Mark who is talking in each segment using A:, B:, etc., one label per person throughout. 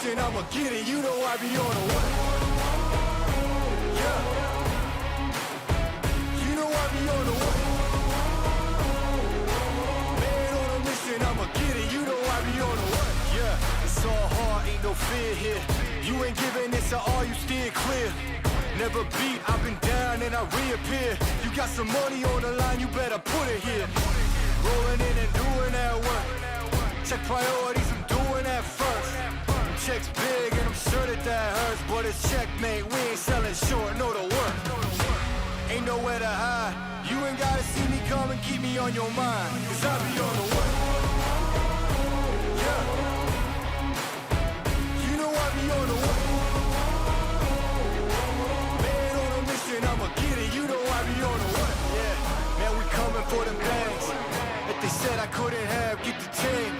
A: mission, I'ma get it, you know I be on the way. Yeah. You know I be on the way. Man on a mission, I'ma get it, you know I be on the way. Yeah, it's all hard, ain't no fear here. You ain't giving this to all, you steer clear. Never beat, I've been down and I reappear. You got some money on the line, you better put it here. Rolling in and doing that work. Check priorities, I'm doing that first. Checks big and I'm sure that that hurts, but it's checkmate, we ain't selling short, no the work. Ain't nowhere to hide. You ain't gotta see me come and keep me on your mind, cause I be on the way. Yeah. You know I be on the way. Man on a mission, I'ma get it, you know I be on the way. Yeah, man we coming for them bags that they said I couldn't have, get the team.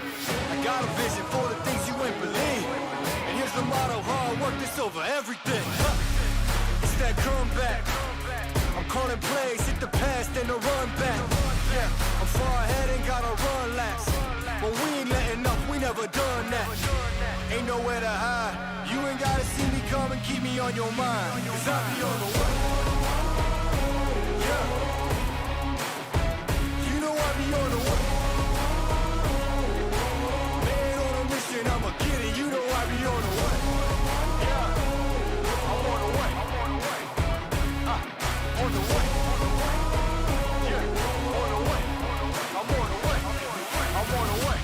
A: I got a vision for the things you ain't believe. And here's the motto, hard work, this over everything. It's that comeback. I'm calling plays, hit the pass, then the run back. Yeah, I'm far ahead and gotta run laps. But we ain't letting up, we never done that. Ain't nowhere to hide. You ain't gotta see me come and keep me on your mind, cause I be on the way. Yeah. You know I be on the way. Man on a mission, I'ma get it, you know I be on the way. Yeah, I'm on the way. On the way. Yeah, on the way. I'm on the way. I'm on the way.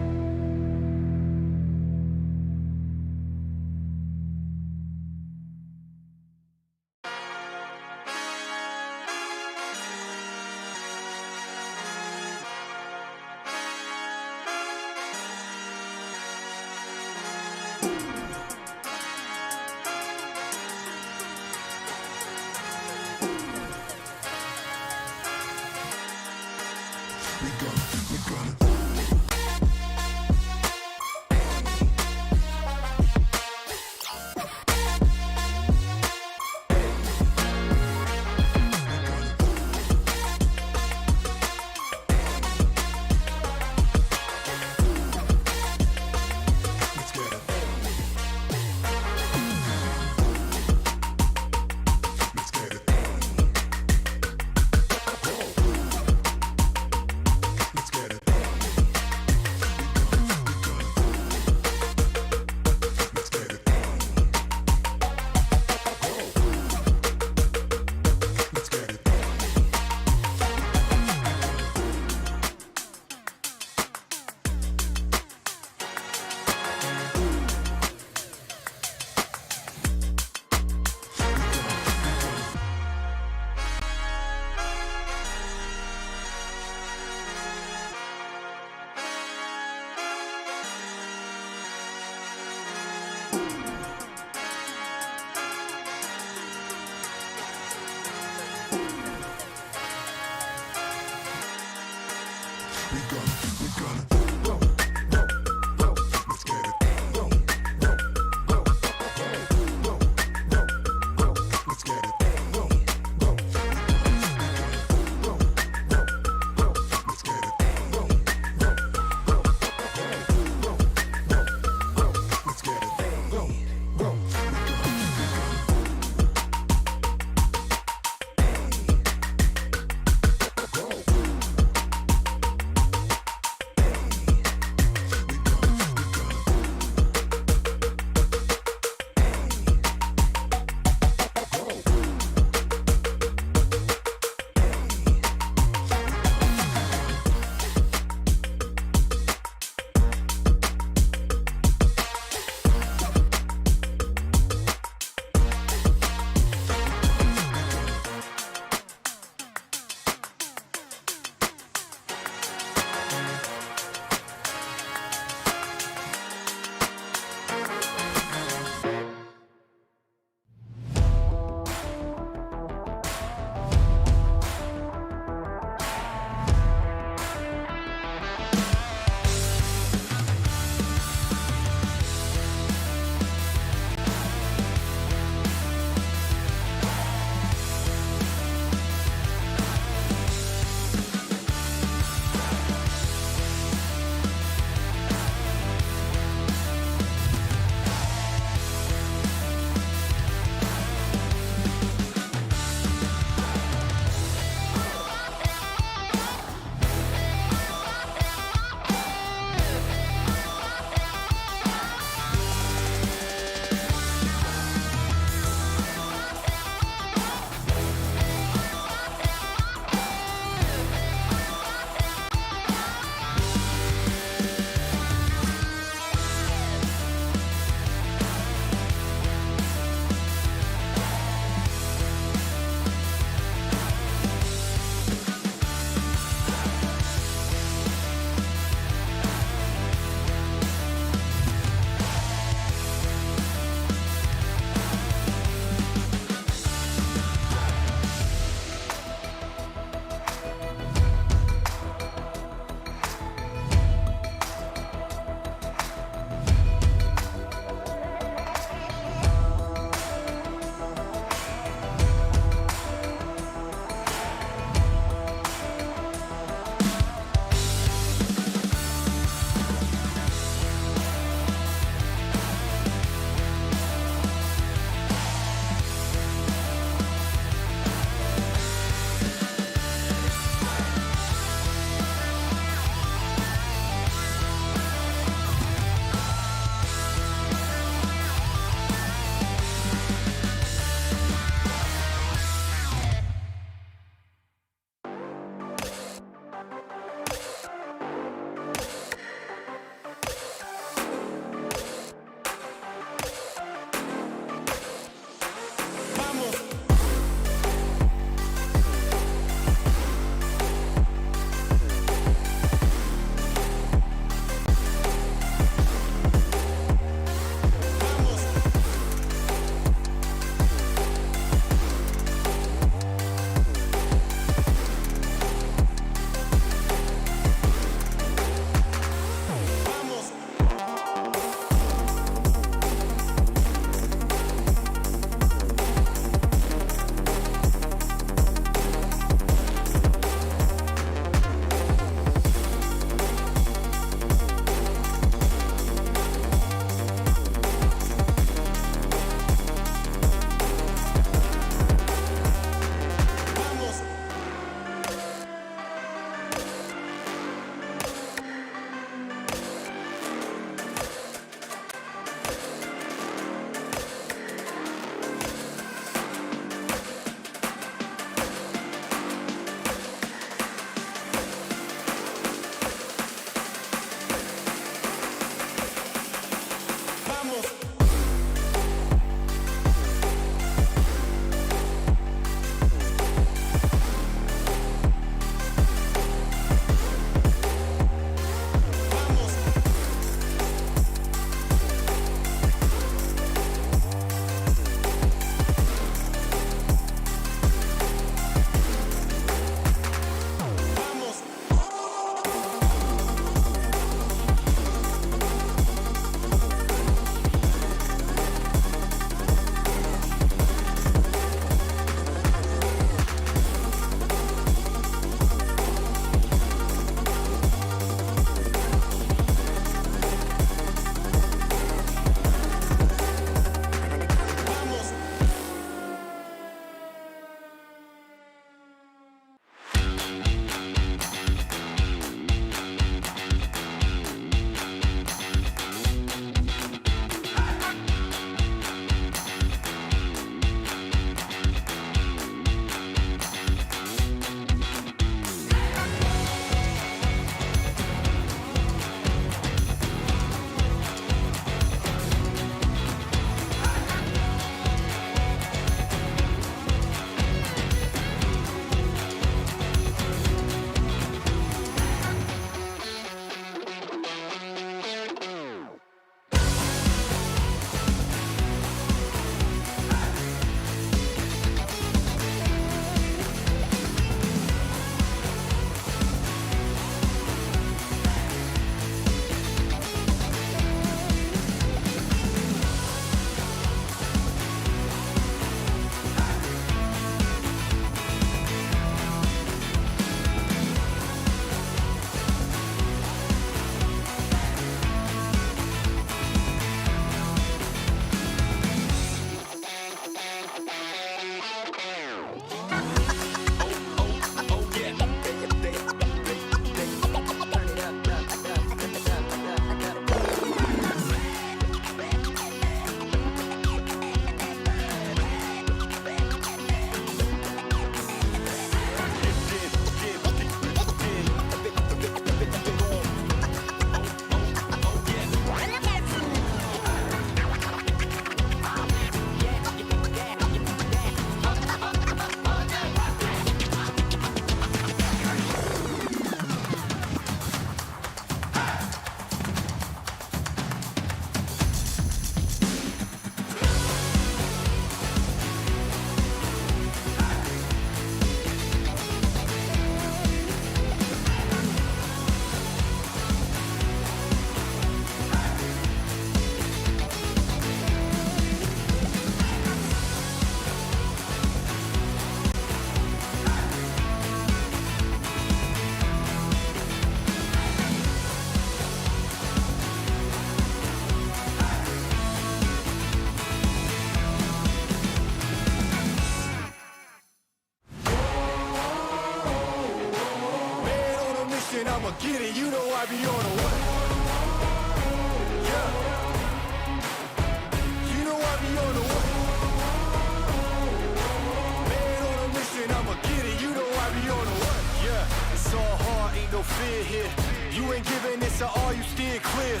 A: clear.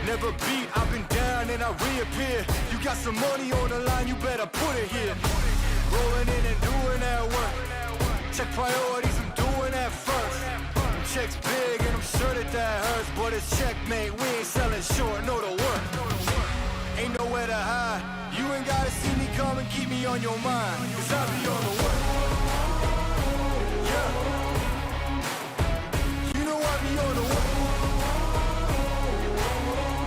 A: Never beat, I've been down and I reappear. You got some money on the line, you better put it here. Rolling in and doing that work. Check priorities, I'm doing that first. Checks big and I'm sure that hurts, but it's checkmate, we ain't selling short, no to work. Ain't nowhere to hide, you ain't gotta see me come and keep me on your mind, cause I be on the work. Yeah, you know I be on the work.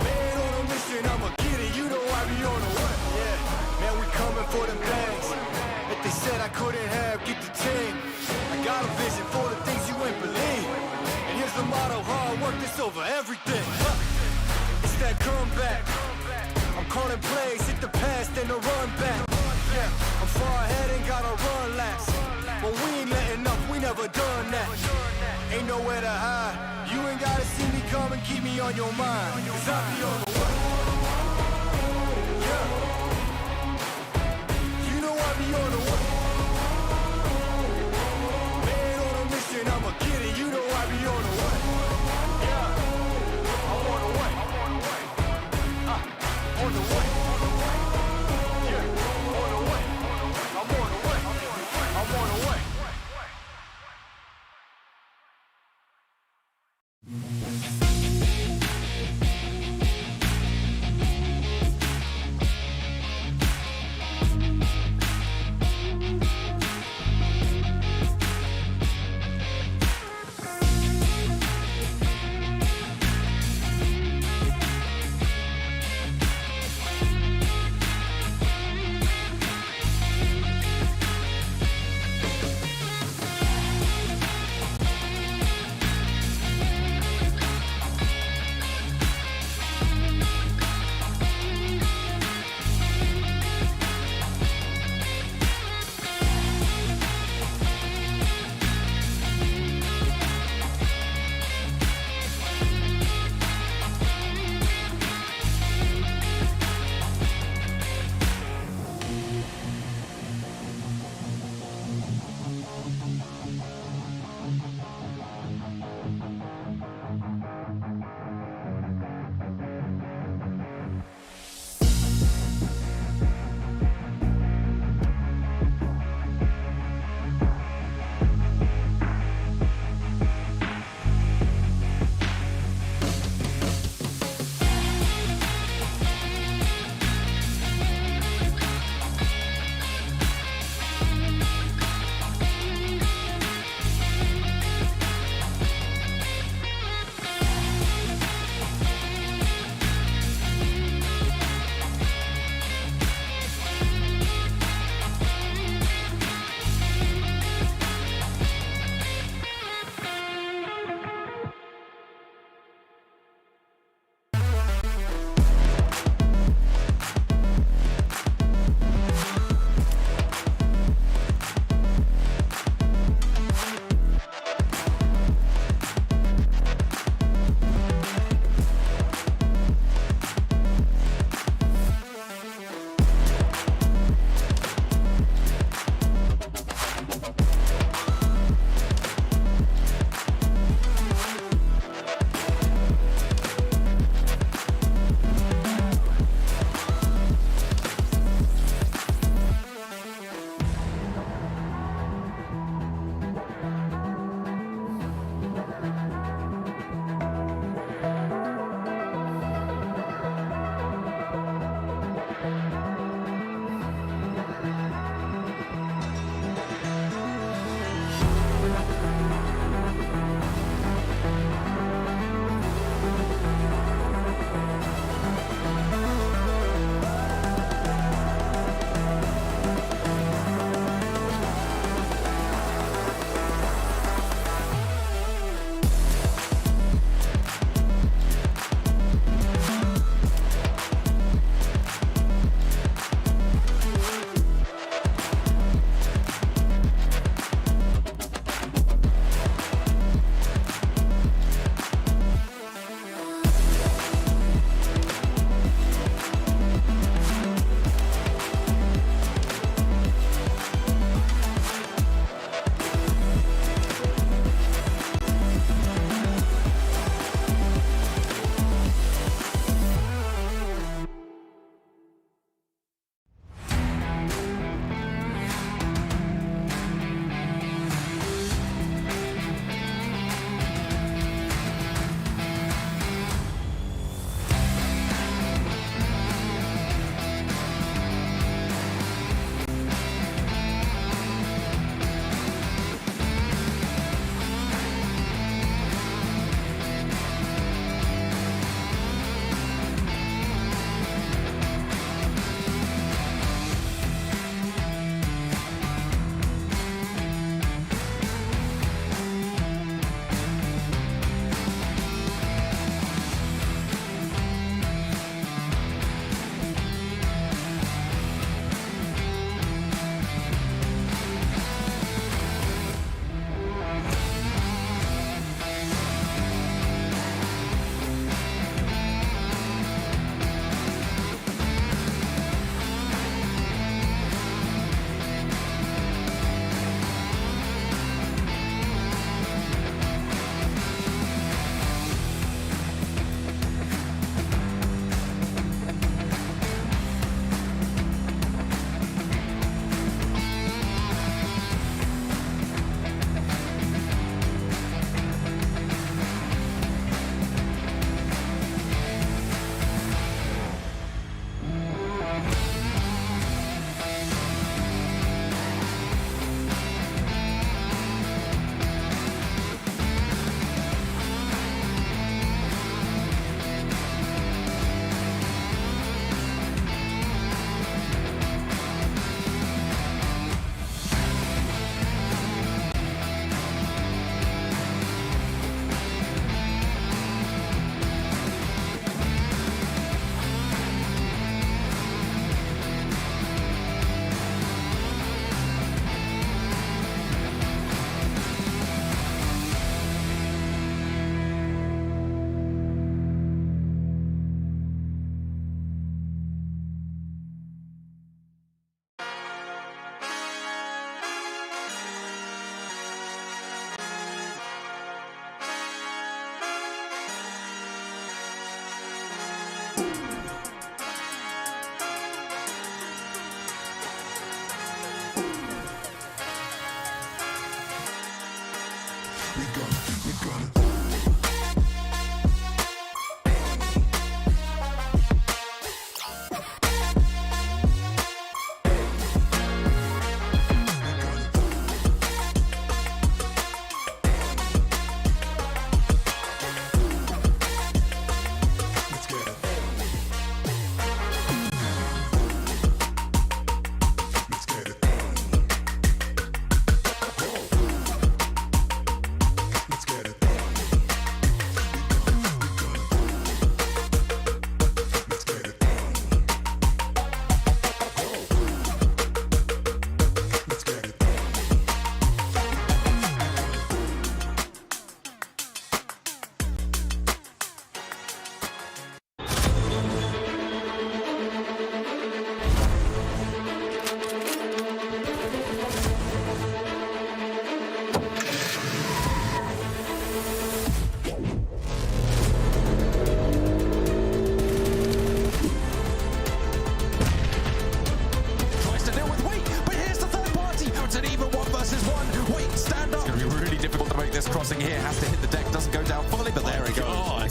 A: Man on a mission, I'ma get it, you know I be on the work. Yeah, man we coming for them bags, that they said I couldn't have, get the team. I got a vision for the things you ain't believe. Here's the motto, hard work, this over everything. It's that comeback. I'm calling plays, hit the pass, then the run back. Yeah, I'm far ahead and gotta run laps. But we ain't letting up, we never done that. Ain't nowhere to hide, you ain't gotta see me come and keep me on your mind, cause I be on the way. Yeah, you know I be on the way. Man on a mission, I'ma get it, you know I be on the way. Yeah, I'm on the way. On the way. Yeah, on the way. I'm on the way. I'm on the way.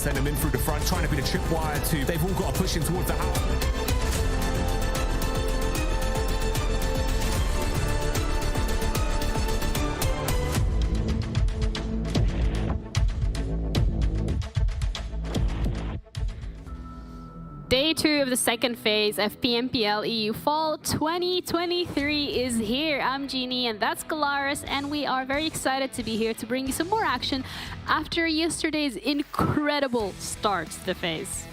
B: send them in through the front, trying to be the tripwire to, they've all got to push in towards the house.
C: Day 2 of the second phase of PMPL EU Fall 2023 is here. I'm Jeannie and that's Galaris, and we are very excited to be here to bring you some more action after yesterday's incredible start to the phase.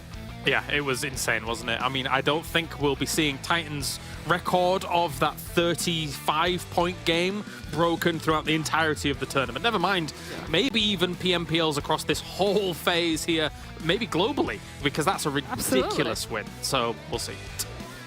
D: Yeah, it was insane, wasn't it? I mean, I don't think we'll be seeing Titan's record of that 35-point game broken throughout the entirety of the tournament. Never mind, maybe even PMPLs across this whole phase here, maybe globally, because that's a ridiculous win. So we'll see.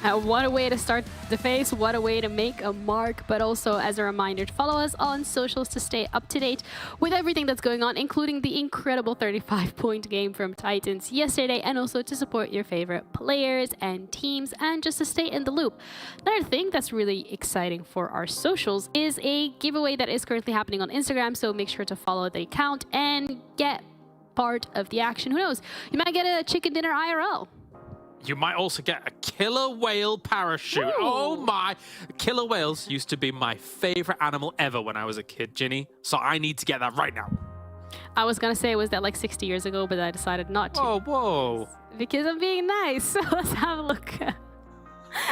C: What a way to start the phase, what a way to make a mark, but also as a reminder to follow us on socials to stay up to date with everything that's going on, including the incredible 35-point game from Titans yesterday, and also to support your favorite players and teams and just to stay in the loop. Another thing that's really exciting for our socials is a giveaway that is currently happening on Instagram, so make sure to follow the account and get part of the action. Who knows, you might get a chicken dinner IRL.
D: You might also get a killer whale parachute. Ooh. Oh my! Killer whales used to be my favorite animal ever when I was a kid, Ginny. So I need to get that right now.
C: I was gonna say, was that like 60 years ago, but I decided not to.
D: Oh, whoa.
C: Because I'm being nice. So let's have a look.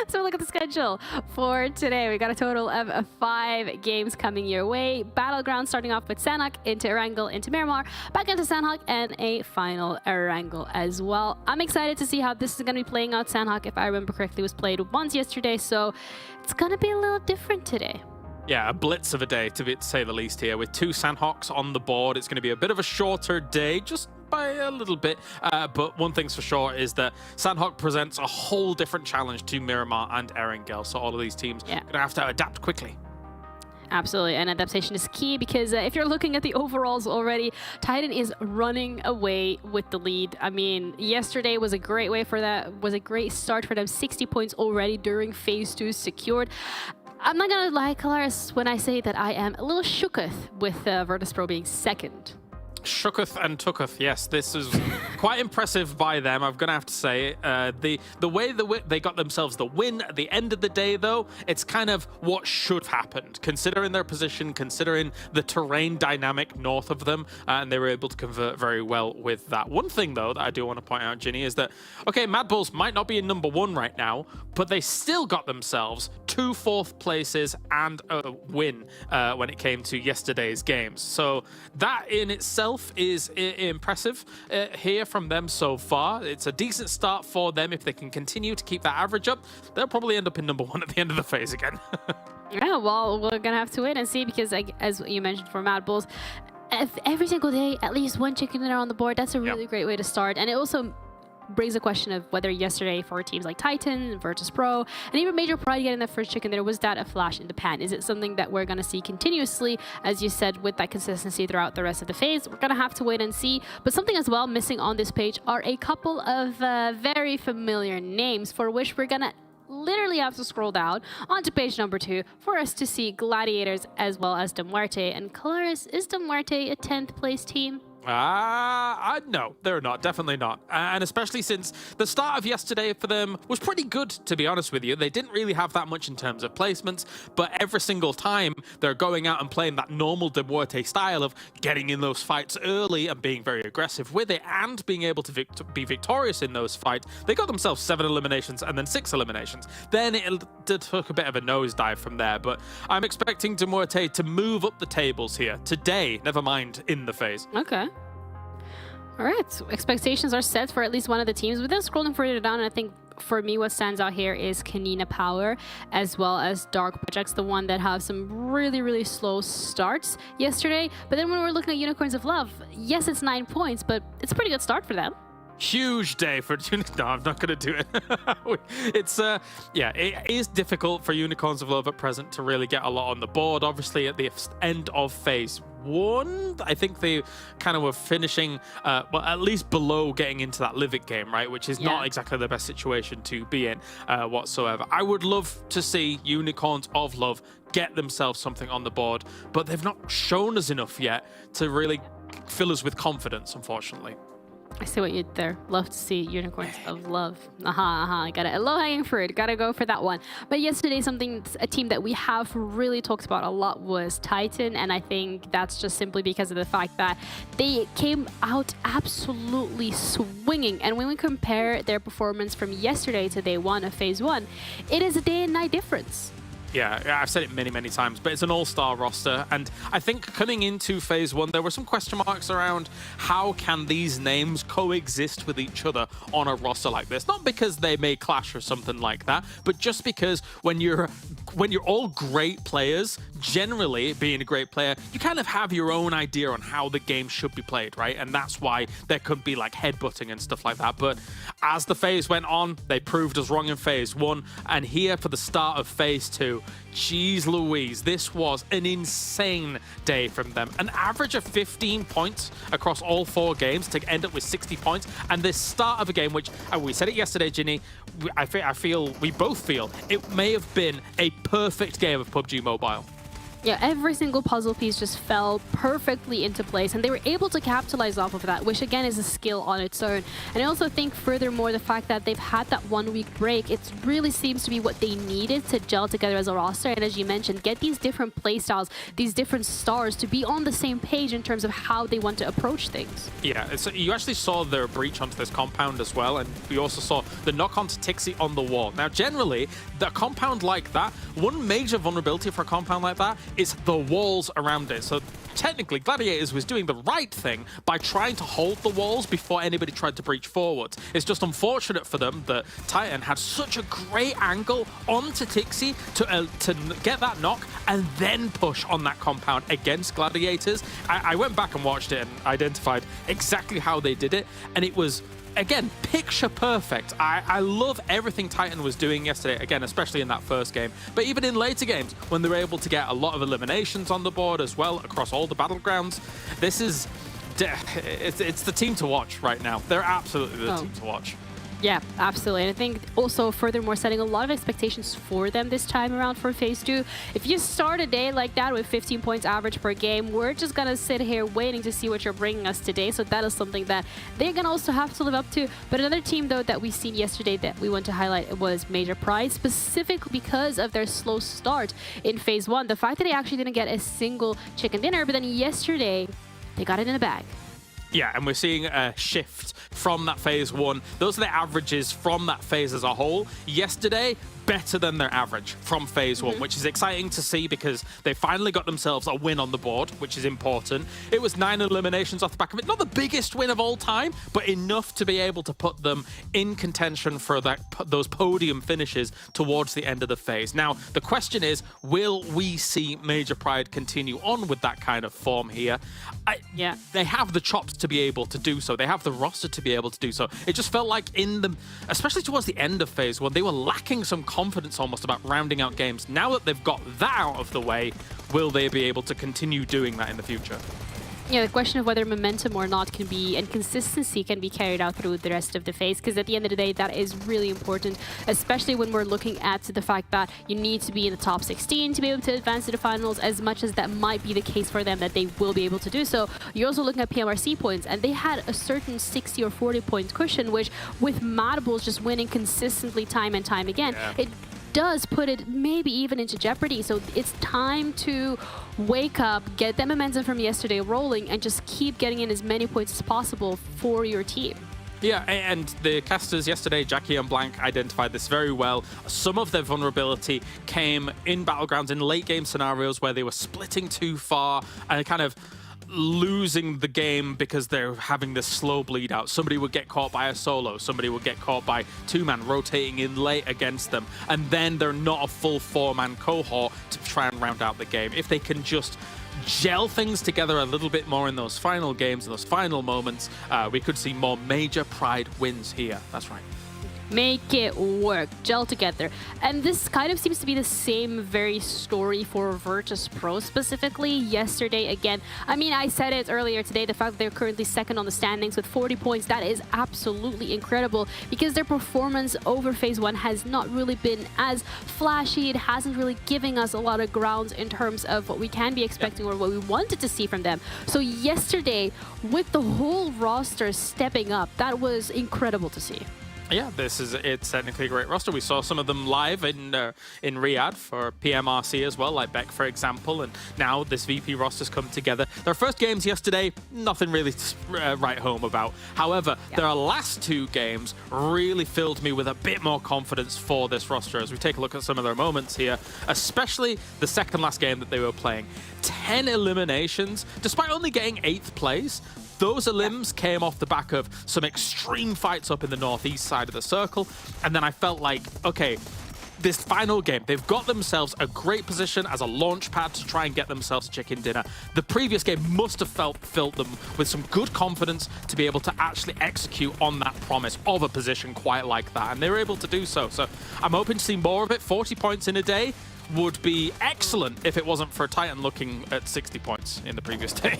C: So look at the schedule for today. We got a total of 5 games coming your way. Battleground starting off with Sanhok, into Erangel, into Miramar, back into Sanhok, and a final Erangel as well. I'm excited to see how this is going to be playing out. Sanhok, if I remember correctly, was played once yesterday, so it's going to be a little different today.
D: Yeah, a blitz of a day, to say the least here. With 2 Sanhoks on the board, it's going to be a bit of a shorter day, just by a little bit. But one thing's for sure is that Sanhok presents a whole different challenge to Miramar and Erangel. So all of these teams are going to have to adapt quickly.
C: Absolutely, and adaptation is key because if you're looking at the overalls already, Titan is running away with the lead. I mean, yesterday was a great way for that, was a great start for them. 60 points already during phase 2 secured. I'm not gonna lie, Kalaris, when I say that I am a little shooketh with VIRTUS.PRO being second.
D: Shooketh and tooketh, yes, this is quite impressive by them, I'm gonna have to say. The way they got themselves the win at the end of the day, though, it's kind of what should have happened, considering their position, considering the terrain dynamic north of them, and they were able to convert very well with that. One thing, though, that I do want to point out, Ginny, is that, okay, MADBULLS might not be in #1 right now, but they still got themselves 2 4th places and a win when it came to yesterday's games. So that in itself is impressive here from them so far. It's a decent start for them. If they can continue to keep that average up, they'll probably end up in #1 at the end of the phase again.
C: Yeah, well, we're gonna have to wait and see because, as you mentioned for MADBULLS, every single day, at least 1 chicken dinner on the board. That's a really great way to start, and it also brings a question of whether yesterday for teams like Titan, VIRTUS.PRO, and even Major Pride getting their first chicken dinner, was that a flash in the pan? Is it something that we're going to see continuously, as you said, with that consistency throughout the rest of the phase? We're going to have to wait and see. But something as well missing on this page are a couple of very familiar names for which we're going to literally have to scroll down onto page number 2 for us to see Gladiators as well as MUERTE. And Kalaris, is MUERTE a 10th place team?
D: No, they're not. Definitely not. And especially since the start of yesterday for them was pretty good, to be honest with you. They didn't really have that much in terms of placements, but every single time they're going out and playing that normal MUERTE style of getting in those fights early and being very aggressive with it and being able to be victorious in those fights, they got themselves 7 eliminations and then 6 eliminations. Then it took a bit of a nosedive from there, but I'm expecting MUERTE to move up the tables here today, never mind in the phase.
C: Okay. All right, so expectations are set for at least one of the teams. Without scrolling further down, I think for me what stands out here is KONINA Power as well as Dark Projects, the one that have some really slow starts yesterday. But then when we're looking at Unicorns of Love, yes, it's 9 points, but it's a pretty good start for them.
D: Huge day for No, I'm not going to do it. It's yeah, it is difficult for Unicorns of Love at present to really get a lot on the board. Obviously, at the end of phase 1, I think they kind of were finishing, well, at least below getting into that Livic game, right? Which is not exactly the best situation to be in whatsoever. I would love to see Unicorns of Love get themselves something on the board, but they've not shown us enough yet to really fill us with confidence, unfortunately.
C: I see what you did there. Love to see unicorns of love. I got it. Low hanging fruit. Gotta go for that one. But yesterday, a team that we have really talked about a lot was Titan, and I think that's just simply because of the fact that they came out absolutely swinging. And when we compare their performance from yesterday to day one of phase one, it is a day and night difference.
D: Yeah, I've said it many, many times, but it's an all-star roster. And I think coming into phase one, there were some question marks around how can these names coexist with each other on a roster like this? Not because they may clash or something like that, but just because when you're all great players, generally being a great player, you kind of have your own idea on how the game should be played, right? And that's why there could be like headbutting and stuff like that. But as the phase went on, they proved us wrong in phase one. And here for the start of phase two, jeez Louise, this was an insane day from them. An average of 15 points across all 4 games to end up with 60 points. And this start of a game, which we said it yesterday, Ginny, we both feel it may have been a perfect game of PUBG Mobile.
C: Yeah, every single puzzle piece just fell perfectly into place, and they were able to capitalize off of that, which again is a skill on its own. And I also think furthermore, the fact that they've had that 1-week break, it really seems to be what they needed to gel together as a roster. And as you mentioned, get these different playstyles, these different stars to be on the same page in terms of how they want to approach things.
D: Yeah, you actually saw their breach onto this compound as well, and we also saw the knock onto Tixi on the wall. Now, generally, the compound like that, one major vulnerability for a compound like that is the walls around it. So technically, Gladiators was doing the right thing by trying to hold the walls before anybody tried to breach forwards. It's just unfortunate for them that Titan had such a great angle onto Tixi to get that knock and then push on that compound against Gladiators. I went back and watched it and identified exactly how they did it, and it was, again, picture perfect. I love everything Titan was doing yesterday, again, especially in that first game. But even in later games, when they were able to get a lot of eliminations on the board as well across all the battlegrounds, this is, it's the team to watch right now. They're absolutely the team to watch.
C: Yeah, absolutely. And I think also furthermore setting a lot of expectations for them this time around for phase 2. If you start a day like that with 15 points average per game, we're just going to sit here waiting to see what you're bringing us today. So that is something that they're going to also have to live up to. But another team, though, that we've seen yesterday that we want to highlight was Major Pride, specifically because of their slow start in phase 1. The fact that they actually didn't get a single chicken dinner, but then yesterday they got it in the bag.
D: Yeah, and we're seeing a shift from that phase 1. Those are the averages from that phase as a whole. Yesterday, better than their average from phase 1, which is exciting to see because they finally got themselves a win on the board, which is important. It was 9 eliminations off the back of it. Not the biggest win of all time, but enough to be able to put them in contention for those podium finishes towards the end of the phase. Now, the question is, will we see Major Pride continue on with that kind of form here? Yeah, they have the chops to be able to do so. They have the roster to be able to do so. It just felt like especially towards the end of phase 1, they were lacking some confidence almost about rounding out games. Now that they've got that out of the way, will they be able to continue doing that in the future?
C: Yeah, the question of whether momentum or not can be, and consistency can be carried out through the rest of the phase, because at the end of the day, that is really important, especially when we're looking at the fact that you need to be in the top 16 to be able to advance to the finals, as much as that might be the case for them that they will be able to do so. You're also looking at PMRC points, and they had a certain 60 or 40 point cushion, which with MADBULLS just winning consistently time and time again, it does put it maybe even into jeopardy. So it's time to wake up, get that momentum from yesterday rolling, and just keep getting in as many points as possible for your team.
D: Yeah, and the casters yesterday, Jackie and Blank, identified this very well. Some of their vulnerability came in Battlegrounds in late game scenarios where they were splitting too far and kind of losing the game because they're having this slow bleed out. Somebody would get caught by a solo, somebody would get caught by 2-man rotating in late against them, and then they're not a full 4-man cohort to try and round out the game. If they can just gel things together a little bit more in those final games, those final moments, we could see more Major Pride wins here. That's right.
C: make it work, gel together. And this kind of seems to be the same very story for VIRTUS.PRO specifically. Yesterday, again, I mean, I said it earlier today, the fact that they're currently second on the standings with 40 points, that is absolutely incredible because their performance over Phase 1 has not really been as flashy. It hasn't really given us a lot of grounds in terms of what we can be expecting or what we wanted to see from them. So yesterday, with the whole roster stepping up, that was incredible to see.
D: Yeah, it's technically a great roster. We saw some of them live in Riyadh for PMRC as well, like Beck, for example, and now this VP roster's come together. Their first games yesterday, nothing really to write home about. However, their last two games really filled me with a bit more confidence for this roster as we take a look at some of their moments here, especially the second last game that they were playing. 10 eliminations, despite only getting 8th place. Those elims came off the back of some extreme fights up in the northeast side of the circle. And then I felt like, okay, this final game, they've got themselves a great position as a launch pad to try and get themselves a chicken dinner. The previous game must have filled them with some good confidence to be able to actually execute on that promise of a position quite like that. And they were able to do so. So I'm hoping to see more of it. 40 points in a day would be excellent if it wasn't for Titan looking at 60 points in the previous day.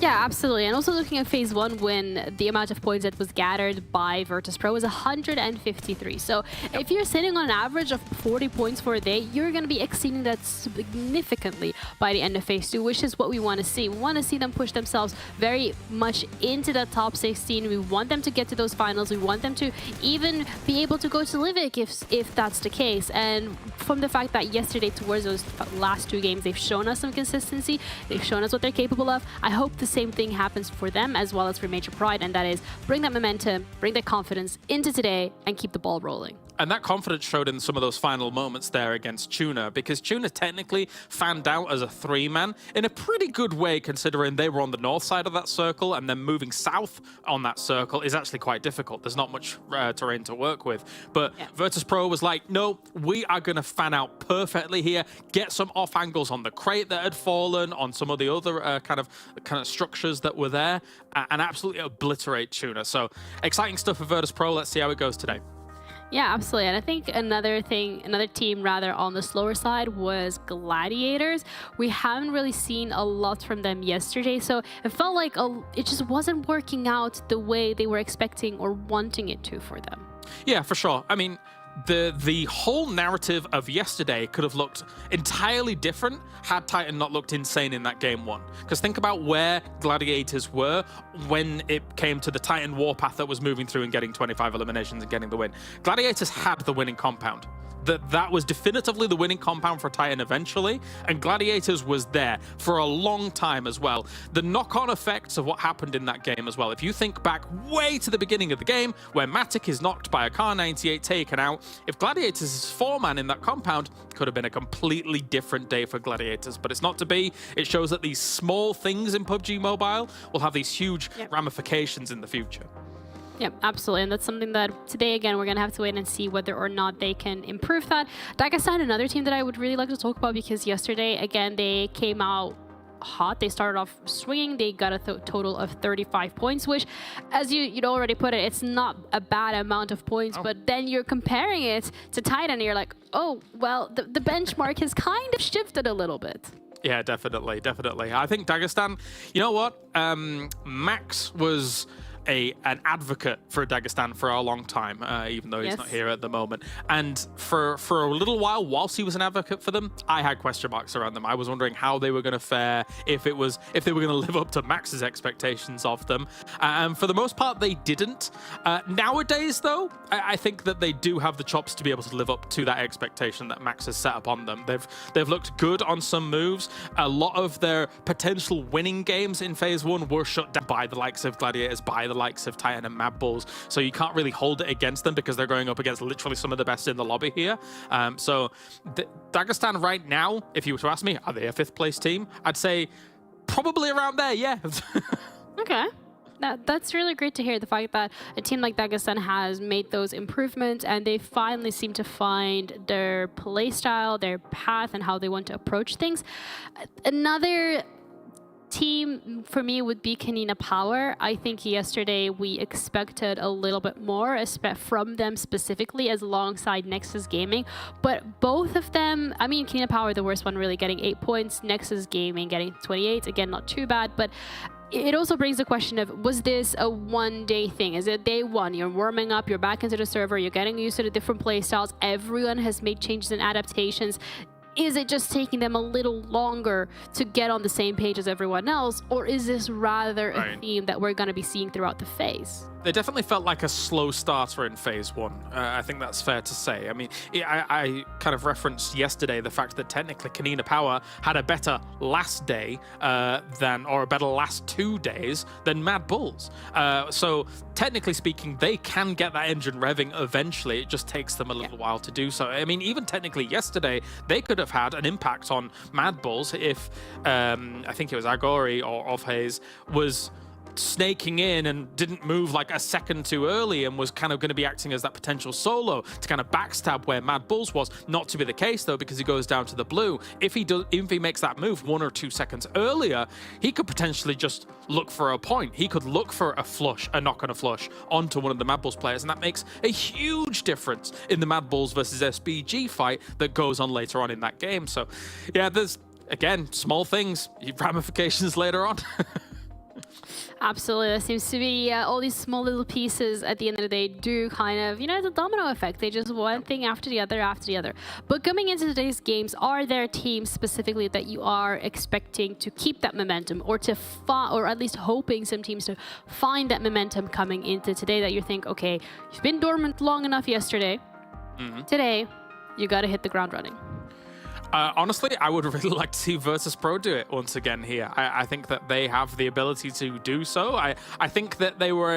C: Yeah, absolutely. And also looking at Phase 1, when the amount of points that was gathered by VIRTUS.PRO was 153. So if you're sitting on an average of 40 points for a day, you're going to be exceeding that significantly by the end of Phase 2, which is what we want to see. We want to see them push themselves very much into the top 16. We want them to get to those finals. We want them to even be able to go to Livik if that's the case. And from the fact that yesterday towards those last two games, they've shown us some consistency. They've shown us what they're capable of. I hope the same thing happens for them as well as for Major Pride, and that is bring that momentum, bring that confidence into today and keep the ball rolling.
D: And that confidence showed in some of those final moments there against TUNA, because TUNA technically fanned out as a 3-man in a pretty good way, considering they were on the north side of that circle, and then moving south on that circle is actually quite difficult. There's not much terrain to work with. But VIRTUS.PRO was like, no, we are going to fan out perfectly here, get some off angles on the crate that had fallen, on some of the other kind of structures that were there, and absolutely obliterate TUNA. So exciting stuff for VIRTUS.PRO. Let's see how it goes today.
C: Yeah, absolutely. And I think another team rather on the slower side was Gladiators. We haven't really seen a lot from them yesterday, so it felt like it just wasn't working out the way they were expecting or wanting it to for them.
D: Yeah, for sure. I mean, the whole narrative of yesterday could have looked entirely different had Titan not looked insane in that game 1. Because think about where Gladiators were when it came to the Titan warpath that was moving through and getting 25 eliminations and getting the win. Gladiators had the winning compound. That was definitively the winning compound for Titan eventually, and Gladiators was there for a long time as well. The knock-on effects of what happened in that game as well. If you think back way to the beginning of the game, where Matic is knocked by a Car 98 taken out, if Gladiators is 4-man in that compound, could have been a completely different day for Gladiators, but it's not to be. It shows that these small things in PUBG Mobile will have these huge ramifications in the future.
C: Yep, absolutely. And that's something that today, again, we're going to have to wait and see whether or not they can improve that. Dagestan, another team that I would really like to talk about, because yesterday, again, they came out hot. They started off swinging. They got a total of 35 points, which, as you'd already put it, it's not a bad amount of points, but then you're comparing it to Titan and you're like, oh, well, the benchmark has kind of shifted a little bit.
D: Yeah, definitely. I think Dagestan, you know what? Max was an advocate for Dagestan for a long time, even though he's not here at the moment. And for a little while, whilst he was an advocate for them, I had question marks around them. I was wondering how they were going to fare, if they were going to live up to Max's expectations of them. And for the most part, they didn't. Nowadays, though, I think that they do have the chops to be able to live up to that expectation that Max has set upon them. They've looked good on some moves. A lot of their potential winning games in Phase 1 were shut down by the likes of Gladiators, by the likes of Titan and MADBULLS, so you can't really hold it against them because they're going up against literally some of the best in the lobby here. So Dagestan right now, if you were to ask me, are they a 5th place team? I'd say probably around there, yeah.
C: Okay. That's really great to hear, the fact that a team like Dagestan has made those improvements and they finally seem to find their play style, their path, and how they want to approach things. Another team for me would be KONINA Power. I think yesterday we expected a little bit more from them specifically as alongside NEXUS Gaming, but both of them, I mean KONINA Power the worst one, really getting 8 points, NEXUS Gaming getting 28, again not too bad, but it also brings the question of, was this a one-day thing? Is it day one? You're warming up, you're back into the server, you're getting used to the different play styles, everyone has made changes and adaptations. Is it just taking them a little longer to get on the same page as everyone else, or is this rather a theme that we're going to be seeing throughout the phase?
D: They definitely felt like a slow starter in phase one. I think that's fair to say. I mean, I kind of referenced yesterday the fact that technically KONINA Power had a better last day or a better last 2 days than MADBULLS. So technically speaking, they can get that engine revving eventually. It just takes them a little while to do so. I mean, even technically yesterday, they could have had an impact on MADBULLS if I think it was Agori or Ofhaze was snaking in and didn't move like a second too early and was kind of going to be acting as that potential solo to kind of backstab where MADBULLS was. Not to be the case though, because he goes down to the blue. If he makes that move 1 or 2 seconds earlier, he could potentially just look for a point. He could look for a flush, a knock on a flush onto one of the MADBULLS players, and that makes a huge difference in the MADBULLS versus SBG fight that goes on later on in that game. So yeah, there's again small things, ramifications later on.
C: Absolutely. There seems to be all these small little pieces at the end of the day do kind of, you know, the domino effect. They just one thing after the other. But coming into today's games, are there teams specifically that you are expecting to keep that momentum, or to or at least hoping some teams to find that momentum coming into today that you think, okay, you've been dormant long enough yesterday. Today, you got to hit the ground running?
D: Honestly, I would really like to see VIRTUS.PRO do it once again here. I think that they have the ability to do so. I think that they were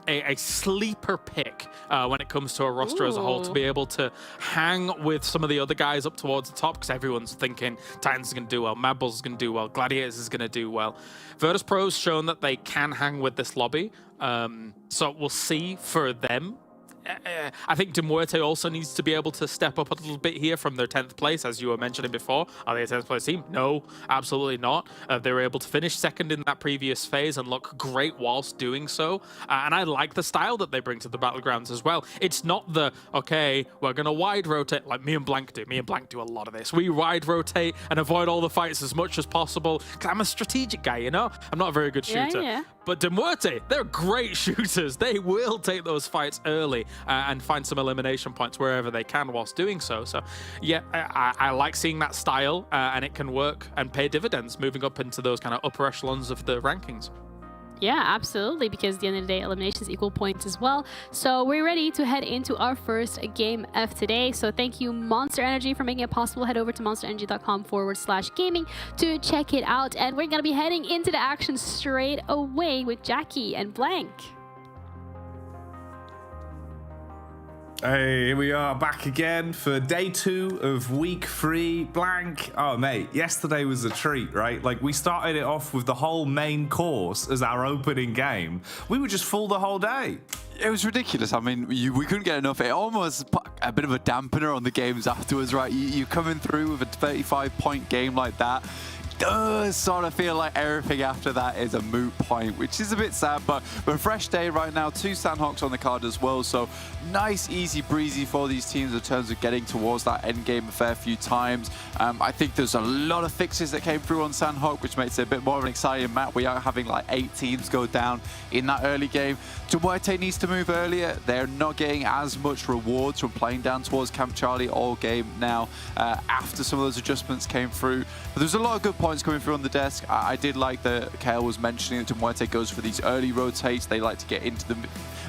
D: a sleeper pick when it comes to a roster as a whole, to be able to hang with some of the other guys up towards the top, because everyone's thinking Titans is going to do well, MADBULLS is going to do well, Gladiators is going to do well. VIRTUS.PRO's shown that they can hang with this lobby, so we'll see for them. I think MUERTE also needs to be able to step up a little bit here from their 10th place, as you were mentioning before. Are they a 10th place team? No, absolutely not. They were able to finish second in that previous phase and look great whilst doing so. And I like the style that they bring to the Battlegrounds as well. It's not the, okay, we're going to wide rotate like me and Blank do. Me and Blank do a lot of this. We wide rotate and avoid all the fights as much as possible, because I'm a strategic guy, you know? I'm not a very good shooter.
C: Yeah.
D: But MUERTE, they're great shooters. They will take those fights early and find some elimination points wherever they can whilst doing so. So yeah, I like seeing that style, and it can work and pay dividends moving up into those kind of upper echelons of the rankings.
C: Yeah, absolutely, because at the end of the day, eliminations equal points as well. So we're ready to head into our first game of today. So thank you, Monster Energy, for making it possible. Head over to monsterenergy.com/gaming to check it out. And we're going to be heading into the action straight away with Jackie and Blank.
E: Hey, here we are back again for day 2 of week 3. Blank. Oh, mate, yesterday was a treat, right? Like, we started it off with the whole main course as our opening game. We were just full the whole day.
F: It was ridiculous. I mean, we couldn't get enough. It almost put a bit of a dampener on the games afterwards, right? You coming through with a 35-point game like that, does sort of feel like everything after that is a moot point, which is a bit sad, but a fresh day right now. 2 Sanhoks on the card as well, so nice, easy breezy for these teams in terms of getting towards that end game a fair few times. I think there's a lot of fixes that came through on Sanhok, which makes it a bit more of an exciting map. We are having like 8 teams go down in that early game. MUERTE needs to move earlier. They're not getting as much rewards from playing down towards Camp Charlie all game now after some of those adjustments came through. But there's a lot of good points coming through on the desk. I did like that Kale was mentioning that MUERTE goes for these early rotates. They like to get into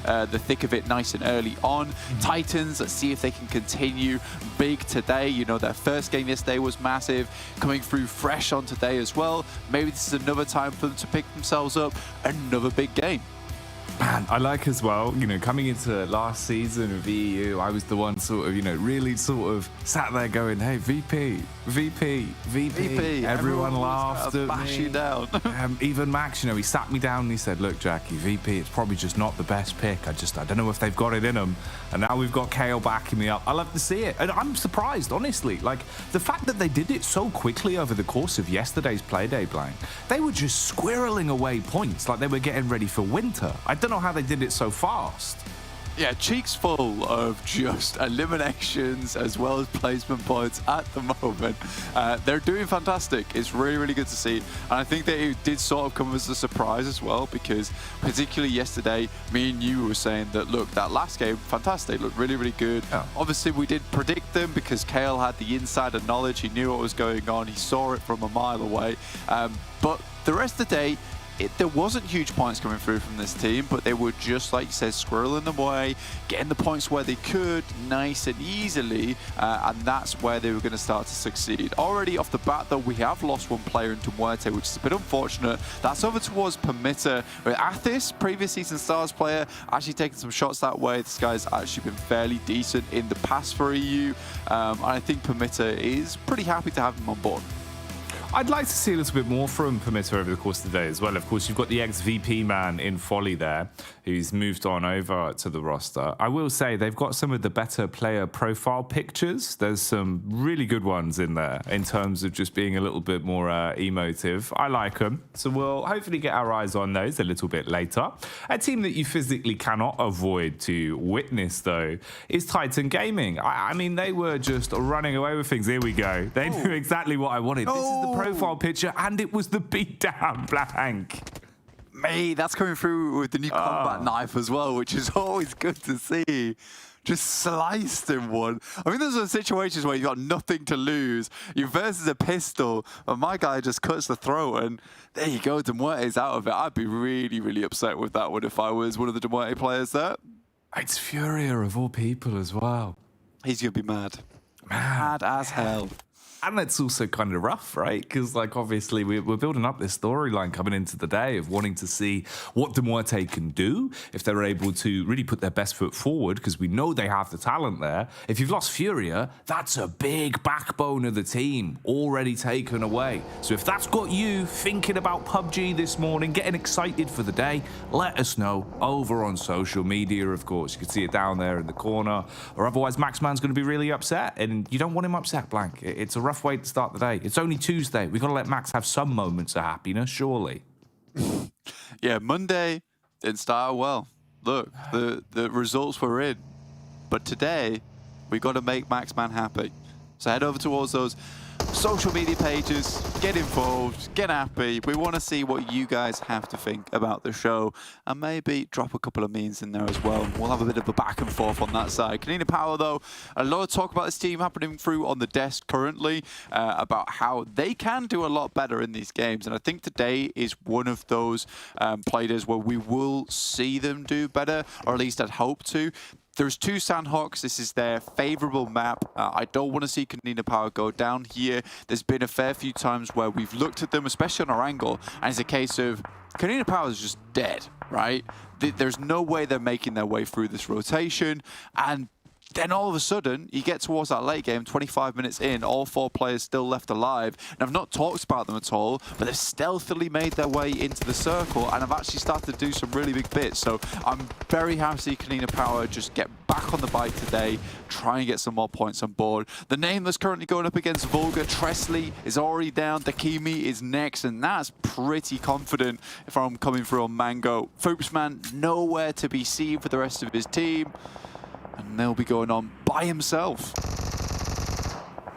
F: the thick of it nice and early on. Titans, let's see if they can continue big today. You know, their first game yesterday was massive, coming through fresh on today as well. Maybe this is another time for them to pick themselves up another big game.
E: Man, I like as well, you know, coming into last season of EU, I was the one sort of, you know, really sort of sat there going, hey, VP. Everyone laughed at
F: bash
E: me.
F: you down.
E: Even Max, you know, he sat me down and he said, look, Jackie, VP, it's probably just not the best pick. I don't know if they've got it in them. And now we've got Kale backing me up. I love to see it. And I'm surprised, honestly. Like, the fact that they did it so quickly over the course of yesterday's Playday, Blank, they were just squirreling away points like they were getting ready for winter. I don't know how they did it so fast.
F: Yeah, cheeks full of just eliminations as well as placement points at the moment. They're doing fantastic. It's really, really good to see. And I think that it did sort of come as a surprise as well, because particularly yesterday, me and you were saying that, look, that last game, fantastic, looked really, really good. Yeah. Obviously, we did predict them because Kale had the insider knowledge. He knew what was going on. He saw it from a mile away. But the rest of the day, there wasn't huge points coming through from this team, but they were just, like you said, squirreling them away, getting the points where they could, nice and easily, and that's where they were going to start to succeed. Already off the bat, though, we have lost one player into MUERTE, which is a bit unfortunate. That's over towards PERMITTA. But Athis, previous season stars player, actually taking some shots that way. This guy's actually been fairly decent in the past for EU, and I think PERMITTA is pretty happy to have him on board.
E: I'd like to see a little bit more from PERMITTA over the course of the day as well. Of course, you've got the ex-VP man in Folly there, who's moved on over to the roster. I will say they've got some of the better player profile pictures. There's some really good ones in there in terms of just being a little bit more emotive. I like them. So we'll hopefully get our eyes on those a little bit later. A team that you physically cannot avoid to witness, though, is Titan Gaming. I mean, they were just running away with things. Here we go. They knew exactly what I wanted. This is the profile picture, and it was the beatdown, Blank.
F: Mate, that's coming through with the new combat knife as well, which is always good to see. Just sliced in one. I mean, those are situations where you've got nothing to lose. You versus a pistol, and my guy just cuts the throat, and there you go, DeMuerte's out of it. I'd be really, really upset with that one if I was one of the DeMuerte players there.
E: It's Furia of all people as well.
F: He's going to be mad. Mad as hell.
E: And it's also kind of rough, right? Because, like, obviously, we're building up this storyline coming into the day of wanting to see what DeMuerте can do if they're able to really put their best foot forward, because we know they have the talent there. If you've lost Furia, that's a big backbone of the team already taken away. So if that's got you thinking about PUBG this morning, getting excited for the day, let us know over on social media, of course. You can see it down there in the corner. Or otherwise, Maxman's going to be really upset, and you don't want him upset, Blank. It's a rough way to start the day. It's only Tuesday. We've got to let Max have some moments of happiness, surely.
F: Yeah, Monday didn't start well. Look, the results were in. But today, we got to make Maxman happy. So head over towards those social media pages, get involved, get happy. We want to see what you guys have to think about the show, and maybe drop a couple of memes in there as well. We'll have a bit of a back and forth on that side. KONINA Power, though, a lot of talk about this team happening through on the desk currently, about how they can do a lot better in these games, and I think today is one of those players where we will see them do better, or at least I'd hope to. There's two Sanhoks. This is their favorable map. I don't want to see KONINA Power go down here. There's been a fair few times where we've looked at them, especially on Erangel, and it's a case of KONINA Power is just dead, right? There's no way they're making their way through this rotation, and then all of a sudden, you get towards that late game, 25 minutes in, all four players still left alive. And I've not talked about them at all, but they've stealthily made their way into the circle, and have actually started to do some really big bits. So I'm very happy to see KONINA Power just get back on the bike today, try and get some more points on board. The name that's currently going up against VULGAR, Tresley, is already down. Dakimi is next, and that's pretty confident if I'm coming through on Mango. FUPSman, nowhere to be seen for the rest of his team. And they'll be going on by himself.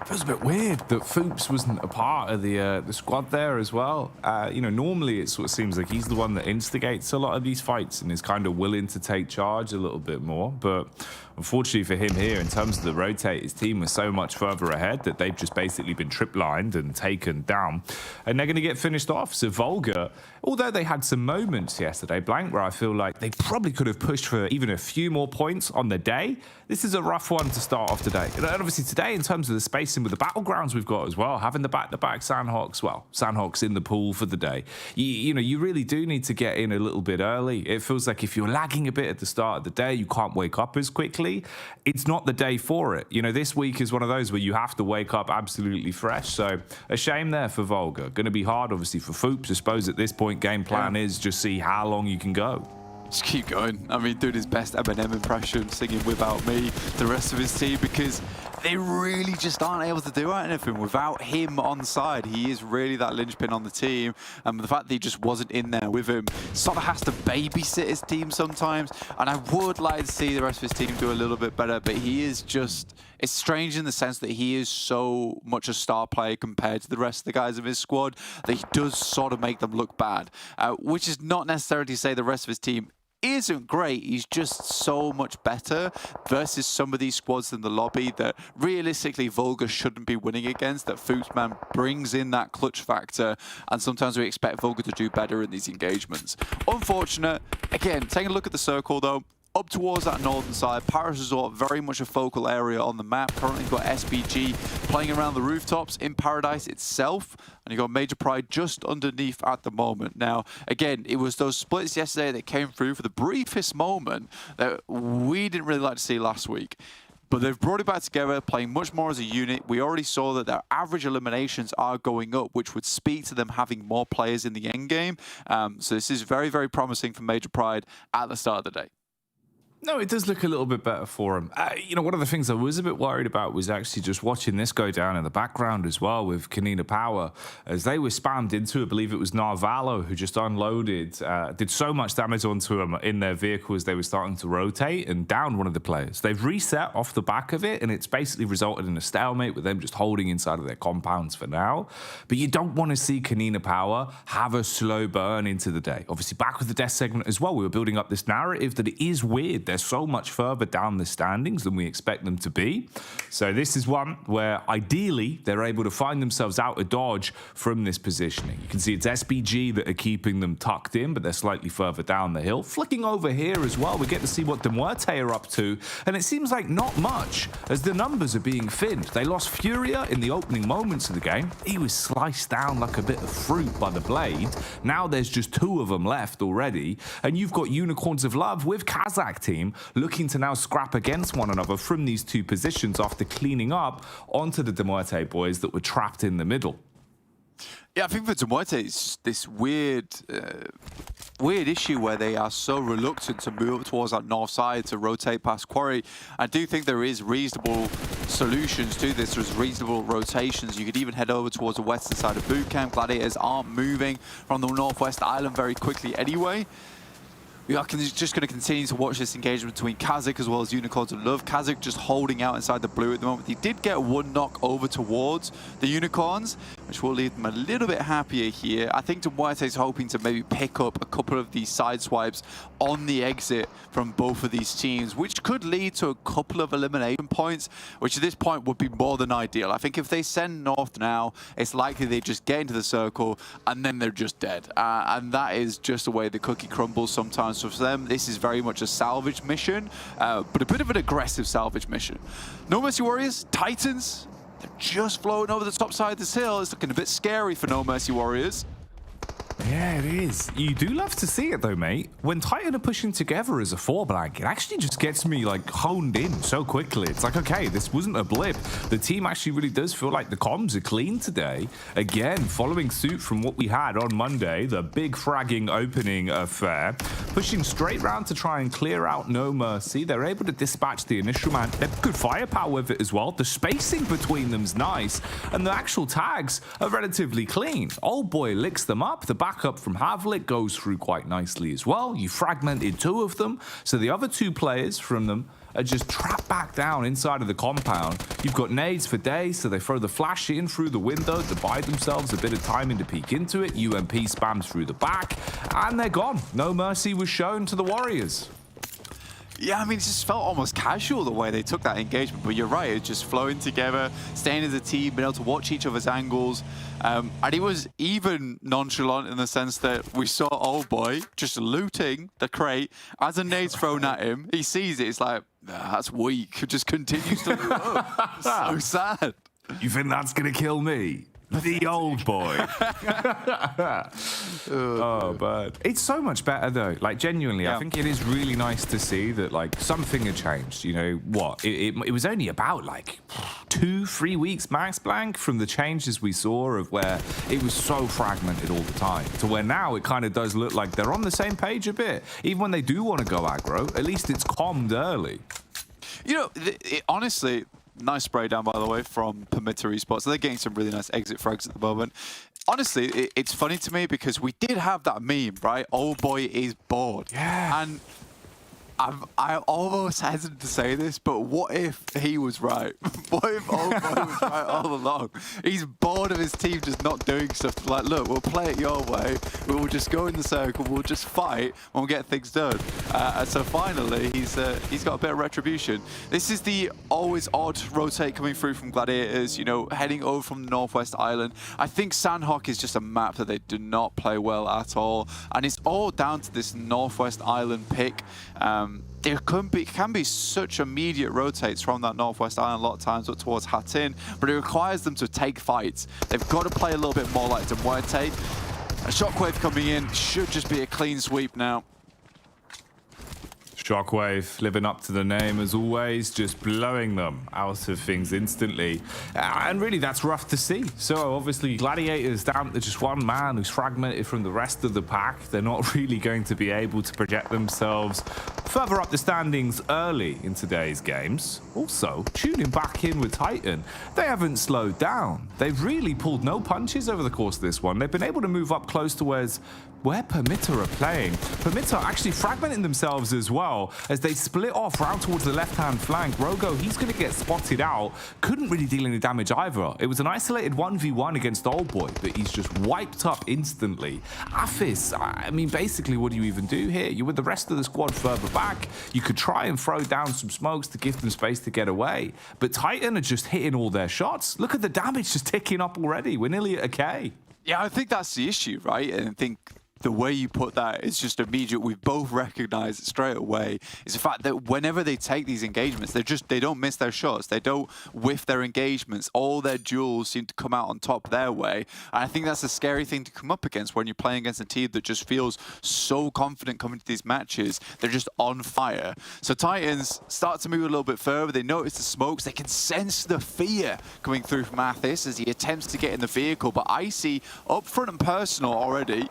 E: Feels a bit weird that Foops wasn't a part of the squad there as well. You know, normally it sort of seems like he's the one that instigates a lot of these fights and is kind of willing to take charge a little bit more. But unfortunately for him here, in terms of the rotate, his team was so much further ahead that they've just basically been trip-lined and taken down. And they're going to get finished off. So VULGAR, although they had some moments yesterday, Blank, where I feel like they probably could have pushed for even a few more points on the day, this is a rough one to start off today. And obviously today, in terms of the space missing with the battlegrounds we've got as well. Having the back-to-back Sanhoks, well, Sanhok's in the pool for the day. You know, you really do need to get in a little bit early. It feels like if you're lagging a bit at the start of the day, you can't wake up as quickly. It's not the day for it. You know, this week is one of those where you have to wake up absolutely fresh. So a shame there for VULGAR. Going to be hard, obviously, for Foops. I suppose at this point, game plan is just see how long you can go.
F: Just keep going. I mean, doing his best Eminem impression, singing Without Me, the rest of his team, because they really just aren't able to do anything without him on side. He is really that linchpin on the team, and the fact that he just wasn't in there with him sort of has to babysit his team sometimes, and I would like to see the rest of his team do a little bit better, but he is just... It's strange in the sense that he is so much a star player compared to the rest of the guys of his squad that he does sort of make them look bad, which is not necessarily to say the rest of his team isn't great. He's just so much better versus some of these squads in the lobby that realistically VULGAR shouldn't be winning against, that Foopsman brings in that clutch factor, and sometimes we expect VULGAR to do better in these engagements. Unfortunate. Again, taking a look at the circle though, up towards that northern side, Paris Resort, very much a focal area on the map. Currently you've got SBG playing around the rooftops in Paradise itself, and you've got Major Pride just underneath at the moment. Now, again, it was those splits yesterday that came through for the briefest moment that we didn't really like to see last week. But they've brought it back together, playing much more as a unit. We already saw that their average eliminations are going up, which would speak to them having more players in the end game. So this is very, very promising for Major Pride at the start of the day.
E: No, it does look a little bit better for him. You know, one of the things I was a bit worried about was actually just watching this go down in the background as well with KONINA Power, as they were spammed into, I believe it was Narvalo, who just unloaded, did so much damage onto them in their vehicle as they were starting to rotate and downed one of the players. They've reset off the back of it, and it's basically resulted in a stalemate with them just holding inside of their compounds for now. But you don't want to see KONINA Power have a slow burn into the day. Obviously, back with the death segment as well, we were building up this narrative that it is weird. They're so much further down the standings than we expect them to be. So this is one where ideally they're able to find themselves out of dodge from this positioning. You can see it's SBG that are keeping them tucked in, but they're slightly further down the hill. Flicking over here as well, we get to see what MUERTE are up to, and it seems like not much as the numbers are being thinned. They lost Furia in the opening moments of the game. He was sliced down like a bit of fruit by the blade. Now there's just 2 of them left already, and you've got Unicorns of Love with KASIK team looking to now scrap against one another from these 2 positions after cleaning up onto the MUERTE boys that were trapped in the middle.
F: Yeah, I think for MUERTE, it's this weird issue where they are so reluctant to move up towards that north side to rotate past Quarry. I do think there is reasonable solutions to this. There's reasonable rotations. You could even head over towards the western side of Bootcamp. Gladiators aren't moving from the northwest island very quickly anyway. We are just going to continue to watch this engagement between KASIK as well as Unicorns of Love. KASIK just holding out inside the blue at the moment. He did get 1 knock over towards the Unicorns, which will leave them a little bit happier here. I think MUERTE is hoping to maybe pick up a couple of these side swipes on the exit from both of these teams, which could lead to a couple of elimination points, which at this point would be more than ideal. I think if they send north now, it's likely they just get into the circle and then they're just dead. And that is just the way the cookie crumbles sometimes. So for them, this is very much a salvage mission, but a bit of an aggressive salvage mission. No Mercy Warriors, Titans, they're just floating over the top side of this hill. It's looking a bit scary for No Mercy Warriors.
E: Yeah, it is. You do love to see it though, mate. When Titan are pushing together as a 4-blank, it actually just gets me like honed in so quickly. It's like, okay, this wasn't a blip. The team actually really does feel like the comms are clean today. Again, following suit from what we had on Monday, the big fragging opening affair, pushing straight round to try and clear out No Mercy. They're able to dispatch the initial man. They've good firepower with it as well. The spacing between them's nice, and the actual tags are relatively clean. Old boy licks them up. The backup from Havlik goes through quite nicely as well. You fragmented 2 of them, so the other 2 players from them are just trapped back down inside of the compound. You've got nades for days, so they throw the flash in through the window to buy themselves a bit of timing to peek into it. UMP spams through the back, and they're gone. No mercy was shown to the Warriors.
F: Yeah, I mean, it just felt almost casual the way they took that engagement, but you're right, it's just flowing together, staying as a team, being able to watch each other's angles, and it was even nonchalant in the sense that we saw Old Boy just looting the crate as a nade's thrown at him. He sees it, it's like, nah, that's weak, just continues to look. So sad.
E: You think that's going to kill me? The old boy. Oh, but it's so much better though. Like genuinely, I think it is really nice to see that like something had changed. You know what? It was only about like 2-3 weeks max blank from the changes we saw of where it was so fragmented all the time to where now it kind of does look like they're on the same page a bit. Even when they do want to go aggro, at least it's calmed early.
F: You know, honestly. Nice spray down, by the way, from PERMITTA Esports. So they're getting some really nice exit frags at the moment. Honestly, it's funny to me because we did have that meme, right? Old boy is bored.
E: Yeah.
F: And I'm almost hesitant to say this, but what if he was right? What if old boy was right all along? He's bored of his team just not doing stuff. Like, look, we'll play it your way. We'll just go in the circle. We'll just fight and we'll get things done. And so finally, he's got a bit of retribution. This is the always odd rotate coming through from Gladiators, you know, heading over from the Northwest Island. I think Sanhok is just a map that they do not play well at all. And it's all down to this Northwest Island pick. There can be such immediate rotates from that Northwest Island a lot of times up towards Hattin, but it requires them to take fights. They've got to play a little bit more like MUERTE. A Shockwave coming in should just be a clean sweep now.
E: Shockwave living up to the name as always, just blowing them out of things instantly. And really that's rough to see. So obviously Gladiators down to just one man who's fragmented from the rest of the pack. They're not really going to be able to project themselves further up the standings early in today's games. Also, tuning back in with Titan, they haven't slowed down. They've really pulled no punches over the course of this one. They've been able to move up close to where PERMITTA are playing. PERMITTA actually fragmenting themselves as well as they split off round towards the left-hand flank. Rogo, he's going to get spotted out. Couldn't really deal any damage either. It was an isolated 1v1 against Old Boy, but he's just wiped up instantly. Afis, I mean, basically, what do you even do here? You're with the rest of the squad further back. You could try and throw down some smokes to give them space to get away. But Titan are just hitting all their shots. Look at the damage just ticking up already. We're nearly at a K.
F: Yeah, I think that's the issue, right? And I think the way you put that is just immediate. We've both recognized it straight away. Is the fact that whenever they take these engagements, they don't miss their shots. They don't whiff their engagements. All their duels seem to come out on top their way. And I think that's a scary thing to come up against when you're playing against a team that just feels so confident coming to these matches. They're just on fire. So Titans start to move a little bit further. They notice the smokes. They can sense the fear coming through from Athis as he attempts to get in the vehicle. But Icy up front and personal already.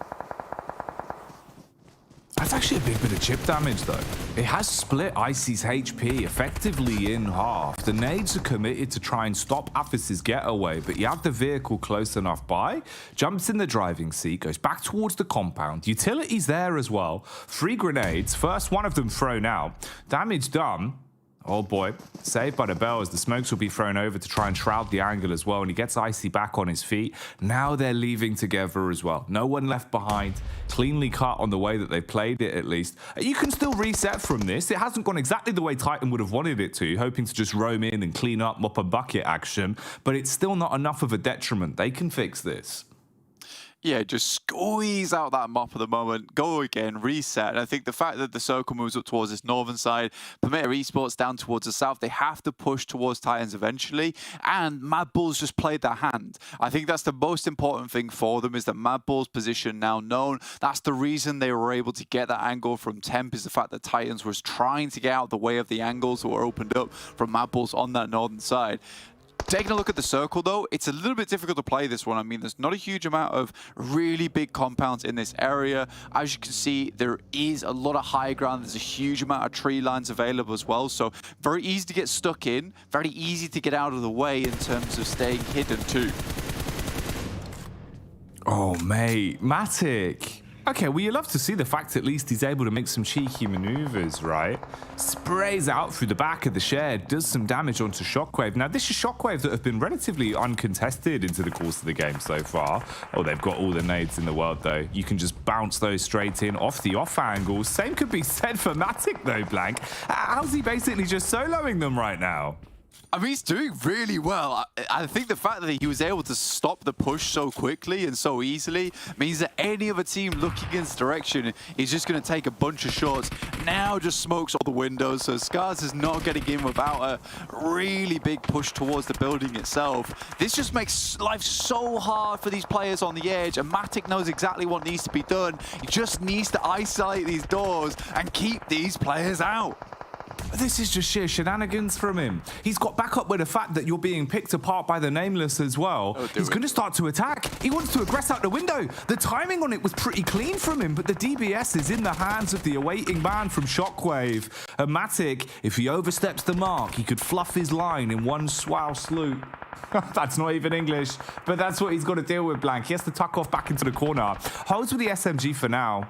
E: That's actually a big bit of chip damage though. It has split Icy's HP effectively in half. The nades are committed to try and stop Athis's getaway, but you have the vehicle close enough by, jumps in the driving seat, goes back towards the compound. Utility's there as well. 3 grenades, first one of them thrown out. Damage done. Oh boy, saved by the bell as the smokes will be thrown over to try and shroud the angle as well, and he gets Icy back on his feet. Now they're leaving together as well. No one left behind. Cleanly cut on the way that they played it, at least. You can still reset from this. It hasn't gone exactly the way Titan would have wanted it to, hoping to just roam in and clean up, mop and bucket action, but it's still not enough of a detriment. They can fix this.
F: Yeah, just squeeze out that mop at the moment, go again, reset. And I think the fact that the circle moves up towards this northern side, PERMITTA Esports down towards the south, they have to push towards Titans eventually. And MADBULLS just played their hand. I think that's the most important thing for them, is that MADBULLS' position now known. That's the reason they were able to get that angle from Temp, is the fact that Titans was trying to get out of the way of the angles that were opened up from MADBULLS on that northern side. Taking a look at the circle, though, it's a little bit difficult to play this one. I mean, there's not a huge amount of really big compounds in this area. As you can see, there is a lot of high ground. There's a huge amount of tree lines available as well. So very easy to get stuck in, very easy to get out of the way in terms of staying hidden too.
E: Oh, mate. Matic. Okay, well, you love to see the fact at least he's able to make some cheeky maneuvers, right? Sprays out through the back of the shed, does some damage onto Shockwave. Now, this is Shockwave that have been relatively uncontested into the course of the game so far. Oh, they've got all the nades in the world, though. You can just bounce those straight in off the off angles. Same could be said for Matic, though, Blank. How's he basically just soloing them right now?
F: I mean, he's doing really well. I think the fact that he was able to stop the push so quickly and so easily means that any other team looking in this direction is just going to take a bunch of shots. Now just smokes all the windows, so Scars is not getting in without a really big push towards the building itself. This just makes life so hard for these players on the edge, and Matic knows exactly what needs to be done. He just needs to isolate these doors and keep these players out.
E: This is just sheer shenanigans from him. He's got back up with the fact that you're being picked apart by the Nameless as well. He's going to start to attack. He wants to aggress out the window. The timing on it was pretty clean from him, but the DBS is in the hands of the awaiting man from SHOCKWAVE. And Matic, if he oversteps the mark, he could fluff his line in one swell swoop. That's not even English, but that's what he's got to deal with, Blank. He has to tuck off back into the corner. Holds with the SMG for now.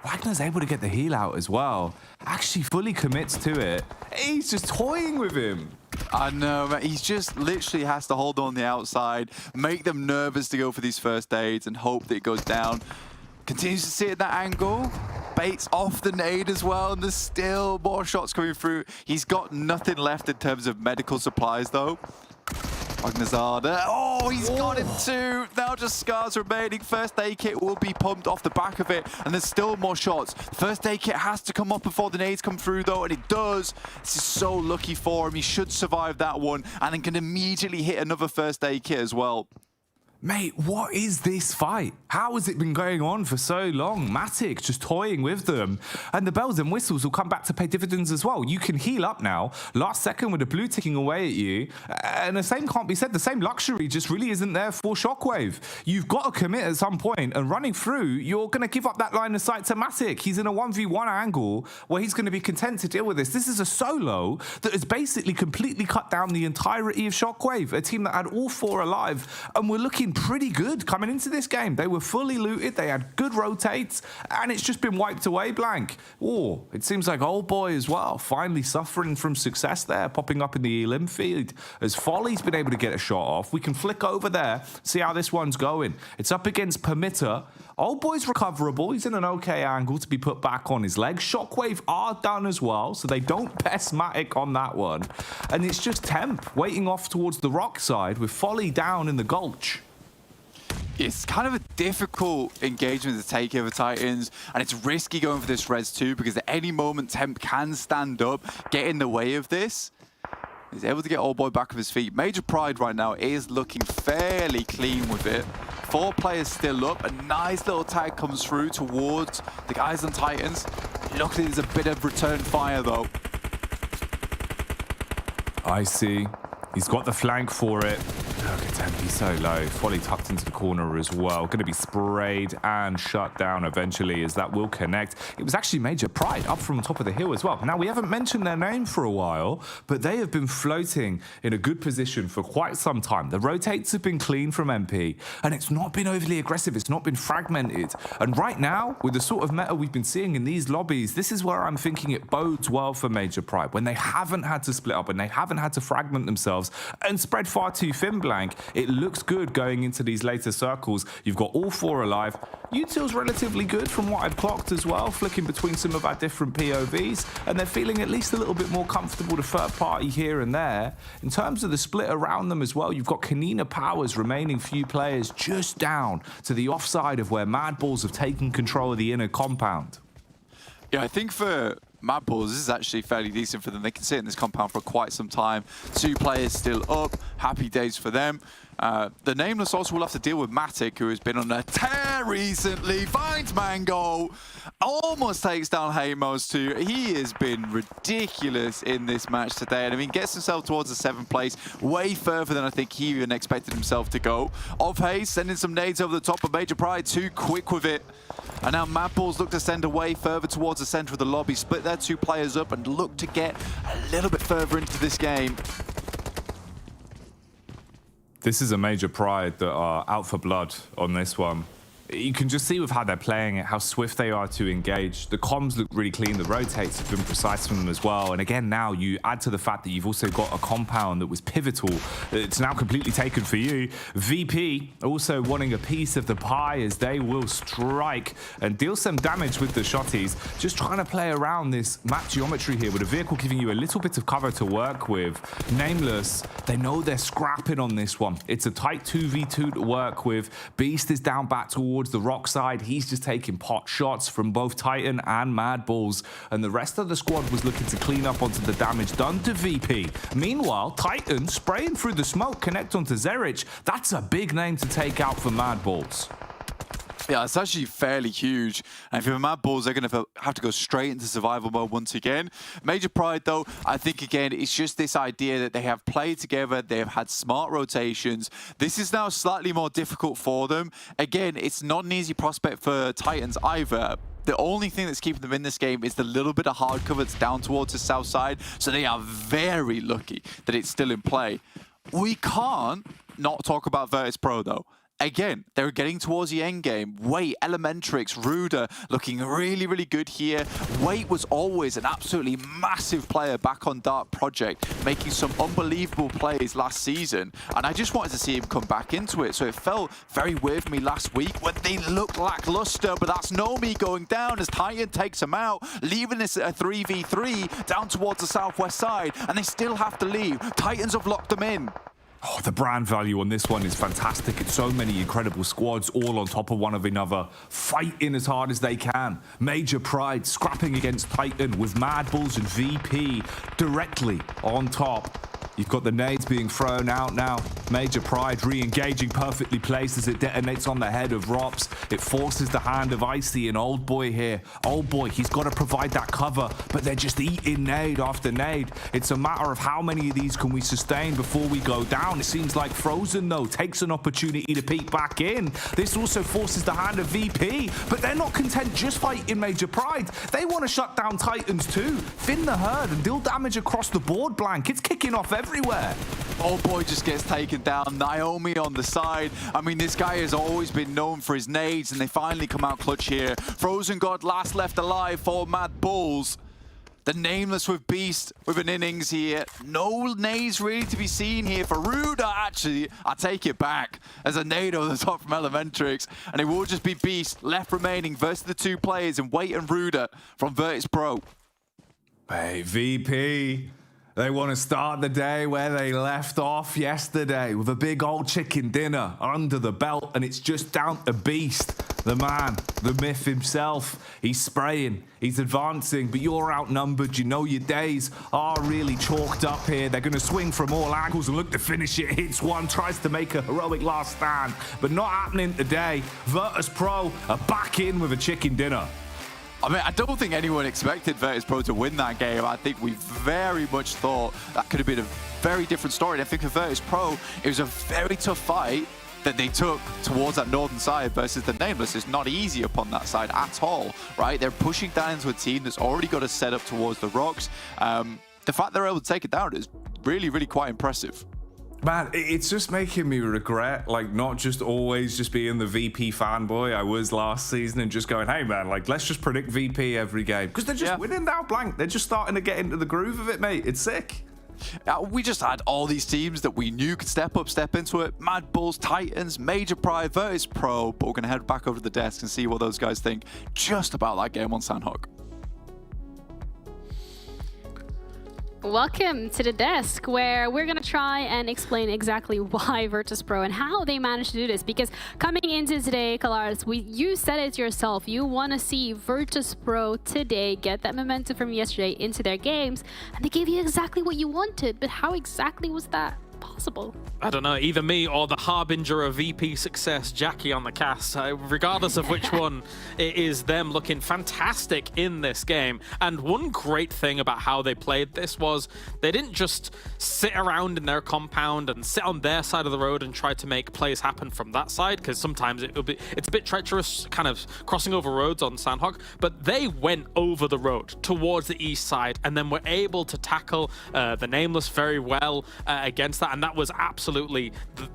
E: Wagner's able to get the heal out as well. Actually fully commits to it. He's just toying with him.
F: I know, man. He's just literally has to hold on the outside, make them nervous to go for these first aids and hope that it goes down. Continues to sit at that angle. Baits off the nade as well, and there's still more shots coming through. He's got nothing left in terms of medical supplies, though. Magnazada. Oh, he's got him too. Now just Scars remaining. First aid kit will be pumped off the back of it, and there's still more shots. First aid kit has to come up before the nades come through, though, and it does. This is so lucky for him. He should survive that one, and then can immediately hit another first aid kit as well.
E: Mate, what is this fight? How has it been going on for so long? Matic just toying with them. And the bells and whistles will come back to pay dividends as well. You can heal up now. Last second with the blue ticking away at you. And the same can't be said. The same luxury just really isn't there for SHOCKWAVE. You've got to commit at some point, and running through, you're going to give up that line of sight to Matic. He's in a 1v1 angle where he's going to be content to deal with this. This is a solo that has basically completely cut down the entirety of SHOCKWAVE, a team that had all four alive, and we're looking pretty good coming into this game. They were fully looted, they had good rotates, and it's just been wiped away, Blank. Oh, it seems like Old Boy as well, finally suffering from success there, popping up in the elim feed, as Folly's been able to get a shot off. We can flick over there, see how this one's going. It's up against PERMITTA. Old Boy's recoverable, he's in an okay angle to be put back on his legs. SHOCKWAVE are done as well, so they don't pest Matic on that one. And it's just Temp waiting off towards the rock side with Folly down in the gulch.
F: It's kind of a difficult engagement to take here for Titans, and it's risky going for this res too, because at any moment Temp can stand up, get in the way of this. He's able to get Old Boy back of his feet. Major Pride right now is looking fairly clean with it. 4 players still up. A nice little tag comes through towards the guys on Titans. Luckily there's a bit of return fire though.
E: I see. He's got the flank for it. Look at him, he's so low. Folly tucked into the corner as well. Going to be sprayed and shut down eventually, as that will connect. It was actually Major Pride up from the top of the hill as well. Now, we haven't mentioned their name for a while, but they have been floating in a good position for quite some time. The rotates have been clean from MP, and it's not been overly aggressive. It's not been fragmented. And right now, with the sort of meta we've been seeing in these lobbies, this is where I'm thinking it bodes well for Major Pride. When they haven't had to split up and they haven't had to fragment themselves and spread far too thin, Blank, it looks good going into these later circles. You've got all 4 alive. Util's relatively good from what I've clocked as well, flicking between some of our different POVs, and they're feeling at least a little bit more comfortable to third party here and there. In terms of the split around them as well, you've got KONINA Powers remaining few players just down to the offside of where MADBULLS have taken control of the inner compound.
F: Yeah, I think for MADBULLS, this is actually fairly decent for them. They can sit in this compound for quite some time. 2 players still up. Happy days for them. The Nameless also will have to deal with Matic, who has been on a tear recently. Finds Mango. Almost takes down Hamos too. He has been ridiculous in this match today. And I mean, gets himself towards the 7th place. Way further than I think he even expected himself to go. Of Hayes sending some nades over the top of Major Pride. Too quick with it. And now MADBULLS look to send away further towards the center of the lobby, split their 2 players up and look to get a little bit further into this game.
E: This is a Major Pride that are out for blood on this one. You can just see with how they're playing it, how swift they are to engage. The comms look really clean. The rotates have been precise from them as well. And again, now you add to the fact that you've also got a compound that was pivotal. It's now completely taken for you. VP also wanting a piece of the pie as they will strike and deal some damage with the shotties. Just trying to play around this map geometry here with a vehicle giving you a little bit of cover to work with. Nameless, they know they're scrapping on this one. It's a tight 2v2 to work with. Beast is down back towards the rock side. He's just taking pot shots from both Titan and MADBULLS, and the rest of the squad was looking to clean up onto the damage done to VP. Meanwhile, Titan spraying through the smoke, connect onto Zerich. That's a big name to take out for MADBULLS.
F: Yeah, it's actually fairly huge. And if you're MADBULLS, they're going to have to go straight into survival mode once again. Major Pride, though, I think, again, it's just this idea that they have played together. They have had smart rotations. This is now slightly more difficult for them. Again, it's not an easy prospect for Titans either. The only thing that's keeping them in this game is the little bit of hard cover that's down towards the south side. So they are very lucky that it's still in play. We can't not talk about VIRTUS.PRO, though. Again, they're getting towards the end game. Wait, Elementrix, Ruda looking really, really good here. Wait was always an absolutely massive player back on Dark Project, making some unbelievable plays last season. And I just wanted to see him come back into it. So it felt very weird for me last week when they looked lackluster, but that's Nomi going down as Titan takes him out, leaving this a 3v3 down towards the southwest side, and they still have to leave. Titans have locked them in.
E: Oh, the brand value on this one is fantastic. It's so many incredible squads all on top of one of another, fighting as hard as they can. Major Pride scrapping against Titan with MADBULLS and VP directly on top. You've got the nades being thrown out now. Major Pride re-engaging perfectly placed as it detonates on the head of Rops. It forces the hand of Icy and Old Boy here. Old Boy, he's got to provide that cover, but they're just eating nade after nade. It's a matter of how many of these can we sustain before we go down. It seems like Frozen, though, takes an opportunity to peek back in. This also forces the hand of VP, but they're not content just fighting Major Pride. They want to shut down Titans too, thin the herd and deal damage across the board, Blank. It's kicking off everywhere.
F: Old Boy just gets taken down. Naomi on the side. I mean, this guy has always been known for his nades, and they finally come out clutch here. Frozen God last left alive for MADBULLS. The Nameless with Beast with an innings here. No nades really to be seen here for Ruda. Actually, I take it back. There's a nade over the top from Elementrix, and it will just be Beast left remaining versus the two players in Wait and Ruda from VIRTUS.PRO.
E: Hey, VP. They want to start the day where they left off yesterday with a big old chicken dinner under the belt, and it's just down to Beast, the man, the myth himself. He's spraying, he's advancing, but you're outnumbered. You know your days are really chalked up here. They're going to swing from all angles and look to finish it. Hits one, tries to make a heroic last stand, but not happening today. VIRTUS.PRO are back in with a chicken dinner.
F: I mean, I don't think anyone expected VIRTUS.PRO to win that game. I think we very much thought that could have been a very different story. And I think for VIRTUS.PRO, it was a very tough fight that they took towards that northern side versus the Nameless. It's not easy upon that side at all, right? They're pushing down into a team that's already got a setup towards the rocks. The fact they're able to take it down is really, really quite impressive.
E: Man, it's just making me regret, like, not just always just being the VP fanboy I was last season and just going, hey, man, like, let's just predict VP every game. Because they're just winning now, Blank. They're just starting to get into the groove of it, mate. It's sick.
F: We just had all these teams that we knew could step up, step into it. MADBULLS, Titans, Major Pride, VIRTUS.PRO. But we're going to head back over to the desk and see what those guys think just about that game on Sanhok.
C: Welcome to the desk, where we're going to try and explain exactly why VIRTUS.PRO and how they managed to do this. Because coming into today, Kalaris, you said it yourself. You want to see VIRTUS.PRO today get that momentum from yesterday into their games. And they gave you exactly what you wanted. But how exactly was that possible?
D: I don't know, either me or the harbinger of VP success, Jackie on the cast. Regardless of which one, it is them looking fantastic in this game. And one great thing about how they played this was they didn't just sit around in their compound and sit on their side of the road and try to make plays happen from that side, because sometimes it's a bit treacherous kind of crossing over roads on Sanhok, but they went over the road towards the east side and then were able to tackle the Nameless very well against that. And that that was absolutely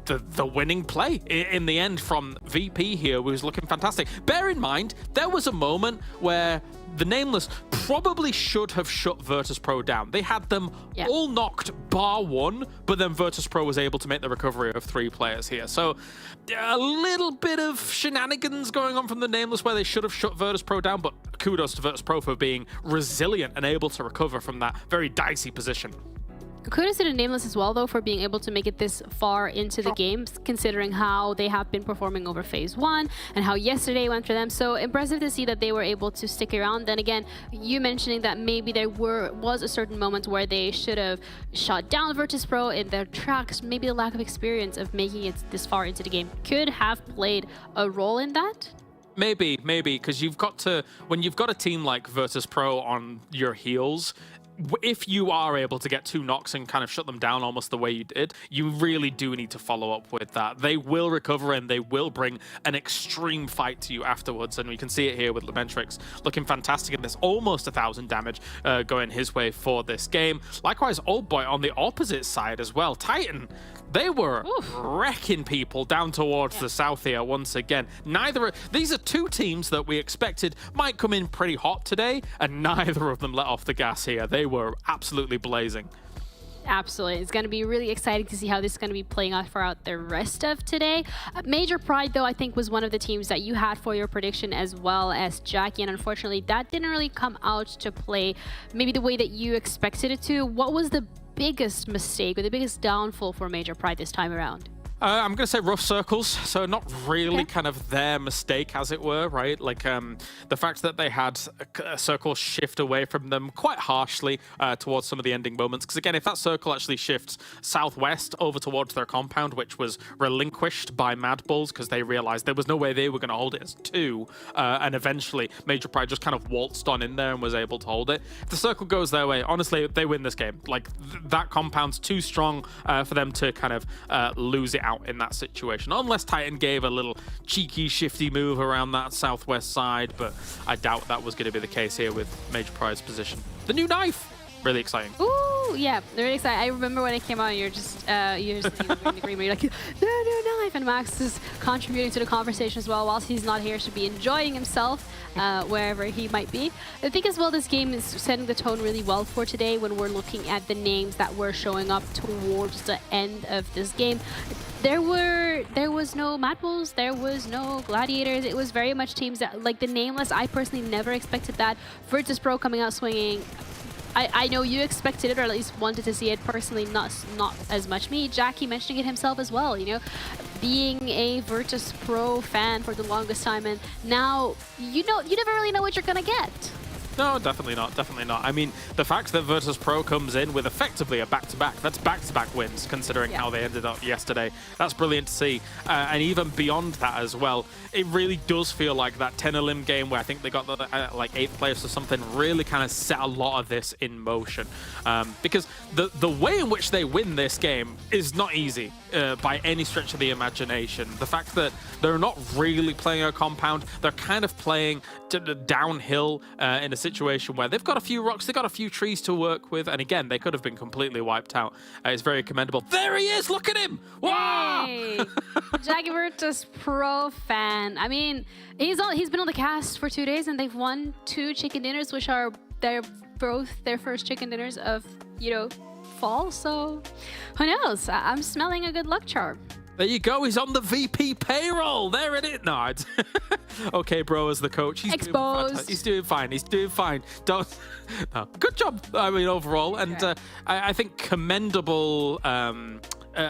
D: the winning play in the end from VP here, who was looking fantastic. Bear in mind, there was a moment where the Nameless probably should have shut VIRTUS.PRO down. They had them all knocked bar one, but then VIRTUS.PRO was able to make the recovery of 3 players here. So a little bit of shenanigans going on from the Nameless where they should have shut VIRTUS.PRO down, but kudos to VIRTUS.PRO for being resilient and able to recover from that very dicey position.
C: Kudos to the Nameless as well, though, for being able to make it this far into the games, considering how they have been performing over Phase 1 and how yesterday went for them. So impressive to see that they were able to stick around. Then again, you mentioning that maybe there was a certain moment where they should have shot down VIRTUS.PRO in their tracks. Maybe the lack of experience of making it this far into the game could have played a role in that.
D: Maybe, because you've got to, when you've got a team like VIRTUS.PRO on your heels, if you are able to get 2 knocks and kind of shut them down almost the way you did, you really do need to follow up with that. They will recover and they will bring an extreme fight to you afterwards, and we can see it here with Lamentrix looking fantastic, and there's almost 1,000 damage going his way for this game. Likewise, Old Boy on the opposite side as well. Titan, they were wrecking people down towards the south here once again. These are 2 teams that we expected might come in pretty hot today, and neither of them let off the gas here. They were absolutely blazing.
C: Absolutely. It's going to be really exciting to see how this is going to be playing out throughout the rest of today. Major Pride, though, I think was one of the teams that you had for your prediction, as well as Jackie, and unfortunately that didn't really come out to play maybe the way that you expected it to. What was the biggest mistake or the biggest downfall for Major Pride this time around?
D: I'm going to say rough circles, so not really kind of their mistake, as it were, right? Like the fact that they had a circle shift away from them quite harshly towards some of the ending moments. Because again, if that circle actually shifts southwest over towards their compound, which was relinquished by MADBULLS because they realized there was no way they were going to hold it as 2, and eventually Major Pride just kind of waltzed on in there and was able to hold it. If the circle goes their way, honestly, they win this game. Like that compound's too strong for them to kind of lose it out in that situation, unless Titan gave a little cheeky shifty move around that southwest side, but I doubt that was going to be the case here with Major Pride's position. The new knife, really exciting.
C: Ooh, yeah, really exciting. I remember when it came out, you're just in the green, you're like, the new knife, and Max is contributing to the conversation as well, whilst he's not here, should be enjoying himself wherever he might be. I think as well this game is setting the tone really well for today when we're looking at the names that were showing up towards the end of this game. There was no MADBULLS, there was no Gladiators. It was very much teams that, like the Nameless, I personally never expected that. VIRTUS.PRO coming out swinging. I know you expected it, or at least wanted to see it. Personally, not as much me. Jackie mentioning it himself as well, you know, being a VIRTUS.PRO fan for the longest time, and now you never really know what you're gonna get.
D: No, definitely not. Definitely not. I mean, the fact that VIRTUS.PRO comes in with effectively a back-to-back, that's back-to-back wins, considering how they ended up yesterday. That's brilliant to see. And even beyond that as well, it really does feel like that 10-elim game where I think they got the like 8th place or something really kind of set a lot of this in motion. Because the way in which they win this game is not easy by any stretch of the imagination. The fact that they're not really playing a compound, they're kind of playing downhill in a situation where they've got a few rocks, they've got a few trees to work with, and again, they could have been completely wiped out. It's very commendable. There he is! Look at him! Wow!
C: Hey, Jackie VIRTUS.PRO fan. I mean, he's been on the cast for 2 days, and they've won 2 chicken dinners, which are both their first chicken dinners of, you know, fall. So who knows? I'm smelling a good luck charm.
D: There you go. He's on the VP payroll. There it is. No, okay, bro, as the coach, he's
C: exposed.
D: He's doing fine. He's doing fine. Don't. No. Good job. I mean, overall, and I think commendable.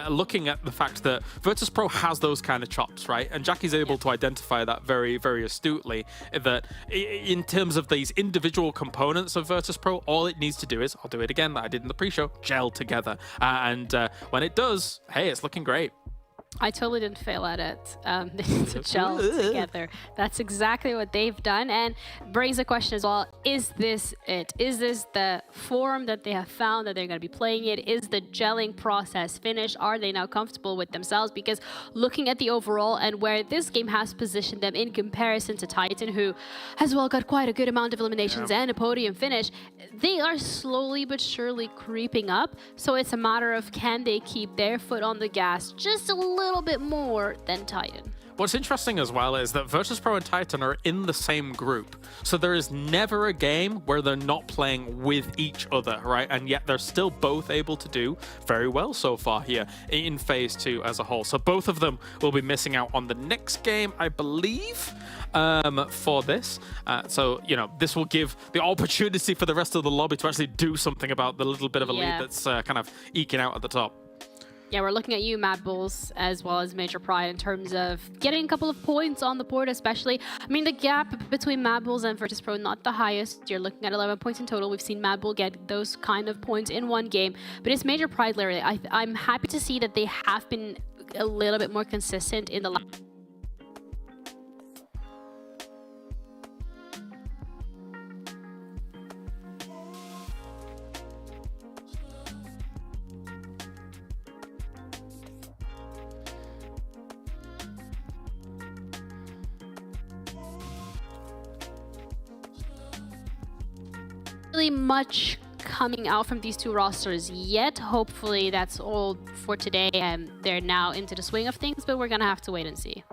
D: Looking at the fact that VIRTUS.PRO has those kind of chops, right? And Jackie's able to identify that very, very astutely, that in terms of these individual components of VIRTUS.PRO, all it needs to do is, I'll do it again that I did in the pre-show, gel together. And when it does, hey, it's looking great.
C: I totally didn't fail at it. They need to gel together. That's exactly what they've done, and brings a question as well. Is this it? Is this the form that they have found that they're going to be playing it? Is the gelling process finished? Are they now comfortable with themselves? Because looking at the overall and where this game has positioned them in comparison to Titan, who has well got quite a good amount of eliminations and a podium finish, they are slowly but surely creeping up. So it's a matter of, can they keep their foot on the gas just a little bit more than Titan?
D: What's interesting as well is that VIRTUS.PRO and Titan are in the same group. So there is never a game where they're not playing with each other, right? And yet they're still both able to do very well so far here in Phase 2 as a whole. So both of them will be missing out on the next game, I believe, for this. So, you know, this will give the opportunity for the rest of the lobby to actually do something about the little bit of a lead that's kind of eking out at the top.
C: Yeah, we're looking at you, MADBULLS, as well as Major Pride in terms of getting a couple of points on the board, especially. I mean, the gap between MADBULLS and VIRTUS.PRO, not the highest. You're looking at 11 points in total. We've seen MADBULL get those kind of points in one game. But it's Major Pride, literally. I'm happy to see that they have been a little bit more consistent in the last. Really much coming out from these two rosters yet. Hopefully that's all for today and they're now into the swing of things, but we're gonna have to wait and see.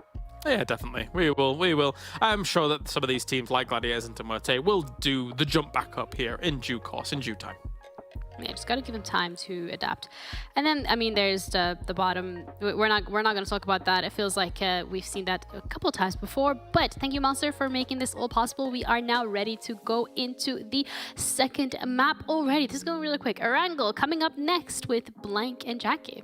D: Yeah, definitely. We will. I'm sure that some of these teams like Gladiators and MUERTE will do the jump back up here in due course, in due time.
C: Yeah, just gotta give them time to adapt. And then, I mean, there's the bottom. We're not gonna talk about that. It feels like we've seen that a couple times before. But thank you, Monster, for making this all possible. We are now ready to go into the second map already. This is going really quick. Erangel coming up next with Blank and Jackie.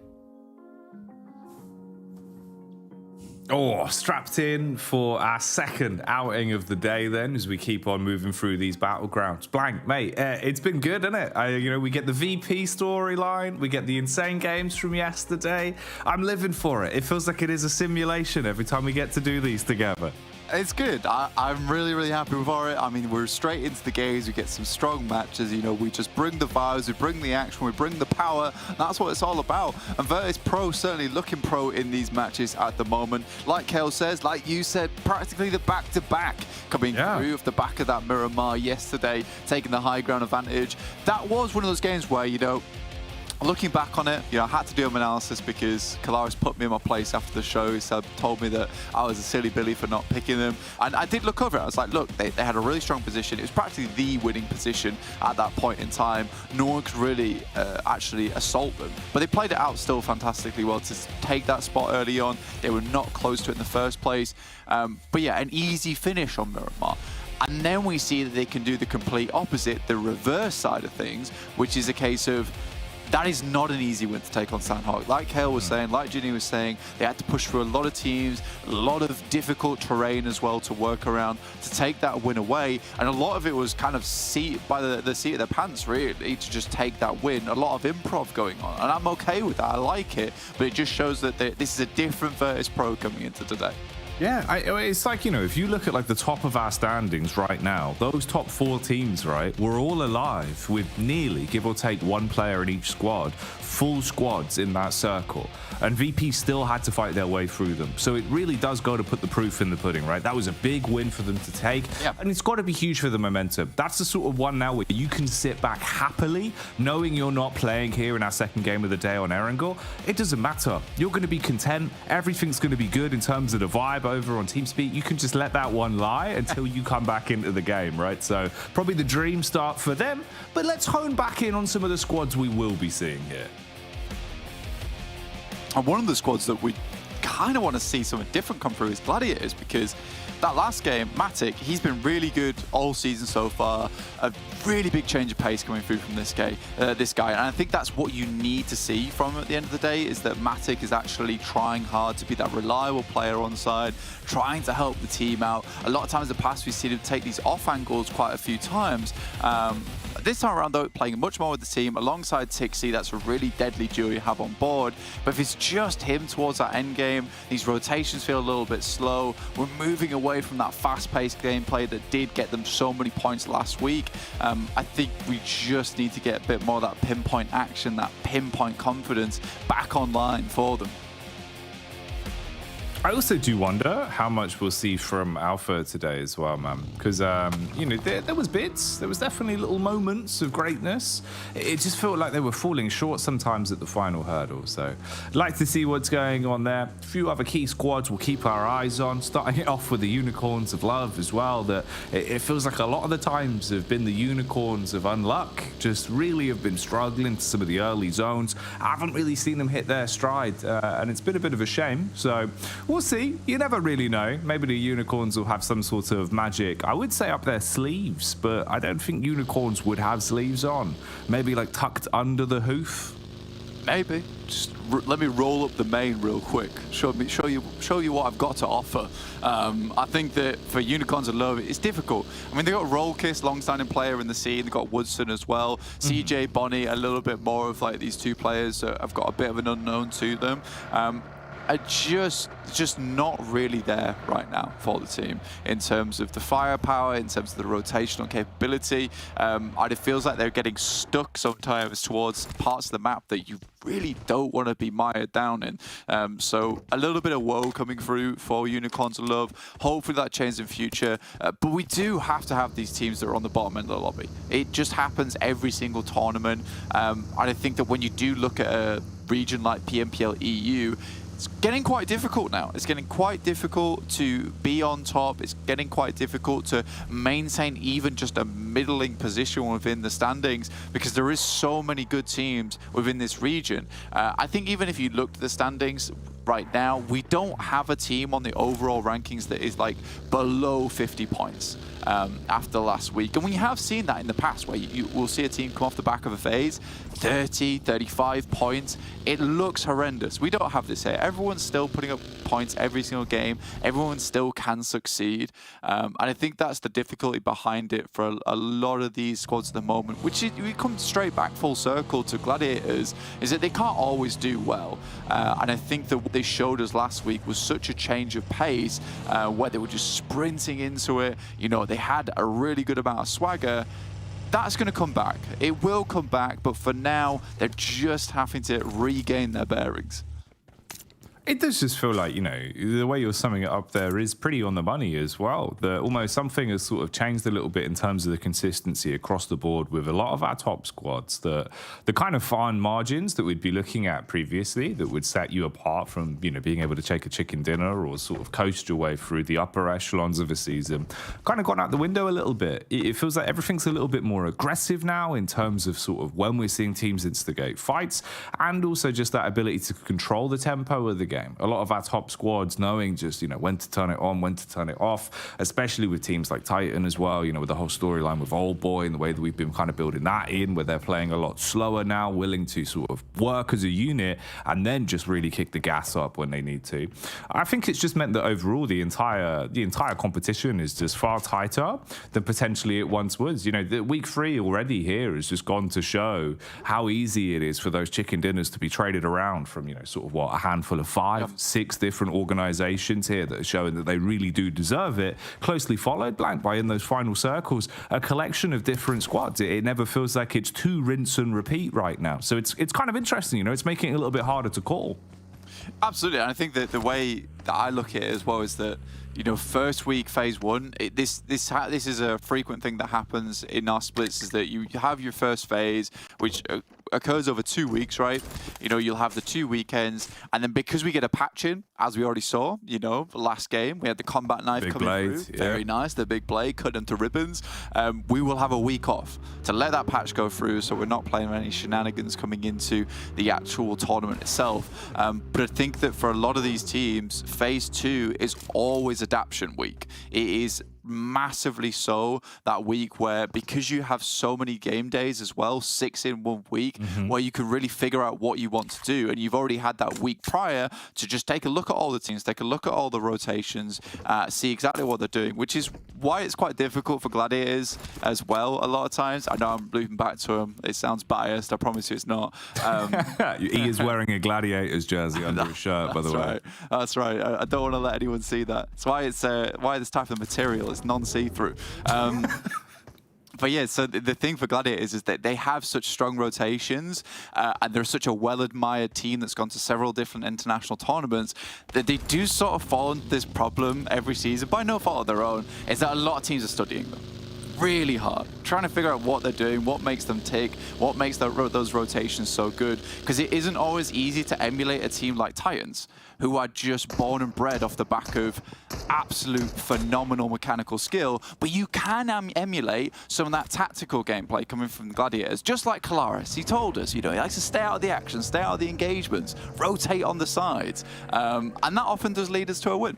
E: Oh, strapped in for our second outing of the day then, as we keep on moving through these battlegrounds. Blank, mate, it's been good, isn't it? You know, we get the VP storyline, we get the insane games from yesterday. I'm living for it. It feels like it is a simulation every time we get to do these together.
F: It's good. I'm really, really happy with it. I mean, we're straight into the games. We get some strong matches. You know, we just bring the vibes, we bring the action, we bring the power. That's what it's all about. And VIRTUS.PRO certainly looking pro in these matches at the moment. Like Kale says, like you said, practically the back-to-back coming through off the back of that Miramar yesterday, taking the high ground advantage. That was one of those games where, you know, looking back on it, you know, I had to do an analysis because Kalaris put me in my place after the show. So told me that I was a silly Billy for not picking them. And I did look over it. I was like, look, they had a really strong position. It was practically the winning position at that point in time. No one could really actually assault them. But they played it out still fantastically well to take that spot early on. They were not close to it in the first place. But yeah, an easy finish on Miramar. And then we see that they can do the complete opposite, the reverse side of things, which is a case of that is not an easy win to take on Sanhok. Like Kale was saying, like Ginny was saying, they had to push through a lot of teams, a lot of difficult terrain as well to work around to take that win away. And a lot of it was kind of by the seat of their pants, really, to just take that win. A lot of improv going on. And I'm okay with that. I like it. But it just shows that this is a different VIRTUS.PRO coming into today.
E: Yeah, it's like, you know, if you look at like the top of our standings right now, those top 4 teams, right, we're all alive with nearly, give or take, 1 player in each squad, full squads in that circle. And VP still had to fight their way through them. So it really does go to put the proof in the pudding, right? That was a big win for them to take. Yeah. And it's got to be huge for the momentum. That's the sort of one now where you can sit back happily, knowing you're not playing here in our second game of the day on Erangel. It doesn't matter. You're going to be content. Everything's going to be good in terms of the vibe over on TeamSpeak. You can just let that one lie until you come back into the game, right? So probably the dream start for them. But let's hone back in on some of the squads we will be seeing here.
F: And one of the squads that we kind of want to see something different come through is Gladiators, because that last game, Matic, he's been really good all season so far. A really big change of pace coming through from this guy. And I think that's what you need to see from him at the end of the day, is that Matic is actually trying hard to be that reliable player on side, trying to help the team out. A lot of times in the past, we've seen him take these off angles quite a few times. This time around, though, playing much more with the team alongside Tixi. That's a really deadly duo you have on board. But if it's just him towards that end game, these rotations feel a little bit slow. We're moving away from that fast-paced gameplay that did get them so many points last week. I think we just need to get a bit more of that pinpoint action, that pinpoint confidence back online for them.
E: I also do wonder how much we'll see from Alpha today as well, man. Because, you know, there was bits. There was definitely little moments of greatness. It just felt like they were falling short sometimes at the final hurdle. So I'd like to see what's going on there. A few other key squads we'll keep our eyes on. Starting it off with the Unicorns of Love as well. That it feels like a lot of the times have been the Unicorns of Unluck. Just really have been struggling to some of the early zones. I haven't really seen them hit their stride. And it's been a bit of a shame. So we'll see. You never really know. Maybe the Unicorns will have some sort of magic, I would say, up their sleeves, but I don't think Unicorns would have sleeves on. Maybe like tucked under the hoof.
F: Maybe. Just let me roll up the main real quick. Show you what I've got to offer. I think that for Unicorns of Love, it's difficult. I mean, they've got Rollkiss, long-standing player in the scene. They've got Woodson as well. CJ, Bonnie, a little bit more of like these two players that have got a bit of an unknown to them. Are just not really there right now for the team in terms of the firepower, in terms of the rotational capability. And it feels like they're getting stuck sometimes towards parts of the map that you really don't want to be mired down in. So a little bit of woe coming through for Unicorns of Love. Hopefully that changes in future. But we do have to have these teams that are on the bottom end of the lobby. It just happens every single tournament. And I think that when you do look at a region like PMPL EU, it's getting quite difficult now. It's getting quite difficult to be on top. It's getting quite difficult to maintain even just a middling position within the standings because there is so many good teams within this region. I think even if you looked at the standings right now, we don't have a team on the overall rankings that is like below 50 points after last week. And we have seen that in the past where you will see a team come off the back of a phase, 30, 35 points. It looks horrendous. We don't have this here. Everyone's still putting up points every single game. Everyone still can succeed. And I think that's the difficulty behind it for a lot of these squads at the moment, which we come straight back full circle to Gladiators, is that they can't always do well. And I think that what they showed us last week was such a change of pace where they were just sprinting into it. You know, they had a really good amount of swagger. That's going to come back. It will come back, but for now, they're just having to regain their bearings.
E: It does just feel like, you know, the way you're summing it up there is pretty on the money as well. That almost something has sort of changed a little bit in terms of the consistency across the board with a lot of our top squads. The kind of fine margins that we'd be looking at previously that would set you apart from, you know, being able to take a chicken dinner or sort of coast your way through the upper echelons of a season kind of gone out the window a little bit. It feels like everything's a little bit more aggressive now in terms of sort of when we're seeing teams instigate fights and also just that ability to control the tempo of the game. A lot of our top squads knowing just, you know, when to turn it on, when to turn it off, especially with teams like Titan as well, you know, with the whole storyline with Old Boy and the way that we've been kind of building that in, where they're playing a lot slower now, willing to sort of work as a unit and then just really kick the gas up when they need to. I think it's just meant that overall the entire competition is just far tighter than potentially it once was. You know, the week 3 already here has just gone to show how easy it is for those chicken dinners to be traded around from, you know, sort of what, a handful of 5, 6 different organizations here that are showing that they really do deserve it, closely followed blank by in those final circles a collection of different squads. It never feels like it's too rinse and repeat right now, so it's kind of interesting, you know. It's making it a little bit harder to call.
F: Absolutely, and I think that the way that I look at it as well is that, you know, first week phase 1, this is a frequent thing that happens in our splits, is that you have your first phase, which occurs over 2 weeks, right? You know, you'll have the 2 weekends, and then because we get a patch in, as we already saw, you know, last game, we had the combat knife
E: big
F: coming
E: blade,
F: through. Very nice, the big blade, cut them to ribbons. We will have a week off to let that patch go through, so we're not playing any shenanigans coming into the actual tournament itself. But I think that for a lot of these teams, Phase 2 is always adaptation week. It is massively so that week where, because you have so many game days as well, 6 in 1 week, where you can really figure out what you want to do, and you've already had that week prior to just take a look at all the teams, take a look at all the rotations, see exactly what they're doing, which is why it's quite difficult for Gladiators as well a lot of times. I know I'm looping back to him, it sounds biased, I promise you it's not.
E: He is wearing a Gladiators jersey under his shirt, by the way.
F: That's right. I don't want to let anyone see that. That's why it's why this type of material is non-see-through. But yeah, so the thing for Gladiators is that they have such strong rotations, and they're such a well-admired team that's gone to several different international tournaments, that they do sort of fall into this problem every season, by no fault of their own, is that a lot of teams are studying them really hard, trying to figure out what they're doing, what makes them tick, what makes those rotations so good, because it isn't always easy to emulate a team like Titans, who are just born and bred off the back of absolute phenomenal mechanical skill, but you can emulate some of that tactical gameplay coming from the Gladiators, just like Kalaris. He told us, you know, he likes to stay out of the action, stay out of the engagements, rotate on the sides, and that often does lead us to a win.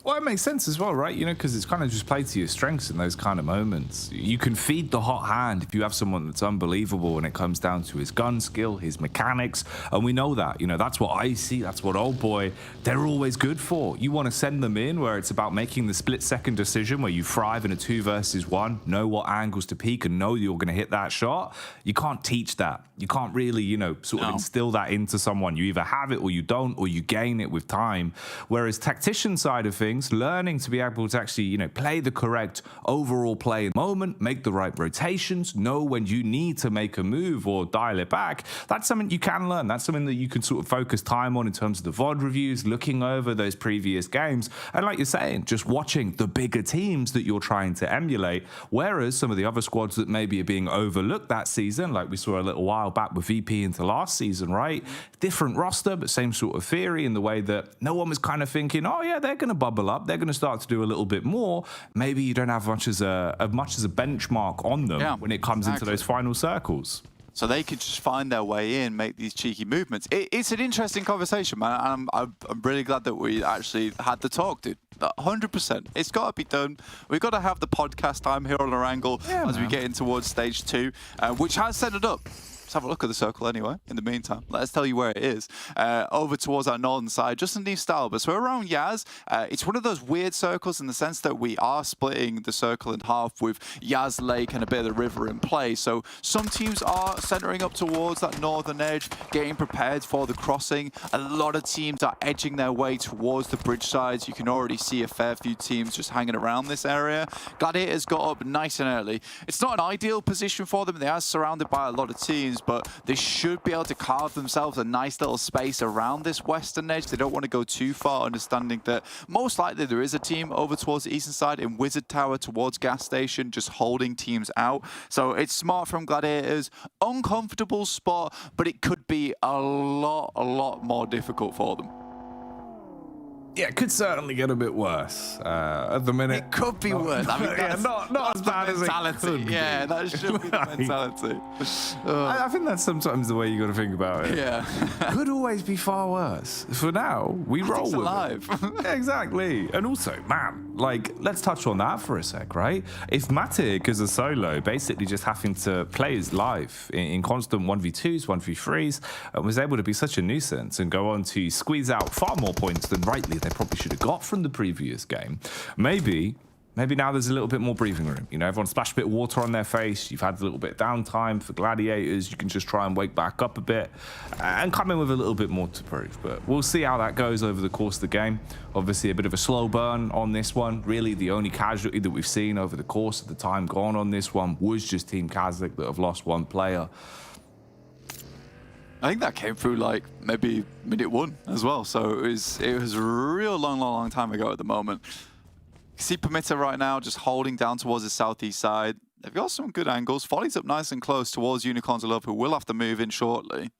E: Well, it makes sense as well, right? You know, because it's kind of just played to your strengths in those kind of moments. You can feed the hot hand if you have someone that's unbelievable when it comes down to his gun skill, his mechanics, and we know that. You know, that's what I see, that's what Old Boy, they're always good for. You want to send them in where it's about making the split-second decision where you thrive in a 2 versus 1, know what angles to peek and know you're going to hit that shot. You can't teach that. You can't really, you know, sort of instill that into someone. You either have it or you don't, or you gain it with time. Whereas tactician side of things, learning to be able to actually, you know, play the correct overall play moment, make the right rotations, know when you need to make a move or dial it back, that's something you can learn. That's something that you can sort of focus time on in terms of the VOD reviews, looking over those previous games, and like you're saying, just watching the bigger teams that you're trying to emulate, whereas some of the other squads that maybe are being overlooked that season, like we saw a little while back with VP into last season, right? Different roster, but same sort of theory in the way that no one was kind of thinking, oh yeah, they're going to bubble up, they're going to start to do a little bit more. Maybe you don't have much as a benchmark on them when it comes into those final circles.
F: So they could just find their way in, make these cheeky movements. It's an interesting conversation, man. And I'm really glad that we actually had the talk, dude. 100%. It's got to be done. We've got to have the podcast time here on Erangel as we get in towards stage 2, which has set it up. Let's have a look at the circle anyway. In the meantime, let's tell you where it is. Over towards our northern side, just underneath Stalber. So we're around Yaz. It's one of those weird circles in the sense that we are splitting the circle in half with Yaz Lake and a bit of the river in play. So some teams are centering up towards that northern edge, getting prepared for the crossing. A lot of teams are edging their way towards the bridge sides. You can already see a fair few teams just hanging around this area. Gladiators got up nice and early. It's not an ideal position for them. They are surrounded by a lot of teams, but they should be able to carve themselves a nice little space around this western edge. They don't want to go too far, understanding that most likely there is a team over towards the eastern side in Wizard Tower towards gas station, just holding teams out. So it's smart from Gladiators. Uncomfortable spot, but it could be a lot more difficult for them.
E: Yeah, it could certainly get a bit worse at the minute.
F: It could be worse. I mean, that's,
E: not as bad as it could be.
F: Yeah, that should be the mentality.
E: I think that's sometimes the way you got to think about it.
F: Yeah.
E: Could always be far worse. For now, we roll with
F: alive.
E: it. Exactly. And also, man, like, let's touch on that for a sec, right? If Matic as a solo, basically just having to play his life in constant 1v2s, 1v3s, was able to be such a nuisance and go on to squeeze out far more points than rightly they probably should have got from the previous game. Maybe now there's a little bit more breathing room. You know, everyone splashed a bit of water on their face. You've had a little bit of downtime for Gladiators. You can just try and wake back up a bit and come in with a little bit more to prove. But we'll see how that goes over the course of the game. Obviously, a bit of a slow burn on this one. Really, the only casualty that we've seen over the course of the time gone on this one was just Team KASIK that have lost one player.
F: I think that came through like maybe minute 1 as well. So it was a real long time ago at the moment. You see PERMITTA right now just holding down towards the southeast side. They've got some good angles. Folly's up nice and close towards Unicorns of Love, who will have to move in shortly.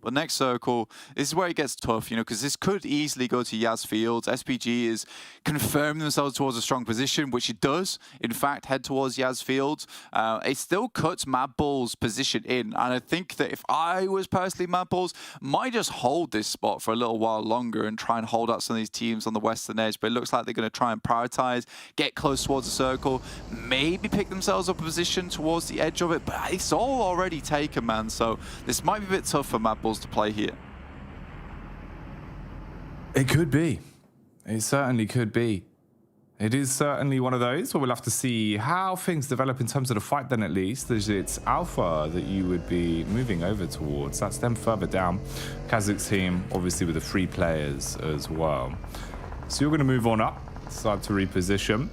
F: But next circle, this is where it gets tough, you know, because this could easily go to Yaz Fields. SPG is confirming themselves towards a strong position, which it does, in fact, head towards Yaz Fields. It still cuts MADBULLS' position in, and I think that if I was personally MADBULLS, might just hold this spot for a little while longer and try and hold out some of these teams on the western edge. But it looks like they're going to try and prioritize, get close towards the circle, maybe pick themselves up a position towards the edge of it, but it's all already taken, man. So this might be a bit tough for MADBULLS to play here.
E: It could be. It certainly could be. It is certainly one of those where we'll have to see how things develop in terms of the fight then, at least, as it's Alpha that you would be moving over towards. That's them further down. KASIK's team, obviously with the 3 players as well. So you're going to move on up, start to reposition.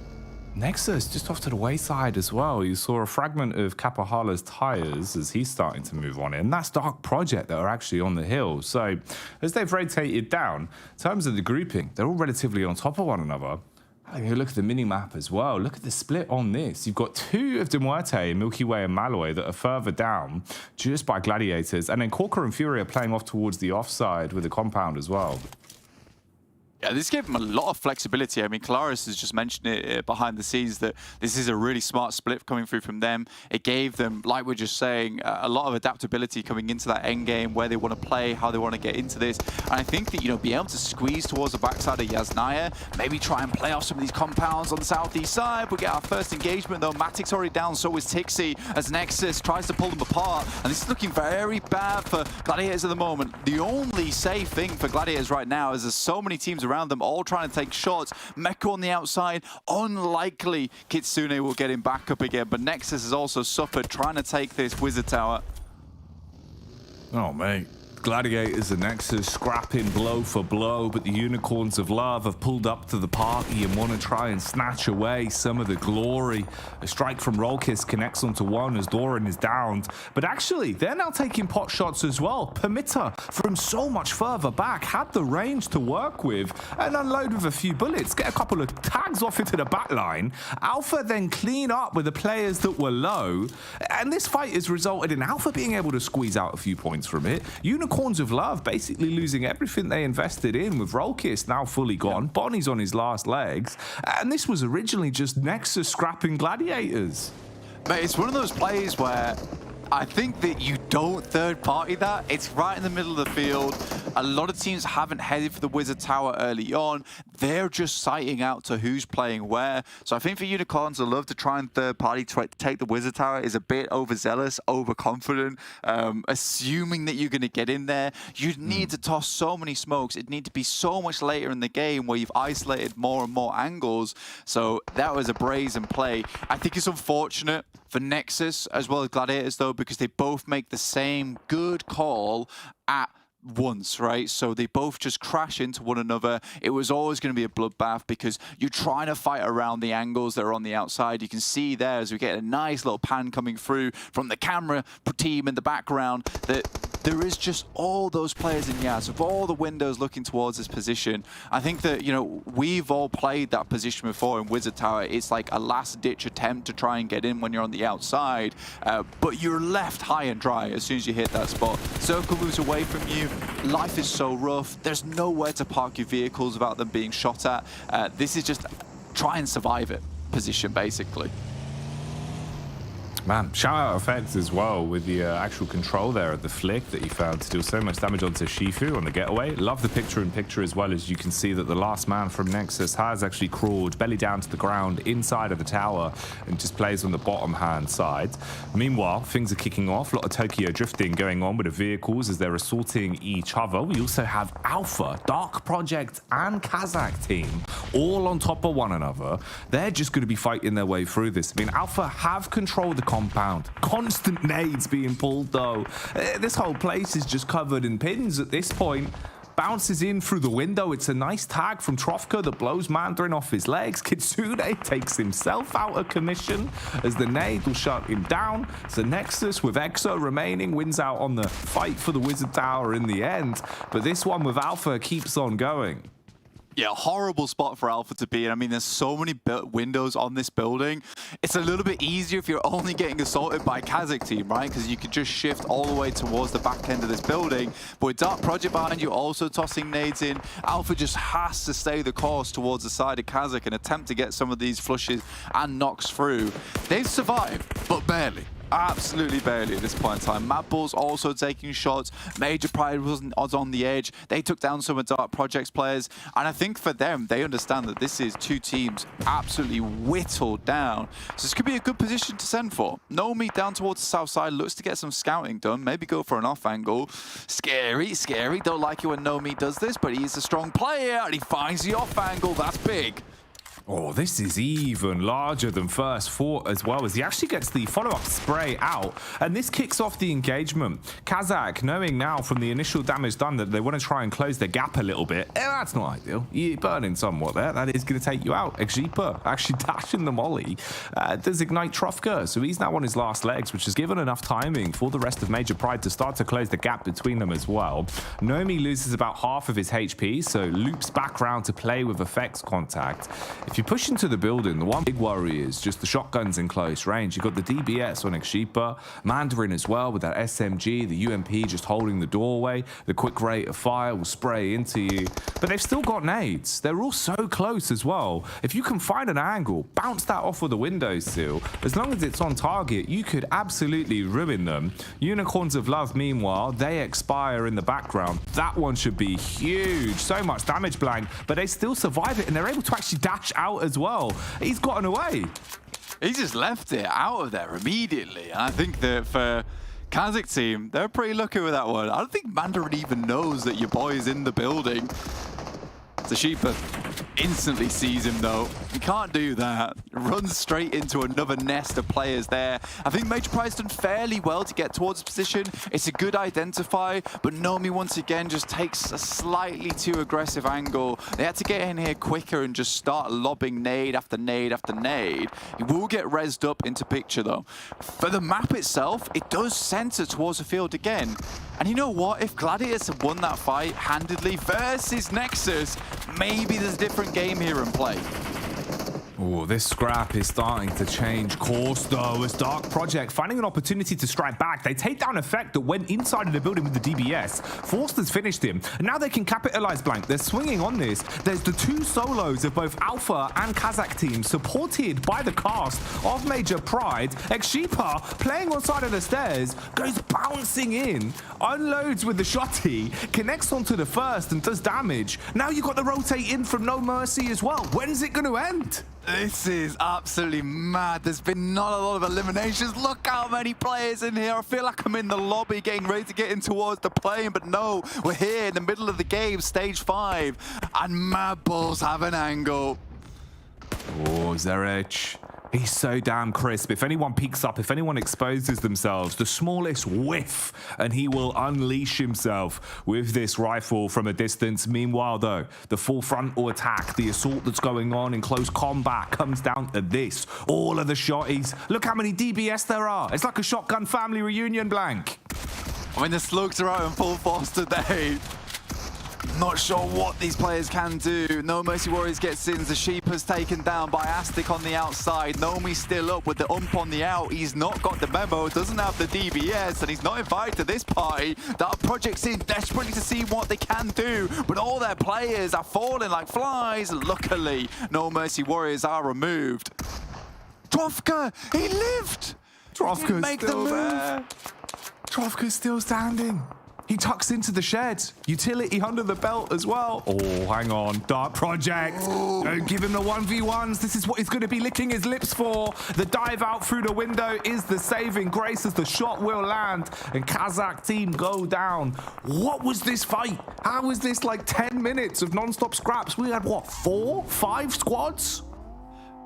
E: NEXUS just off to the wayside as well. You saw a fragment of Kapahala's tires as he's starting to move on in. That's Dark Project that are actually on the hill. So as they've rotated down, in terms of the grouping, they're all relatively on top of one another. You look at the mini-map as well. Look at the split on this. You've got 2 of the MUERTE, Milky Way and Malloy, that are further down just by Gladiators. And then Corker and Fury are playing off towards the offside with the compound as well.
F: Yeah, this gave them a lot of flexibility. I mean, Claris has just mentioned it behind the scenes that this is a really smart split coming through from them. It gave them, like we're just saying, a lot of adaptability coming into that end game, where they want to play, how they want to get into this. And I think that, you know, being able to squeeze towards the backside of Yasnaya, maybe try and play off some of these compounds on the southeast side. We'll get our first engagement, though. Matic's already down, so is Tixi, as NEXUS tries to pull them apart. And this is looking very bad for Gladiators at the moment. The only safe thing for Gladiators right now is there's so many teams around them all trying to take shots. Mecha on the outside, unlikely Kitsune will get him back up again, but NEXUS has also suffered trying to take this Wizard Tower.
E: Oh, mate. Gladiators and NEXUS scrapping blow for blow, but the Unicorns of Love have pulled up to the party and want to try and snatch away some of the glory. A strike from Rollkiss connects onto one as Doran is downed, but actually they're now taking pot shots as well. PERMITTA from so much further back had the range to work with and unload with a few bullets, get a couple of tags off into the back line. Alpha then clean up with the players that were low, and this fight has resulted in Alpha being able to squeeze out a few points from it. Unicorns of Love basically losing everything they invested in, with Rollkiss now fully gone. Bonnie's on his last legs, and this was originally just NEXUS scrapping Gladiators.
F: Mate, it's one of those plays where I think that you don't third party that. It's right in the middle of the field. A lot of teams haven't headed for the Wizard Tower early on. They're just sighting out to who's playing where. So I think for Unicorns, I love to try and third party to take the Wizard Tower is a bit overzealous, overconfident, assuming that you're going to get in there. You'd need to toss so many smokes. It'd need to be so much later in the game where you've isolated more and more angles. So that was a brazen play. I think it's unfortunate for NEXUS as well as Gladiators, though, because they both make the same good call at once, right? So they both just crash into one another. It was always going to be a bloodbath because you're trying to fight around the angles that are on the outside. You can see there as we get a nice little pan coming through from the camera team in the background that there is just all those players in Yaz with all the windows looking towards this position. I think that, you know, we've all played that position before in Wizard Tower. It's like a last-ditch attempt to try and get in when you're on the outside, but you're left high and dry as soon as you hit that spot. Circle moves away from you. Life is so rough. There's nowhere to park your vehicles without them being shot at. This is just try and survive it position, basically.
E: Man, shout out effects as well with the actual control there of the flick that he found to deal so much damage onto Shifu on the getaway. Love the picture-in-picture as well, as you can see that the last man from NEXUS has actually crawled belly down to the ground inside of the tower and just plays on the bottom hand side. Meanwhile, things are kicking off. A lot of Tokyo drifting going on with the vehicles as they're assaulting each other. We also have Alpha, Dark Project and KASIK team all on top of one another. They're just going to be fighting their way through this. I mean, Alpha have controlled the compound. Constant nades being pulled, though. This whole place is just covered in pins at this point. Bounces in through the window. It's a nice tag from Trofka that blows Mandarin off his legs. Kitsune takes himself out of commission as the nade will shut him down. So NEXUS, with Exo remaining, wins out on the fight for the Wizard Tower in the end. But this one with Alpha keeps on going.
F: Yeah, horrible spot for Alpha to be in. I mean, there's so many windows on this building. It's a little bit easier if you're only getting assaulted by KASIK team, right? Because you could just shift all the way towards the back end of this building. But with Dark Project behind you, also tossing nades in, Alpha just has to stay the course towards the side of KASIK and attempt to get some of these flushes and knocks through. They've survived, but barely. Absolutely barely at this point in time. MADBULLS also taking shots. Major Pride was on the edge. They took down some of Dark Project's players. And I think for them, they understand that this is two teams absolutely whittled down. So this could be a good position to send for. Nomi down towards the south side, looks to get some scouting done. Maybe go for an off angle. Scary, scary. Don't like it when Nomi does this, but he's a strong player and he finds the off angle. That's big.
E: Oh, this is even larger than first thought as well, as he actually gets the follow-up spray out, and this kicks off the engagement. KASIK, knowing now from the initial damage done that they want to try and close the gap a little bit, that's not ideal. You're burning somewhat there. That is going to take you out. Exipa actually dashing the molly. Does ignite Trofka, so he's now on his last legs, which has given enough timing for the rest of Major Pride to start to close the gap between them as well. Nomi loses about half of his HP, so loops back round to play with effects contact. If you push into the building, the one big worry is just the shotguns in close range. You've got the DBS on Exipa, Mandarin as well with that SMG, the UMP just holding the doorway. The quick rate of fire will spray into you, but they've still got nades. They're all so close as well. If you can find an angle, bounce that off of the windowsill, as long as it's on target, you could absolutely ruin them. Unicorns of Love, meanwhile, they expire in the background. That one should be huge. So much damage, Blank, but they still survive it, and they're able to actually dash out as well. He's gotten away.
F: He just left it out of there immediately. And I think that for KASIK team, they're pretty lucky with that one. I don't think Mandarin even knows that your boy is in the building. Exipa instantly sees him though. He can't do that. Runs straight into another nest of players there. I think Major Pride's done fairly well to get towards the position. It's a good identify, but Nomi once again just takes a slightly too aggressive angle. They had to get in here quicker and just start lobbing nade after nade after nade. He will get rezzed up into picture though. For the map itself, it does center towards the field again. And you know what? If Gladiators have won that fight handedly versus Nexus, maybe there's a different game here in play.
E: Oh, this scrap is starting to change course though, as Dark Project finding an opportunity to strike back. They take down Effect that went inside of the building with the DBS. Forster's finished him, and now they can capitalize, Blank. They're swinging on this. There's the two solos of both Alpha and KASIK teams, supported by the cast of Major Pride. Exipa, playing on side of the stairs, goes bouncing in, unloads with the shotty, connects onto the first and does damage. Now you've got the rotate in from No Mercy as well. When's it going to end?
F: This is absolutely mad. There's been not a lot of eliminations. Look how many players in here. I feel like I'm in the lobby getting ready to get in towards the plane, but no, we're here in the middle of the game, stage 5, and MADBULLS have an angle.
E: Oh, Zerich. He's so damn crisp. If anyone peeks up, if anyone exposes themselves, the smallest whiff, and he will unleash himself with this rifle from a distance. Meanwhile, though, the full frontal attack, the assault that's going on in close combat comes down to this. All of the shotties. Look how many DBS there are. It's like a shotgun family reunion, Blank.
F: I mean, the slugs are out in full force today. Not sure what these players can do. No Mercy Warriors gets in. Exipa's taken down by Astic on the outside. Nomi's still up with the ump on the out. He's not got the memo, doesn't have the DBS, and he's not invited to this party. Dark Project's in desperately to see what they can do, but all their players are falling like flies. Luckily, No Mercy Warriors are removed. Trofka, he lived!
E: Trofka's still there. Trofka's still standing. He tucks into the shed. Utility under the belt as well. Oh, hang on. Dark Project. Ooh. Don't give him the 1v1s. This is what he's going to be licking his lips for. The dive out through the window is the saving grace as the shot will land and KASIK team go down. What was this fight? How was this like 10 minutes of non-stop scraps? We had, what, 4, 5 squads?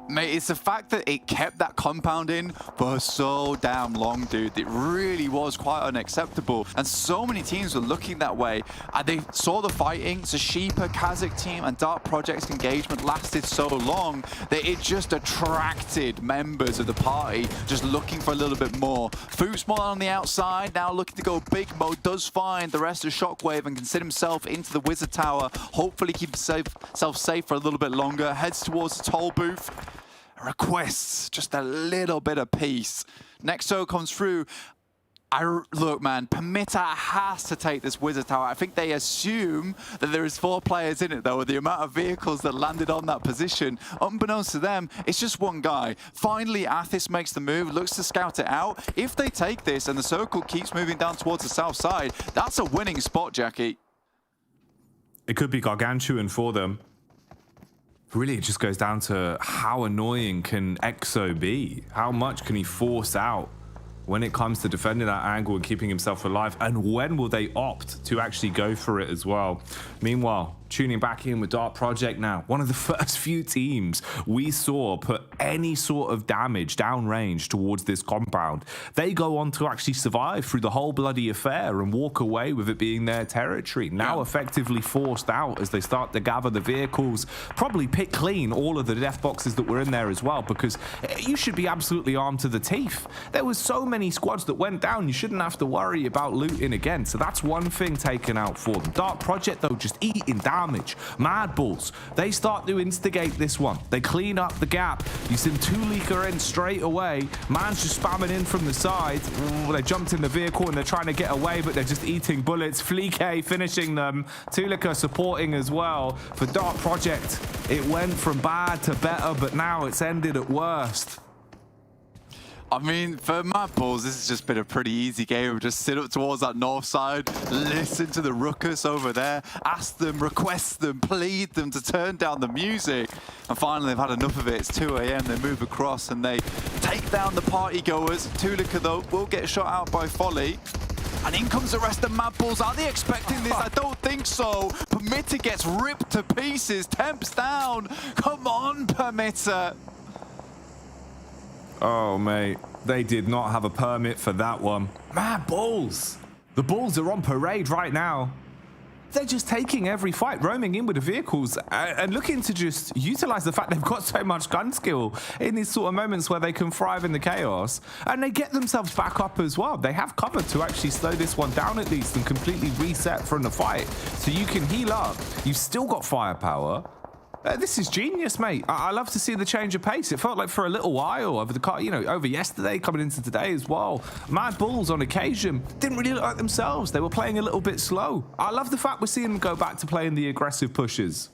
F: Mate, it's the fact that it kept that compound in for so damn long, dude. It really was quite unacceptable. And so many teams were looking that way. And they saw the fighting. Zashipa, KASIK team, and Dark Project's engagement lasted so long that it just attracted members of the party just looking for a little bit more. Foosmall on the outside, now looking to go big mode, does find the rest of SHOCKWAVE and can sit himself into the Wizard Tower. Hopefully keep himself safe for a little bit longer. Heads towards the toll booth. Requests just a little bit of peace. NEXUS comes through. Look, man, PERMITTA has to take this Wizard Tower. I think they assume that there is 4 players in it, though, with the amount of vehicles that landed on that position. Unbeknownst to them, it's just one guy. Finally, Athis makes the move, looks to scout it out. If they take this and the circle keeps moving down towards the south side, that's a winning spot, Jackie.
E: It could be gargantuan for them. Really, it just goes down to how annoying can EXO be? How much can he force out when it comes to defending that angle and keeping himself alive? And when will they opt to actually go for it as well? Meanwhile, tuning back in with Dark Project now, one of the first few teams we saw put any sort of damage downrange towards this compound. They go on to actually survive through the whole bloody affair and walk away with it being their territory. Now effectively forced out as they start to gather the vehicles, probably pick clean all of the death boxes that were in there as well, because you should be absolutely armed to the teeth. There was so many squads that went down, you shouldn't have to worry about looting again. So that's one thing taken out for them. Dark Project, though, just eating damage. MADBULLS, they start to instigate this one. They clean up the gap. You see Tulika in straight away. Man's just spamming in from the side. Ooh, they jumped in the vehicle and they're trying to get away, but they're just eating bullets. Fleek finishing them. Tulika supporting as well. For Dark Project, it went from bad to better, but now it's ended at worst.
F: I mean, for MADBULLS, this has just been a pretty easy game. Just sit up towards that north side, listen to the ruckus over there, ask them, request them, plead them to turn down the music. And finally, they've had enough of it. It's 2 AM. They move across and they take down the party goers. Tulika, though, will get shot out by Folly. And in comes the rest of MADBULLS. Are they expecting this? I don't think so. PERMITTA gets ripped to pieces. Temps down. Come on, PERMITTA.
E: Oh, mate, they did not have a permit for that one. MADBULLS! The Bulls are on parade right now. They're just taking every fight, roaming in with the vehicles and looking to just utilize the fact they've got so much gun skill in these sort of moments where they can thrive in the chaos. And they get themselves back up as well. They have cover to actually slow this one down at least and completely reset from the fight. So you can heal up. You've still got firepower. This is genius, mate. I love to see the change of pace. It felt like for a little while over the car, you know, over yesterday, coming into today as well. MADBULLS on occasion didn't really look like themselves. They were playing a little bit slow. I love the fact we're seeing them go back to playing the aggressive pushes.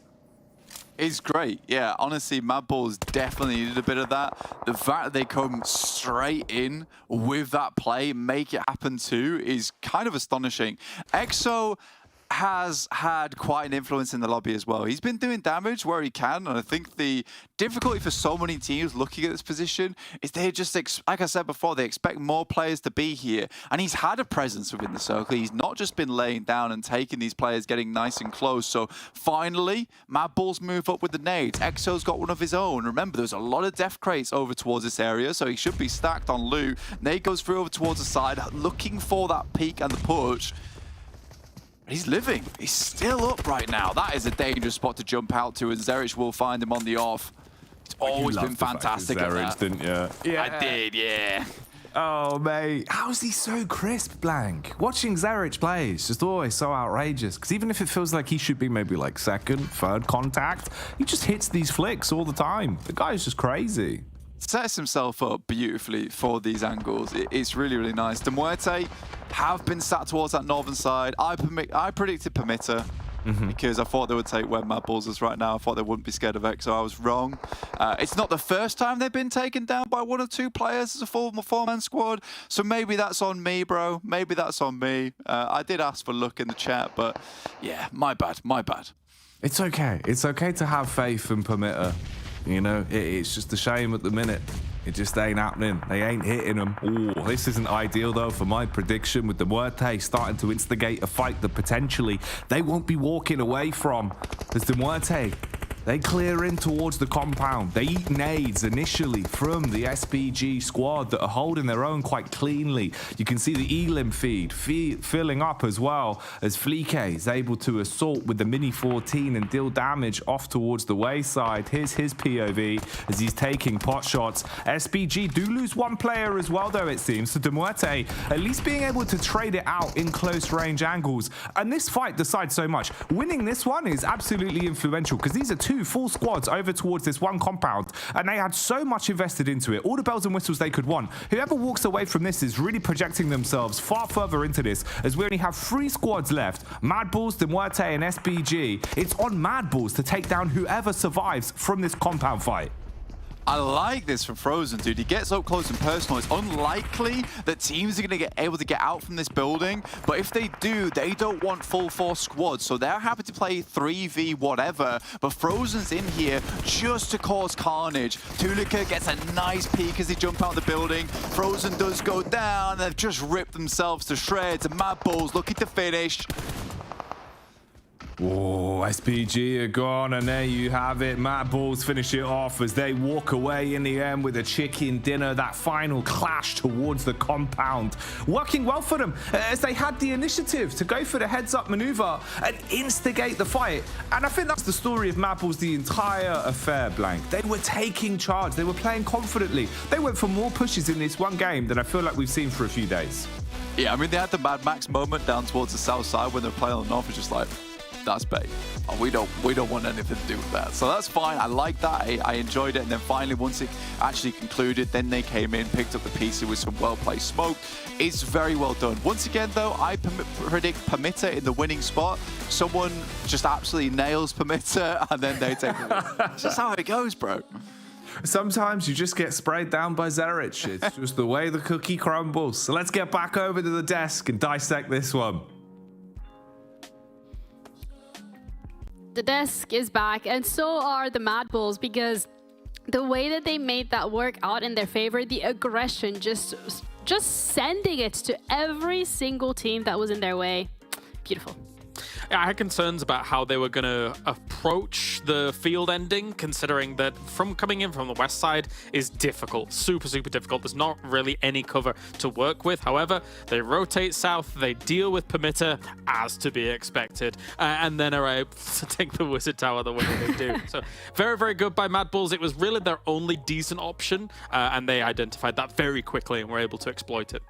F: It's great. Yeah, honestly, MADBULLS definitely needed a bit of that. The fact that they come straight in with that play, make it happen too, is kind of astonishing. EXO has had quite an influence in the lobby as well. He's been doing damage where he can, and I think the difficulty for so many teams looking at this position is they just, like I said before, they expect more players to be here, and he's had a presence within the circle. He's not just been laying down and taking these players, getting nice and close. So finally, MADBULLS move up with the nades. EXO's got one of his own. Remember, there's a lot of death crates over towards this area, so he should be stacked on loot. Nade goes through over towards the side, looking for that peek and the push. He's living. He's still up right now. That is a dangerous spot to jump out to, and Zerich will find him on the off. It's always been fantastic at that.
E: Didn't you?
F: Yeah, I did, yeah.
E: Oh, mate. How is he so crisp, Blank? Watching Zerich play is just always so outrageous. Because even if it feels like he should be maybe like second, third contact, he just hits these flicks all the time. The guy's just crazy.
F: Sets himself up beautifully for these angles. It's really, really nice. The MUERTE have been sat towards that northern side. I predicted PERMITTA because I thought they would take where MADBULLS is right now. I thought they wouldn't be scared of EXO. I was wrong. It's not the first time they've been taken down by 1 or 2 players as a full four-man squad. So maybe that's on me, bro. Maybe that's on me. I did ask for luck in the chat, but yeah, my bad, my bad.
E: It's okay. It's okay to have faith in PERMITTA. You know, it's just a shame at the minute. It just ain't happening. They ain't hitting them. Ooh, this isn't ideal, though, for my prediction with the MUERTE starting to instigate a fight that potentially they won't be walking away from. As the MUERTE They clear in towards the compound. They eat nades initially from the SBG squad that are holding their own quite cleanly. You can see the Elim feed filling up as well as Flique is able to assault with the Mini 14 and deal damage off towards the wayside. Here's his POV as he's taking pot shots. SBG do lose one player as well, though, it seems. So MUERTE at least being able to trade it out in close range angles. And this fight decides so much. Winning this one is absolutely influential because these are two full squads over towards this one compound, and they had so much invested into it. All the bells and whistles they could want. Whoever walks away from this is really projecting themselves far further into this, as we only have 3 squads left. MADBULLS, MUERTE, and SBG. It's on MADBULLS to take down whoever survives from this compound fight.
F: I like this from Frozen, dude. He gets up close and personal. It's unlikely that teams are going to get able to get out from this building, but if they do, they don't want full force squads, so they're happy to play 3v whatever, but Frozen's in here just to cause carnage. Tulika gets a nice peek as they jump out of the building. Frozen does go down, and they've just ripped themselves to shreds, and MADBULLS looking to finish.
E: Oh, SPG are gone, and there you have it. MADBULLS finish it off as they walk away in the end with a chicken dinner. That final clash towards the compound working well for them as they had the initiative to go for the heads-up maneuver and instigate the fight. And I think that's the story of MADBULLS the entire affair, Blank. They were taking charge. They were playing confidently. They went for more pushes in this one game than I feel like we've seen for a few days.
F: Yeah, I mean, they had the Mad Max moment down towards the south side when they're playing on the north. It's just like, that's bait. Oh, we don't want anything to do with that. So that's fine. I like that. I enjoyed it. And then finally, once it actually concluded, then they came in, picked up the PC with some well-placed smoke. It's very well done. Once again, though, I predict PERMITTA in the winning spot. Someone just absolutely nails PERMITTA, and then they take the win. It's just how it goes, bro.
E: Sometimes you just get sprayed down by Zerich. It's just the way the cookie crumbles. So let's get back over to the desk and dissect this one.
C: The desk is back, and so are the MADBULLS, because the way that they made that work out in their favor, the aggression, just sending it to every single team that was in their way. Beautiful.
D: Yeah, I had concerns about how they were going to approach the field ending, considering that from coming in from the west side is difficult, super difficult. There's not really any cover to work with. However, they rotate south, they deal with PERMITTA as to be expected, and then are able to take the Wizard Tower the way they do. So very good by MADBULLS. It was really their only decent option, and they identified that very quickly and were able to exploit it.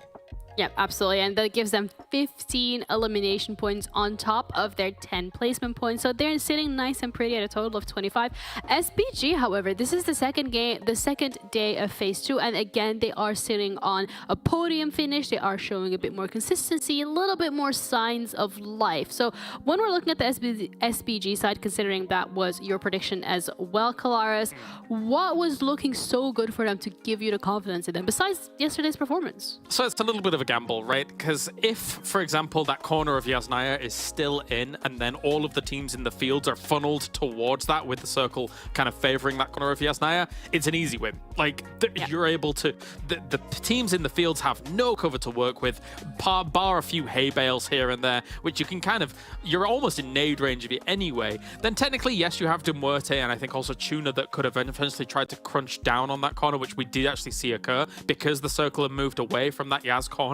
C: Yeah, absolutely. And that gives them 15 elimination points on top of their 10 placement points. So they're sitting nice and pretty at a total of 25. SBG, however, this is the second day of phase 2. And again, they are sitting on a podium finish. They are showing a bit more consistency, a little bit more signs of life. So when we're looking at the SBG side, considering that was your prediction as well, Kalaris, what was looking so good for them to give you the confidence in them besides yesterday's performance?
D: So it's a little bit of a gamble, right? Because if, for example, that corner of Yasnaya is still in, and then all of the teams in the fields are funneled towards that with the circle kind of favoring that corner of Yasnaya, it's an easy win. Like, you're able to... The teams in the fields have no cover to work with, bar a few hay bales here and there, which you can kind of... You're almost in nade range of it anyway. Then technically, yes, you have MUERTE, and I think also TUNA that could have eventually tried to crunch down on that corner, which we did actually see occur because the circle had moved away from that Yaz corner.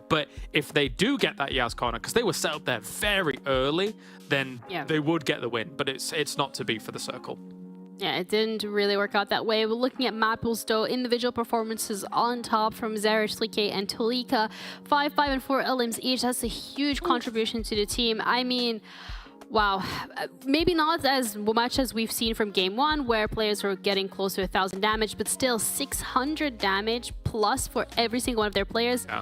D: But if they do get that Yaz corner, because they were set up there very early, then they would get the win. But it's not to be for the circle.
C: Yeah, it didn't really work out that way. We're looking at MADBULLS, though. Individual performances on top from Zerich, Flique, and Tulika. 5, 5, and 4 elims each. That's a huge contribution to the team. I mean... Wow, maybe not as much as we've seen from game 1, where players were getting close to 1,000 damage, but still 600 damage plus for every single one of their players. Yeah.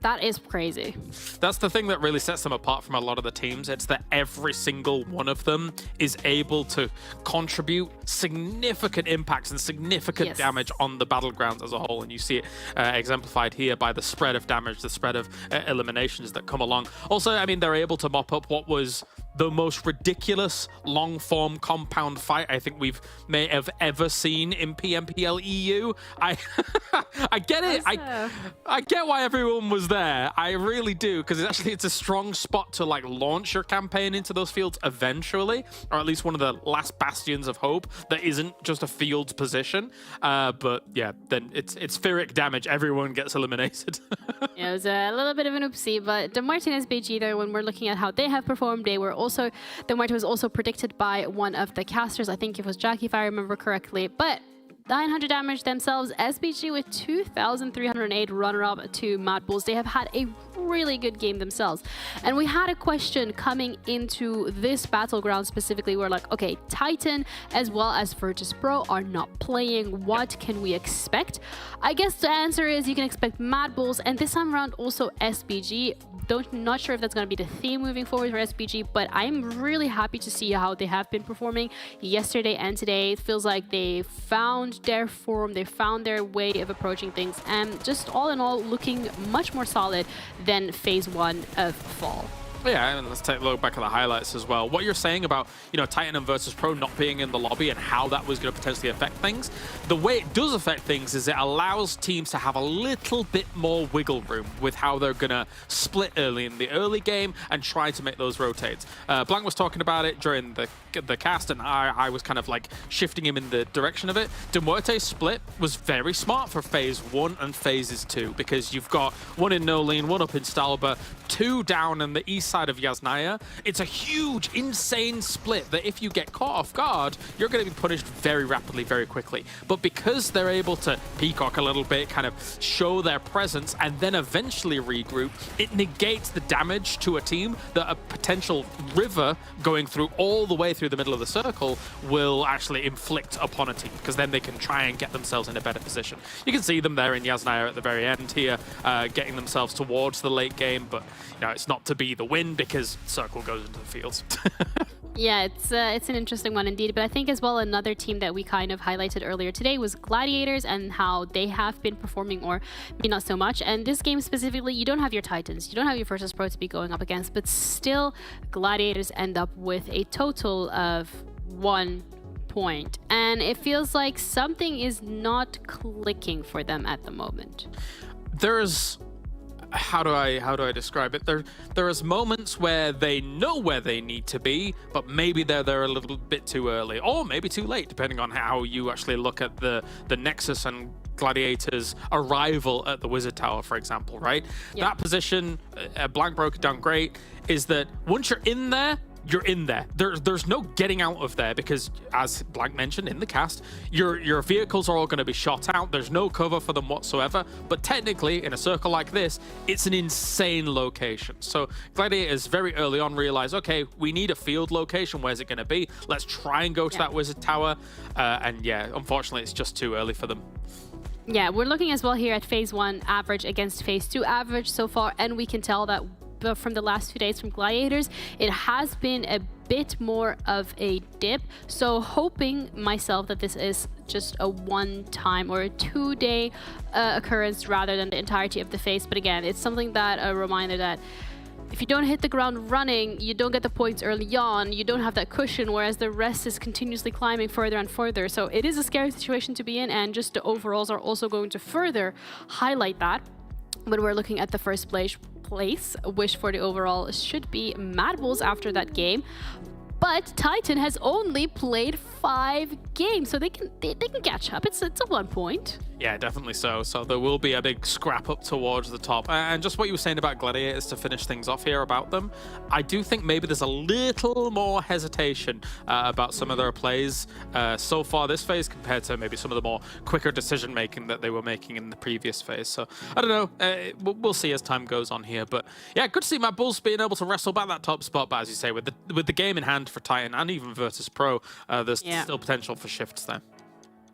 C: That is crazy.
D: That's the thing that really sets them apart from a lot of the teams. It's that every single one of them is able to contribute significant impacts and significant damage on the battlegrounds as a whole. And you see it exemplified here by the spread of damage, the spread of eliminations that come along. Also, I mean, they're able to mop up what was the most ridiculous long-form compound fight I think may have ever seen in PMPL EU. I get it. I get why everyone was there. I really do, because it's a strong spot to like launch your campaign into those fields eventually, or at least one of the last bastions of hope that isn't just a field position. But yeah, then it's spheric damage. Everyone gets eliminated.
C: Yeah, it was a little bit of an oopsie, but the Martinez BG there, when we're looking at how they have performed, the MUERTE was also predicted by one of the casters. I think it was Jackie, if I remember correctly. But 900 damage themselves. SBG with 2,308, runner-up to MADBULLS. They have had a really good game themselves. And we had a question coming into this battleground specifically. We're like, okay, Titan as well as VIRTUS.PRO are not playing. What can we expect? I guess the answer is you can expect MADBULLS, and this time around also SBG. Not sure if that's going to be the theme moving forward for SBG, but I'm really happy to see how they have been performing yesterday and today. It feels like they found their form, they found their way of approaching things, and just all in all looking much more solid than phase 1 of Fall.
D: Yeah, and let's take a look back at the highlights as well. What you're saying about, Titan and VIRTUS.PRO not being in the lobby and how that was going to potentially affect things, the way it does affect things is it allows teams to have a little bit more wiggle room with how they're going to split early in the early game and try to make those rotates. Blank was talking about it during the cast, and I was kind of like shifting him in the direction of it. MUERTE's split was very smart for phase 1 and phases 2, because you've got one in Nolene, one up in Stalber, 2 down in the east side of Yasnaya. It's a huge, insane split that if you get caught off guard, you're going to be punished very rapidly, very quickly. But because they're able to peacock a little bit, kind of show their presence, and then eventually regroup, it negates the damage to a team that a potential river going through all the way through the middle of the circle will actually inflict upon a team, because then they can try and get themselves in a better position. You can see them there in Yasnaya at the very end here, getting themselves towards the late game, but it's not to be the win because circle goes into the fields.
C: Yeah, it's an interesting one indeed. But I think as well another team that we kind of highlighted earlier today was Gladiators and how they have been performing, or maybe not so much. And this game specifically, you don't have your Titans, you don't have your VIRTUS.PRO to be going up against, but still Gladiators end up with a total of 1 point. And it feels like something is not clicking for them at the moment.
D: There's... How do I describe it? There is moments where they know where they need to be, but maybe they're there a little bit too early, or maybe too late, depending on how you actually look at the NEXUS and Gladiators' arrival at the Wizard Tower, for example, right? Yeah. That position, Blank broke it down great, is that once you're in there, you're in there. There's no getting out of there, because, as Blank mentioned in the cast, your vehicles are all going to be shot out. There's no cover for them whatsoever. But technically, in a circle like this, it's an insane location. So Gladiators very early on realize, okay, we need a field location. Where's it going to be? Let's try and go to that Wizard Tower. And yeah, unfortunately, it's just too early for them.
C: Yeah, we're looking as well here at phase 1 average against phase 2 average so far, and we can tell that from the last few days from Gladiators, it has been a bit more of a dip. So hoping myself that this is just a 1-time or a 2-day occurrence rather than the entirety of the phase. But again, it's something that a reminder that if you don't hit the ground running, you don't get the points early on, you don't have that cushion, whereas the rest is continuously climbing further and further. So it is a scary situation to be in, and just the overalls are also going to further highlight that when we're looking at the first place, which for the overall should be MADBULLS after that game. But Titan has only played 5 games, so they can catch up. It's a 1 point.
D: Yeah, definitely so. So there will be a big scrap up towards the top. And just what you were saying about Gladiators to finish things off here about them, I do think maybe there's a little more hesitation about some of their plays so far this phase compared to maybe some of the more quicker decision making that they were making in the previous phase. So I don't know. We'll see as time goes on here. But yeah, good to see MADBULLS being able to wrestle back that top spot. But as you say, with the game in hand for Titan and even VIRTUS.PRO, there's still potential for shifts there.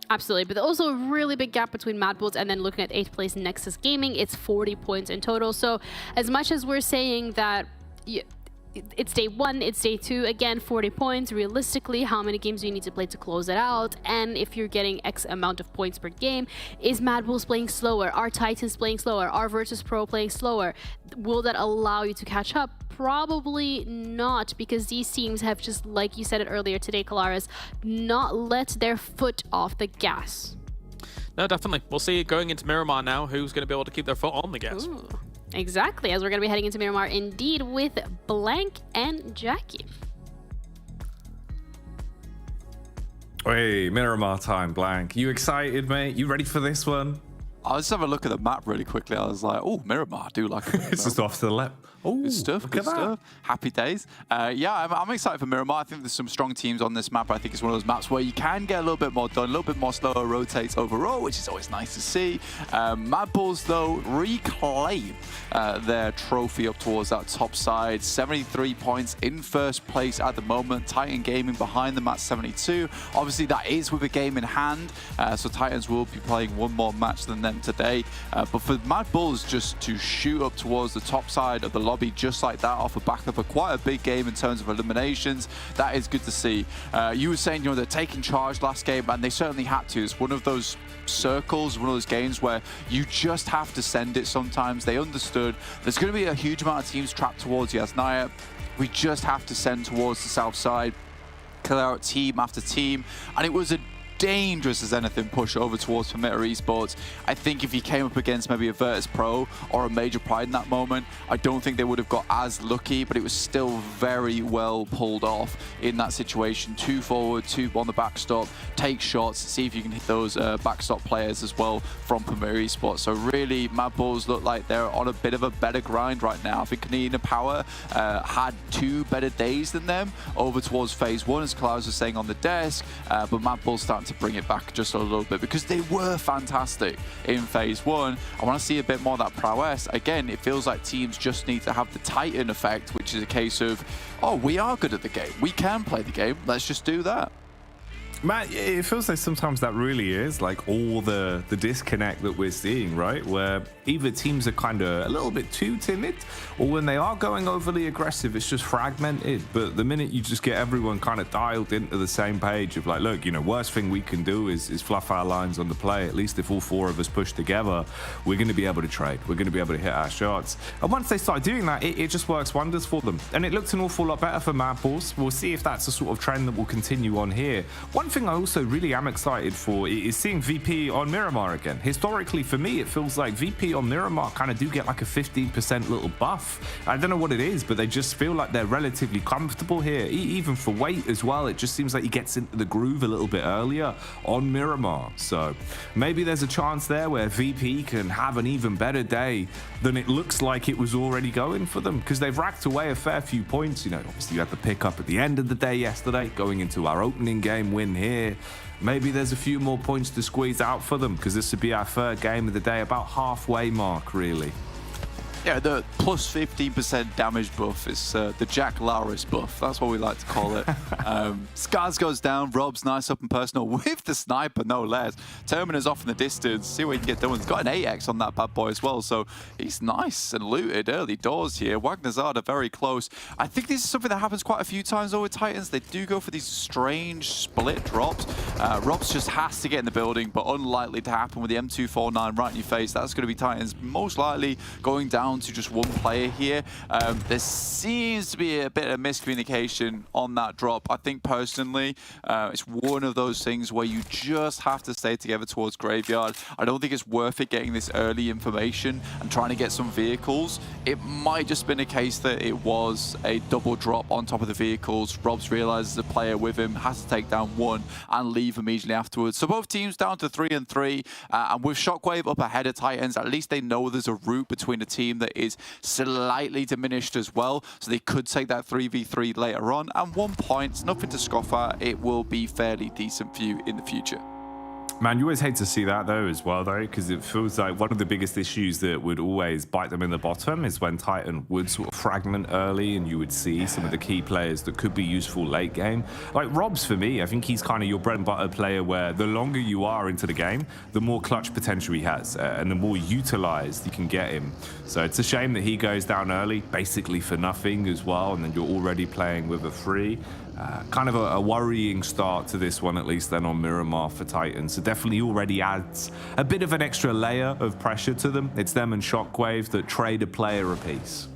C: Absolutely, but also a really big gap between MADBULLS and then looking at 8th place NEXUS Gaming, it's 40 points in total. So as much as we're saying that it's day 1, it's day 2. Again, 40 points. Realistically, how many games do you need to play to close it out? And if you're getting X amount of points per game, is MADBULLS playing slower? Are Titans playing slower? Are VIRTUS.PRO playing slower? Will that allow you to catch up? Probably not, because these teams have just, like you said it earlier today, Kalaris, not let their foot off the gas.
D: No, definitely. We'll see going into Miramar now who's going to be able to keep their foot on the gas.
C: Ooh. Exactly, as we're going to be heading into Miramar indeed with Blank and Jackie.
E: Hey, Miramar time, Blank. You excited, mate? You ready for this one?
F: I just have a look at the map really quickly. I was like, oh, Miramar, I do like it.
E: It's just off to the left. Oh,
F: good stuff, good stuff. Happy days. Yeah, I'm excited for Miramar. I think there's some strong teams on this map. I think it's one of those maps where you can get a little bit more done, a little bit more slower rotates overall, which is always nice to see. MADBULLS, though, reclaim their trophy up towards that top side. 73 points in first place at the moment. Titan Gaming behind them at 72. Obviously, that is with a game in hand, so Titans will be playing one more match than them today. But for MADBULLS just to shoot up towards the top side of the lobby just like that off the back of quite a big game in terms of eliminations, that is good to see. You were saying, you know, they're taking charge last game, and they certainly had to. It's one of those circles, one of those games where you just have to send it sometimes. They understood there's going to be a huge amount of teams trapped towards Yasnaya. We just have to send towards the south side, kill out team after team, and it was a dangerous as anything push over towards PERMITTA Esports. I think if you came up against maybe a VIRTUS.PRO or a Major Pride in that moment, I don't think they would have got as lucky, but it was still very well pulled off in that situation. 2 forward, 2 on the backstop, take shots, see if you can hit those backstop players as well from PERMITTA Esports. So really, MADBULLS look like they're on a bit of a better grind right now. I think KONINA Power had 2 better days than them over towards phase 1, as Klaus was saying on the desk, but MADBULLS starting to bring it back just a little bit because they were fantastic in phase 1. I want to see a bit more of that prowess. Again, it feels like teams just need to have the Titan effect, which is a case of, oh, we are good at the game. We can play the game. Let's just do that.
E: Matt, it feels like sometimes that really is like all the disconnect that we're seeing, right? Where either teams are kind of a little bit too timid, or when they are going overly aggressive, it's just fragmented. But the minute you just get everyone kind of dialed into the same page of like, look, you know, worst thing we can do is fluff our lines on the play. At least if all 4 of us push together, we're going to be able to trade. We're going to be able to hit our shots. And once they start doing that, it just works wonders for them. And it looked an awful lot better for MADBULLS. We'll see if that's a sort of trend that will continue on here. One thing I also really am excited for is seeing VP on Miramar again. Historically, for me, it feels like VP on Miramar kind of do get like a 15% little buff. I don't know what it is, but they just feel like they're relatively comfortable here. Even for weight as well, it just seems like he gets into the groove a little bit earlier on Miramar. So maybe there's a chance there where VP can have an even better day than it looks like it was already going for them, because they've racked away a fair few points. You know, obviously you had the pick up at the end of the day yesterday, going into our opening game win here. Maybe there's a few more points to squeeze out for them, because this would be our 3rd game of the day, about halfway mark, really.
F: Yeah, the plus 15% damage buff is the G.GLADIATORS buff. That's what we like to call it. Scars goes down. Rob's nice up and personal with the sniper, no less. Termina's off in the distance. See what he can get done. He's got an 8x on that bad boy as well, so he's nice and looted early doors here. Wagnerzada very close. I think this is something that happens quite a few times though with Titans. They do go for these strange split drops. Robs just has to get in the building, but unlikely to happen with the M249 right in your face. That's going to be Titans most likely going down to just one player here. There seems to be a bit of miscommunication on that drop. I think personally, it's one of those things where you just have to stay together towards Graveyard. I don't think it's worth it getting this early information and trying to get some vehicles. It might just been a case that it was a double drop on top of the vehicles. Robs realizes the player with him has to take down one and leave immediately afterwards. So both teams down to 3 and 3, and with Shockwave up ahead of Titans, at least they know there's a route between a team that is slightly diminished as well, so they could take that 3v3 later on, and 1 point, nothing to scoff at. It will be fairly decent for you in the future.
E: Man, you always hate to see that though as well though, because it feels like one of the biggest issues that would always bite them in the bottom is when Titan would sort of fragment early and you would see some of the key players that could be useful late game. Like Rob's, for me, I think he's kind of your bread and butter player where the longer you are into the game, the more clutch potential he has and the more utilized you can get him. So it's a shame that he goes down early, basically for nothing as well, and then you're already playing with a free. Kind of a worrying start to this one, at least then on Miramar for Titan. So definitely already adds a bit of an extra layer of pressure to them. It's them and SHOCKWAVE that trade a player apiece.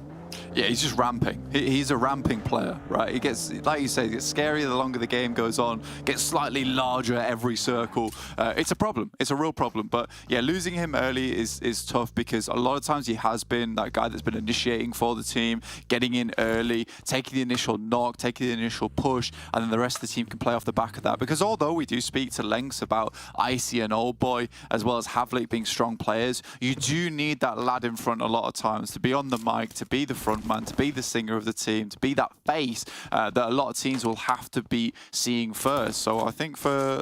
F: Yeah, he's just ramping. He's a ramping player, right? He gets, like you say, it gets scarier the longer the game goes on, gets slightly larger every circle. It's a problem. It's a real problem. But yeah, losing him early is tough because a lot of times he has been that guy that's been initiating for the team, getting in early, taking the initial knock, taking the initial push, and then the rest of the team can play off the back of that. Because although we do speak to lengths about Icy and Old Boy, as well as Havlik being strong players, you do need that lad in front a lot of times to be on the mic, to be the front man, to be the singer of the team, to be that face that a lot of teams will have to be seeing first. So I think for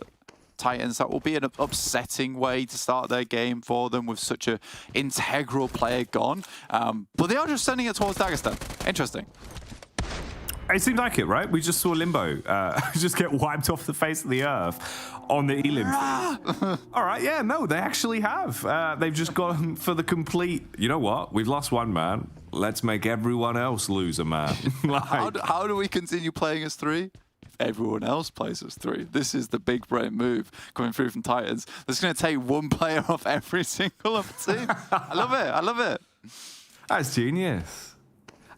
F: Titans, that will be an upsetting way to start their game for them with such an integral player gone. But they are just sending it towards Dagestan. Interesting.
E: It seemed like it, right? We just saw Limbo just get wiped off the face of the earth on the Elim. All right, yeah, no, they actually have. They've just gone for the complete, you know what? We've lost one man. Let's make everyone else lose a man. Like,
F: how do we continue playing as 3? Everyone else plays as 3. This is the big brain move coming through from Titans. That's going to take one player off every single other team. I love it. I love it.
E: That's genius.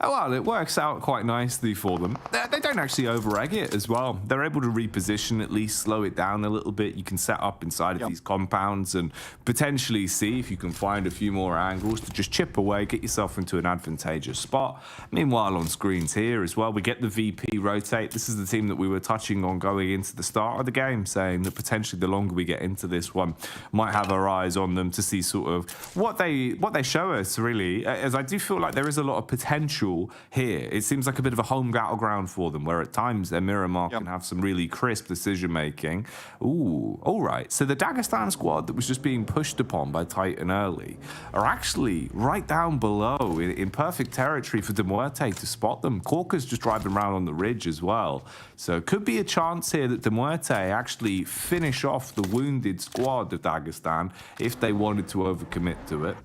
E: Oh, well, it works out quite nicely for them. They don't actually over-egg it as well. They're able to reposition, at least slow it down a little bit. You can set up inside of these compounds and potentially see if you can find a few more angles to just chip away, get yourself into an advantageous spot. Meanwhile, on screens here as well, we get the VP rotate. This is the team that we were touching on going into the start of the game, saying that potentially the longer we get into this one, might have our eyes on them to see sort of what they show us, really, as I do feel like there is a lot of potential here. It seems like a bit of a home battleground for them, where at times their Miramar can have some really crisp decision making. Ooh, all right. So the Dagestan squad that was just being pushed upon by Titan early are actually right down below in perfect territory for MUERTE to spot them. Corker's just driving around on the ridge as well. So it could be a chance here that MUERTE actually finish off the wounded squad of Dagestan if they wanted to overcommit to it.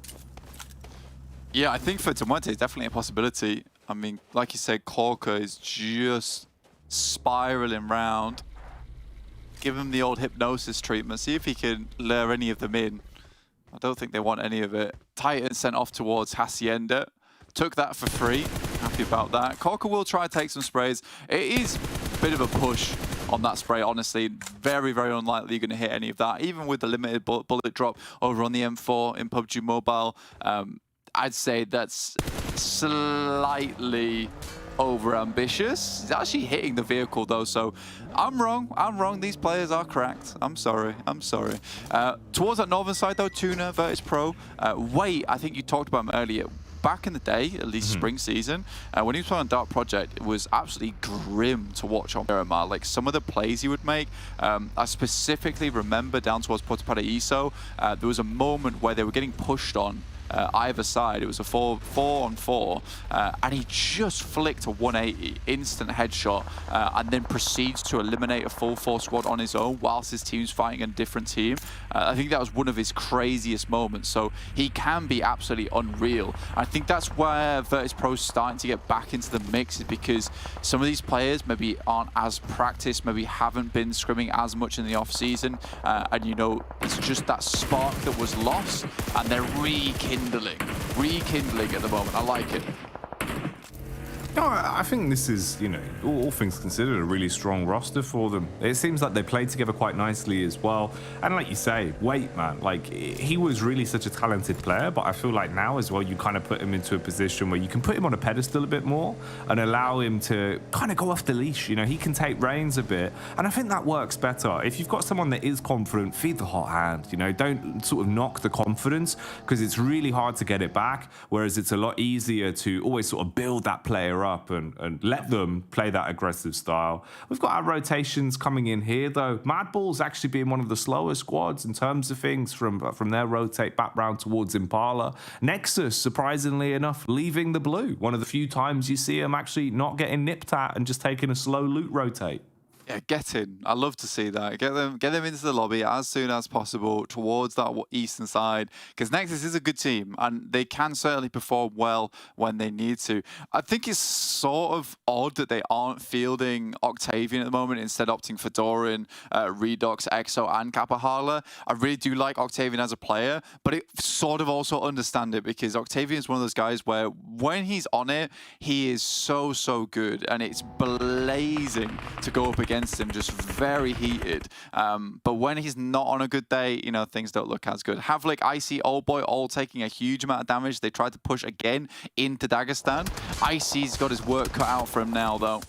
F: Yeah, I think for MUERTE, it's definitely a possibility. I mean, like you said, Corker is just spiraling round. Give him the old hypnosis treatment. See if he can lure any of them in. I don't think they want any of it. Titan sent off towards Hacienda. Took that for free. Happy about that. Corker will try to take some sprays. It is a bit of a push on that spray, honestly. Very, very unlikely you're going to hit any of that. Even with the limited bullet drop over on the M4 in PUBG Mobile, I'd say that's slightly over-ambitious. He's actually hitting the vehicle, though, so I'm wrong. I'm wrong. These players are cracked. I'm sorry. I'm sorry. Towards that northern side, though, TUNA, VIRTUS.PRO. Wait, I think you talked about him earlier. Back in the day, at least spring season, when he was playing on Dark Project, it was absolutely grim to watch on Miramar. Like, some of the plays he would make, I specifically remember down towards Porto Paraíso, there was a moment where they were getting pushed on either side. It was a 4-on-4, and he just flicked a 180 instant headshot and then proceeds to eliminate a full 4 squad on his own whilst his team's fighting a different team. I think that was one of his craziest moments, so he can be absolutely unreal. I think that's where VIRTUS.PRO is starting to get back into the mix, is because some of these players maybe aren't as practiced, maybe haven't been scrimming as much in the off season, and you know, it's just that spark that was lost, and they're rekindling at the moment. I like it.
E: No, I think this is, you know, all things considered, a really strong roster for them. It seems like they played together quite nicely as well. And like you say, wait, man, like, he was really such a talented player, but I feel like now as well, you kind of put him into a position where you can put him on a pedestal a bit more and allow him to kind of go off the leash. You know, he can take reins a bit. And I think that works better. If you've got someone that is confident, feed the hot hand, you know, don't sort of knock the confidence, because it's really hard to get it back. Whereas it's a lot easier to always sort of build that player up and let them play that aggressive style. We've got our rotations coming in here, though. MADBULLS actually being one of the slower squads in terms of things from their rotate back round towards Impala. NEXUS, surprisingly enough, leaving the blue. One of the few times you see them actually not getting nipped at and just taking a slow loot rotate.
F: Yeah, get in. I love to see that. Get them into the lobby as soon as possible towards that eastern side, because NEXUS is a good team and they can certainly perform well when they need to. I think it's sort of odd that they aren't fielding Octavian at the moment, instead opting for Doran, Redux, Exo, and Kappahala. I really do like Octavian as a player, but it sort of also understand it, because Octavian is one of those guys where when he's on it, he is so good, and it's blazing to go up against him, just very heated. But when he's not on a good day, you know, things don't look as good. Havlik, Icy, Old Boy all taking a huge amount of damage. They tried to push again into Dagestan. Icy's got his work cut out for him now, though.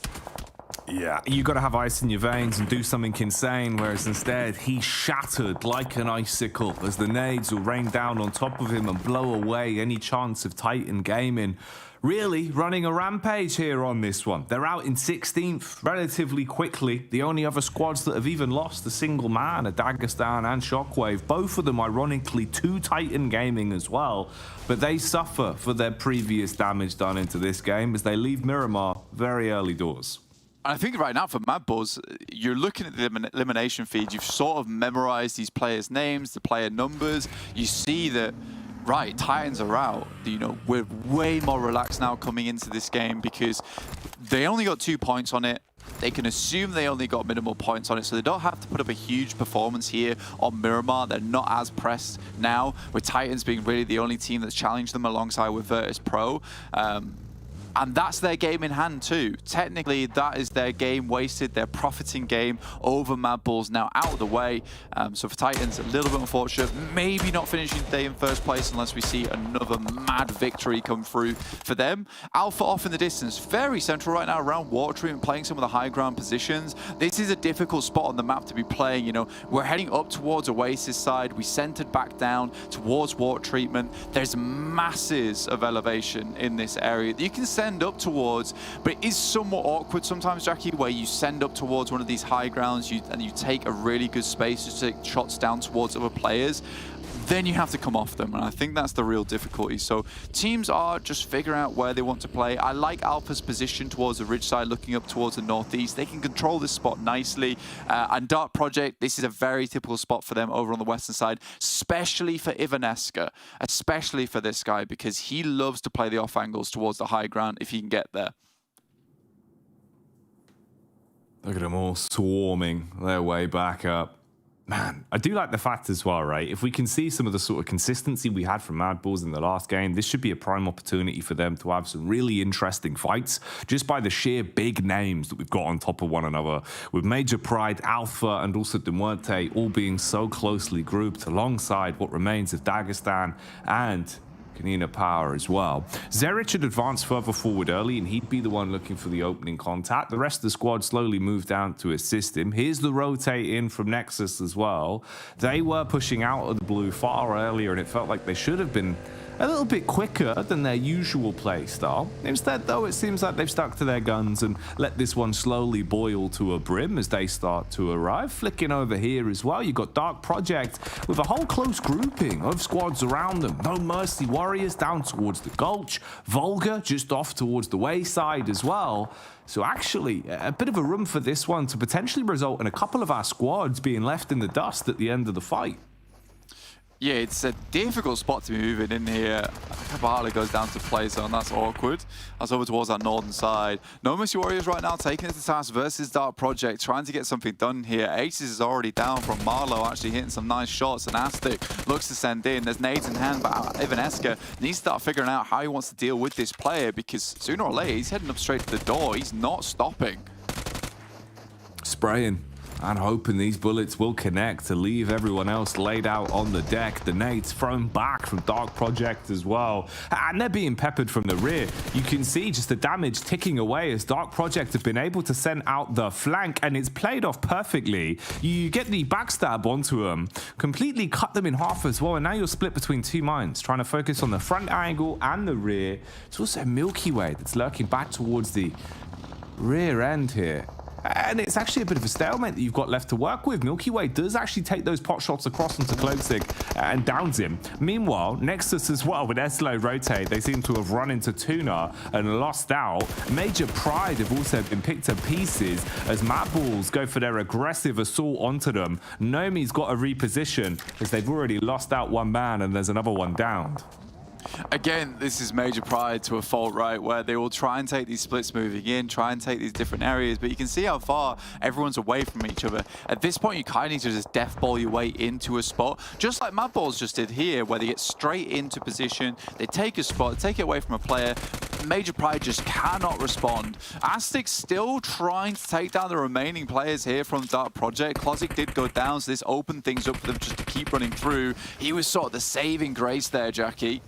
E: Yeah, you got to have ice in your veins and do something insane, whereas instead he shattered like an icicle as the nades will rain down on top of him and blow away any chance of Titan gaming. Really running a rampage here on this one. They're out in 16th relatively quickly. The only other squads that have even lost a single man are Dagestan and Shockwave. Both of them ironically to Titan gaming as well, but they suffer for their previous damage done into this game as they leave Miramar very early doors.
F: I think right now for MADBULLS, you're looking at the elimination feed. You've sort of memorized these players' names, the player numbers. You see that, right, Titans are out. You know, we're way more relaxed now coming into this game because they only got 2 points on it. They can assume they only got minimal points on it, so they don't have to put up a huge performance here on Miramar. They're not as pressed now, with Titans being really the only team that's challenged them alongside with VIRTUS.PRO. And that's their game in hand too. Technically, that is their game wasted, their profiting game over MADBULLS now out of the way. So for Titans, a little bit unfortunate. Maybe not finishing the day in first place unless we see another mad victory come through for them. Alpha off in the distance, very central right now around water treatment, playing some of the high ground positions. This is a difficult spot on the map to be playing. You know, we're heading up towards Oasis side. We centered back down towards water treatment. There's masses of elevation in this area that you can send up towards, but it is somewhat awkward sometimes, Jackie, where you send up towards one of these high grounds and you take a really good space to take shots down towards other players. Then you have to come off them, and I think that's the real difficulty. So teams are just figuring out where they want to play. I like Alpha's position towards the ridge side, looking up towards the northeast. They can control this spot nicely. And Dark Project, this is a very typical spot for them over on the western side, especially for Ivaneska, especially for this guy, because he loves to play the off angles towards the high ground if he can get there.
E: Look at them all swarming their way back up. Man, I do like the fact as well, right? If we can see some of the sort of consistency we had from MADBULLS in the last game, this should be a prime opportunity for them to have some really interesting fights just by the sheer big names that we've got on top of one another, with Major Pride, Alpha, and also MUERTE all being so closely grouped alongside what remains of Dagestan and KONINA power as well. Zerich had advanced further forward early, and he'd be the one looking for the opening contact. The rest of the squad slowly moved down to assist him. Here's the rotate in from NEXUS as well. They were pushing out of the blue far earlier, and it felt like they should have been a little bit quicker than their usual play style. Instead, though, it seems like they've stuck to their guns and let this one slowly boil to a brim as they start to arrive. Flicking over here as well, you've got Dark Project with a whole close grouping of squads around them. No Mercy Warriors down towards the Gulch. VULGAR just off towards the wayside as well. So actually, a bit of a room for this one to potentially result in a couple of our squads being left in the dust at the end of the fight.
F: Yeah, it's a difficult spot to be moving in here. Kappahala goes down to play zone, that's awkward. That's over towards that northern side. No Mercy Warriors right now taking it to task versus Dark Project, trying to get something done here. Aces is already down from Marlow, actually hitting some nice shots, and Aztec looks to send in. There's nades in hand, but Ivaneska needs to start figuring out how he wants to deal with this player, because sooner or later he's heading up straight to the door. He's not stopping.
E: Spraying. And hoping these bullets will connect to leave everyone else laid out on the deck. The nades thrown back from Dark Project as well. And they're being peppered from the rear. You can see just the damage ticking away as Dark Project have been able to send out the flank, and it's played off perfectly. You get the backstab onto them, completely cut them in half as well, and now you're split between two mines, trying to focus on the front angle and the rear. It's also Milky Way that's lurking back towards the rear end here. And it's actually a bit of a stalemate that you've got left to work with. Milky Way does actually take those pot shots across onto KASIK and downs him. Meanwhile, Nexus as well, with their slow rotate, they seem to have run into TUNA and lost out. Major Pride have also been picked to pieces as MADBULLS go for their aggressive assault onto them. Nomi's got to reposition as they've already lost out one man and there's another one downed.
F: Again, this is Major Pride to a fault, right, where they will try and take these splits moving in, try and take these different areas, but you can see how far everyone's away from each other. At this point, you kind of need to just death ball your way into a spot, just like MADBULLS just did here, where they get straight into position, they take a spot, take it away from a player. Major Pride just cannot respond. Aztec's still trying to take down the remaining players here from Dark Project. KASIK did go down, so this opened things up for them just to keep running through. He was sort of the saving grace there, Jackie.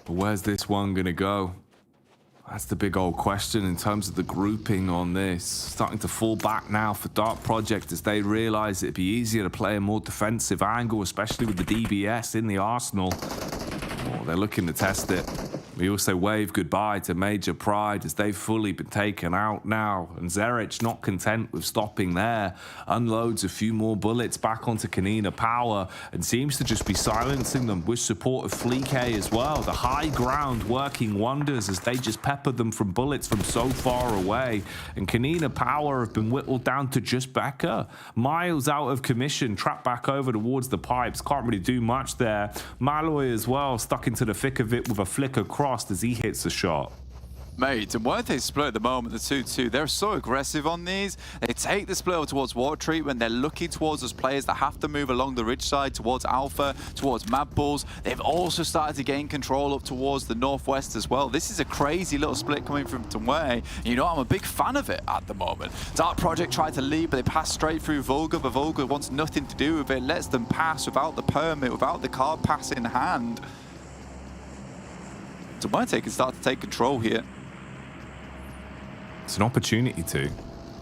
E: But where's this one going to go? That's the big old question in terms of the grouping on this. Starting to fall back now for Dark Project as they realise it'd be easier to play a more defensive angle, especially with the DBS in the arsenal. Oh, they're looking to test it. We also wave goodbye to Major Pride as they've fully been taken out now. And Zerich, not content with stopping there, unloads a few more bullets back onto KONINA Power and seems to just be silencing them with support of Fleek as well. The high ground working wonders as they just pepper them from bullets from so far away. And KONINA Power have been whittled down to just Becca. Miles out of commission, trapped back over towards the pipes. Can't really do much there. Malloy as well, stuck into the thick of it with a flicker cross as he hits a shot.
F: Mate, and weren't they split at the moment, the 2-2? They're so aggressive on these. They take the split over towards water treatment. They're looking towards those players that have to move along the ridge side towards Alpha, towards MADBULLS. They've also started to gain control up towards the northwest as well. This is a crazy little split coming from Tunway. You know, I'm a big fan of it at the moment. Dark Project tried to lead, but they passed straight through VULGAR, but VULGAR wants nothing to do with it. Lets them pass without the permit, without the card pass in hand. MUERTE can start to take control here.
E: It's an opportunity to.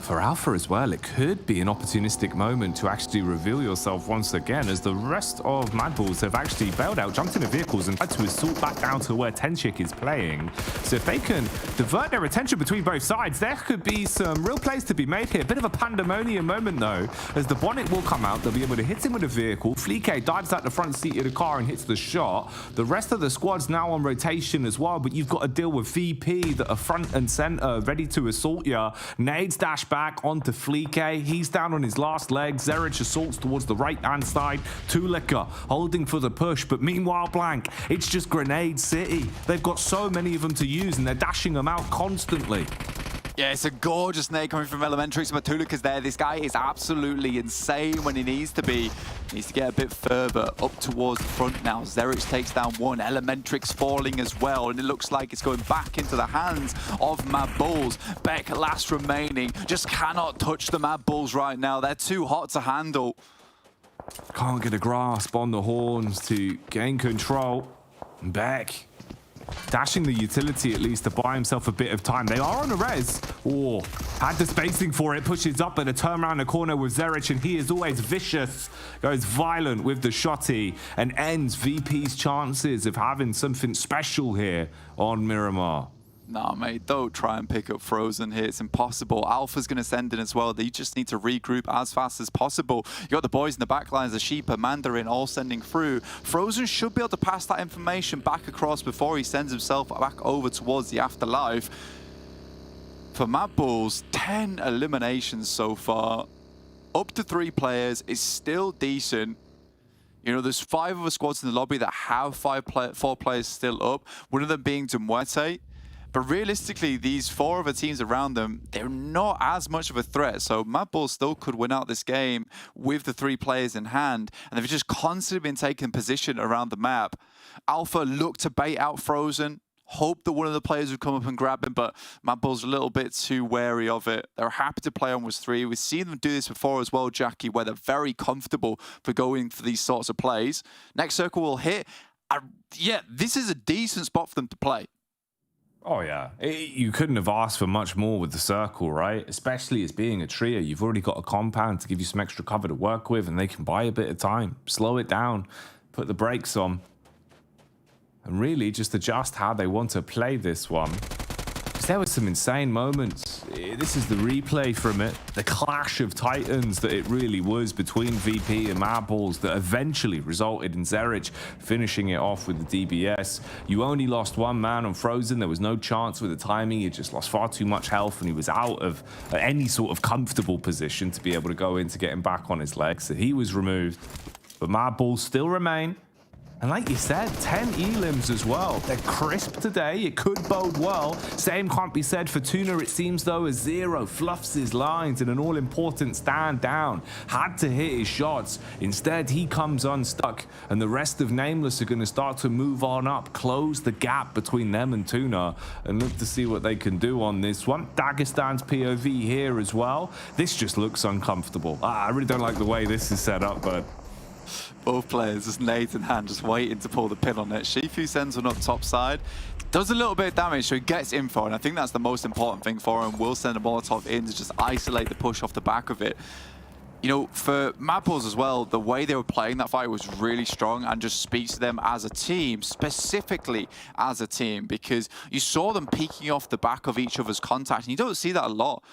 E: For Alpha as well, it could be an opportunistic moment to actually reveal yourself once again as the rest of MADBULLS have actually bailed out, jumped into vehicles and tried to assault back down to where Tenchik is playing. So if they can divert their attention between both sides, there could be some real plays to be made here. Bit of a pandemonium moment though, as the bonnet will come out, they'll be able to hit him with a vehicle. Fleek dives out the front seat of the car and hits the shot. The rest of the squad's now on rotation as well, but you've got to deal with VP that are front and center, ready to assault you. Nades dash back onto Fleek. He's down on his last leg. Zerich assaults towards the right-hand side. Tulika holding for the push, but meanwhile, Blank, it's just Grenade City. They've got so many of them to use, and they're dashing them out constantly.
F: Yeah, it's a gorgeous nade coming from Elementrix, but Tulika's there. This guy is absolutely insane when he needs to be. He needs to get a bit further up towards the front now. Zerich takes down one. Elementrix falling as well, and it looks like it's going back into the hands of MADBULLS. Beck, last remaining, just cannot touch the MADBULLS right now. They're too hot to handle.
E: Can't get a grasp on the horns to gain control. Beck dashing the utility at least to buy himself a bit of time. They are on the res. Oh, had the spacing for it, pushes up and a turn around the corner with Zerich, and he is always vicious, goes violent with the shotty and ends VP's chances of having something special here on Miramar.
F: Nah, mate, don't try and pick up Frozen here. It's impossible. Alpha's going to send in as well. They just need to regroup as fast as possible. You got the boys in the back lines, the Sheepa, Mandarin, all sending through. Frozen should be able to pass that information back across before he sends himself back over towards the afterlife. For MADBULLS, 10 eliminations so far. Up to 3 players is still decent. You know, there's 5 other squads in the lobby that have 4 players still up. One of them being MUERTE. But realistically, these 4 other teams around them, they're not as much of a threat. So MADBULLS still could win out this game with the 3 players in hand. And they've just constantly been taking position around the map. Alpha looked to bait out Frozen. Hope that one of the players would come up and grab him, but MADBULLS a little bit too wary of it. They're happy to play on with 3. We've seen them do this before as well, Jackie, where they're very comfortable for going for these sorts of plays. Next circle will hit. Yeah, this is a decent spot for them to play.
E: Oh, yeah. You couldn't have asked for much more with the circle, right? Especially as being a trio. You've already got a compound to give you some extra cover to work with, and they can buy a bit of time. Slow it down. Put the brakes on. And really just adjust how they want to play this one. Because there were some insane moments. This is the replay from it. The clash of titans that it really was between VP and MADBULLS that eventually resulted in Zerich finishing it off with the DBS. You only lost one man on Frozen. There was no chance with the timing. He just lost far too much health and he was out of any sort of comfortable position to be able to go in to get him back on his legs. So he was removed. But MADBULLS still remain. And like you said, 10 elims as well. They're crisp today. It could bode well. Same can't be said for TUNA. It seems though as Zero fluffs his lines in an all-important stand down. Had to hit his shots. Instead, he comes unstuck. And the rest of Nameless are going to start to move on up, close the gap between them and TUNA, and look to see what they can do on this one. Dagestan's POV here as well. This just looks uncomfortable. I really don't like the way this is set up, but...
F: Both players just nades in hand, just waiting to pull the pin on it. Shifu sends one up top side, does a little bit of damage, so he gets info, and I think that's the most important thing for him. Will send a Molotov in to just isolate the push off the back of it. You know, for MADBULLS as well, the way they were playing that fight was really strong and just speaks to them as a team, specifically as a team, because you saw them peeking off the back of each other's contact, and you don't see that a lot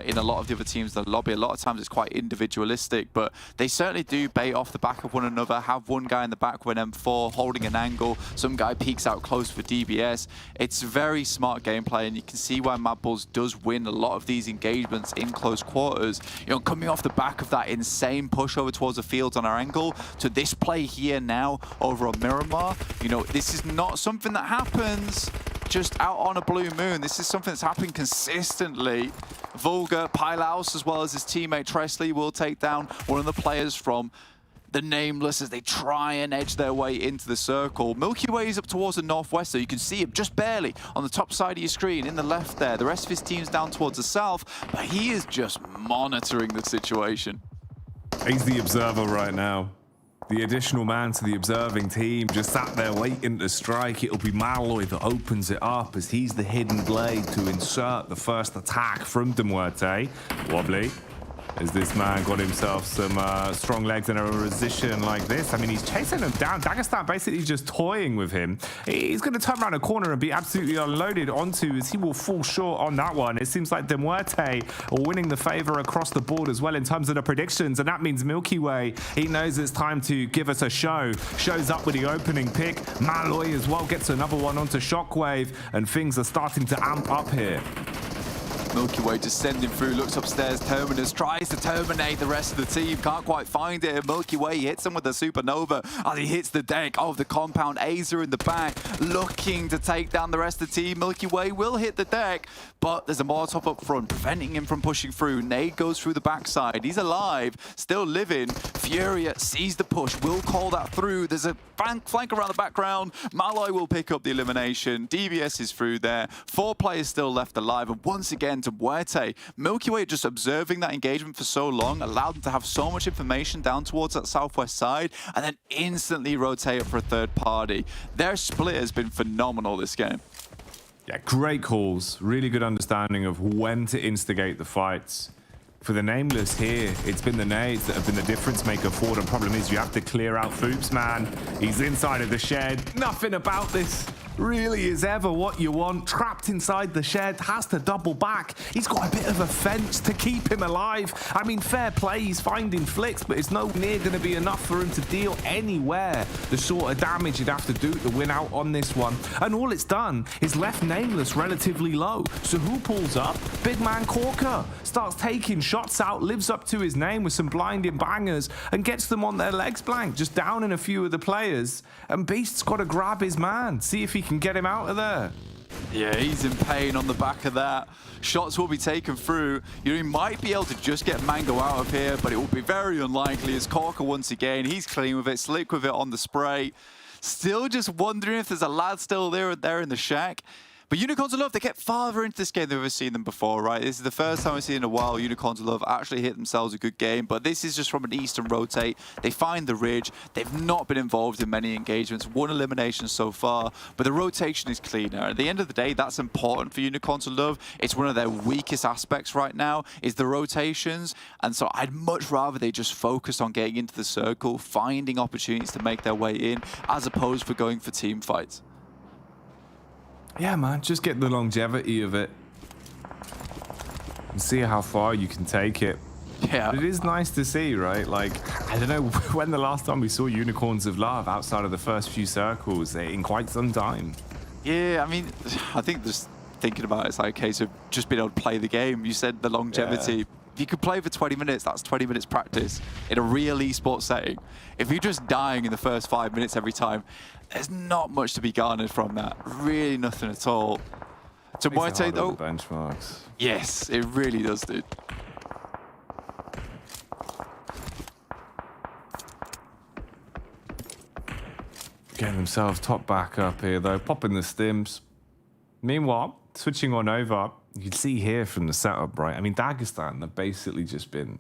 F: in a lot of the other teams in the lobby. A lot of times it's quite individualistic, but they certainly do bait off the back of one another, have one guy in the back with an M4 holding an angle, some guy peeks out close for DBS. It's very smart gameplay, and you can see why MADBULLS does win a lot of these engagements in close quarters. You know, coming off the back of that insane push over towards the field on Erangel to this play here now over on Miramar. You know, this is not something that happens just out on a blue moon. This is something that's happening consistently. VULGAR, Pylaus, as well as his teammate Tresley, will take down one of the players from the Nameless as they try and edge their way into the circle. Milky Way is up towards the northwest, so you can see him just barely on the top side of your screen in the left there. The rest of his team's down towards the south, but he is just monitoring the situation.
E: He's the observer right now. The additional man to the observing team just sat there waiting to strike. It'll be Malloy that opens it up as he's the hidden blade to insert the first attack from MUERTE. Wobbly. As this man got himself some strong legs in a position like this. I mean, he's chasing him down. Dagestan basically just toying with him. He's going to turn around a corner and be absolutely unloaded onto as he will fall short on that one. It seems like MUERTE are winning the favor across the board as well in terms of the predictions, and that means Milky Way, he knows it's time to give us a show. Shows up with the opening pick. Malloy as well gets another one onto Shockwave, and things are starting to amp up here.
F: Milky Way just sending through, looks upstairs, Terminus tries to terminate the rest of the team, can't quite find it. Milky Way hits him with a supernova as he hits the deck of the compound. Azer in the back, looking to take down the rest of the team. Milky Way will hit the deck, but there's a Molotov up front, preventing him from pushing through. Nade goes through the backside, he's alive, still living. Furia sees the push, will call that through. There's a flank around the background. Malloy will pick up the elimination. DBS is through there. 4 players still left alive, and once again, to MUERTE. Milky Way just observing that engagement for so long allowed them to have so much information down towards that southwest side and then instantly rotate up for a third party. Their split has been phenomenal this game.
E: Yeah, great calls. Really good understanding of when to instigate the fights. For the Nameless here, it's been the nades that have been the difference maker for them. Problem is you have to clear out Foops, man. He's inside of the shed. Nothing about this really is ever what you want. Trapped inside the shed, has to double back. He's got a bit of a fence to keep him alive. I mean, fair play, he's finding flicks, but it's no near going to be enough for him to deal anywhere the sort of damage he'd have to do to win out on this one. And all it's done is left Nameless relatively low. So who pulls up? Big man Corker starts taking shots out, lives up to his name with some blinding bangers and gets them on their legs blank, just downing a few of the players. And Beast's got to grab his man, see if he can get him out of there.
F: Yeah, he's in pain on the back of that. Shots will be taken through. You know, he might be able to just get Mango out of here, but it will be very unlikely as Corker once again, he's clean with it, slick with it on the spray. Still just wondering if there's a lad still there in the shack. But Unicorns of Love, they get farther into this game than we've ever seen them before, right? This is the first time we've seen in a while Unicorns of Love actually hit themselves a good game, but this is just from an Eastern rotate. They find the ridge. They've not been involved in many engagements, one elimination so far, but the rotation is cleaner. At the end of the day, that's important for Unicorns of Love. It's one of their weakest aspects right now, is the rotations, and so I'd much rather they just focus on getting into the circle, finding opportunities to make their way in, as opposed to going for team fights.
E: Yeah, man, just get the longevity of it and see how far you can take it.
F: Yeah.
E: But it is nice to see, right? Like, I don't know when the last time we saw Unicorns of Love outside of the first few circles in quite some time.
F: Yeah, I mean, I think just thinking about it, it's like a case of just being able to play the game. You said the longevity. Yeah. If you could play for 20 minutes, that's 20 minutes practice in a real esports setting. If you're just dying in the first 5 minutes every time, there's not much to be garnered from that. Really nothing at all. So MUERTE though,
E: benchmarks.
F: Yes, it really does, dude.
E: Getting themselves top back up here though, popping the stims. Meanwhile, switching on over, you can see here from the setup, right? I mean, Dagestan have basically just been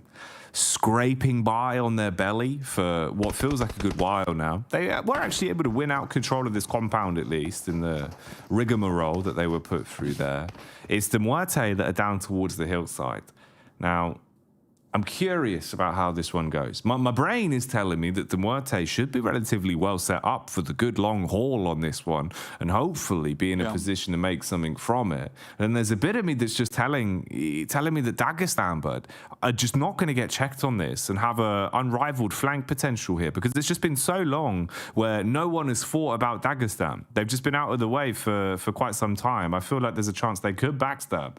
E: scraping by on their belly for what feels like a good while now. They were actually able to win out control of this compound, at least, in the rigmarole that they were put through there. It's the MUERTE that are down towards the hillside. Now, I'm curious about how this one goes. My brain is telling me that the MUERTE should be relatively well set up for the good long haul on this one and hopefully be in a position to make something from it. And there's a bit of me that's just telling me that Dagestan, bud, are just not going to get checked on this and have a unrivaled flank potential here, because it's just been so long where no one has thought about Dagestan. They've just been out of the way for quite some time. I feel like there's a chance they could backstab.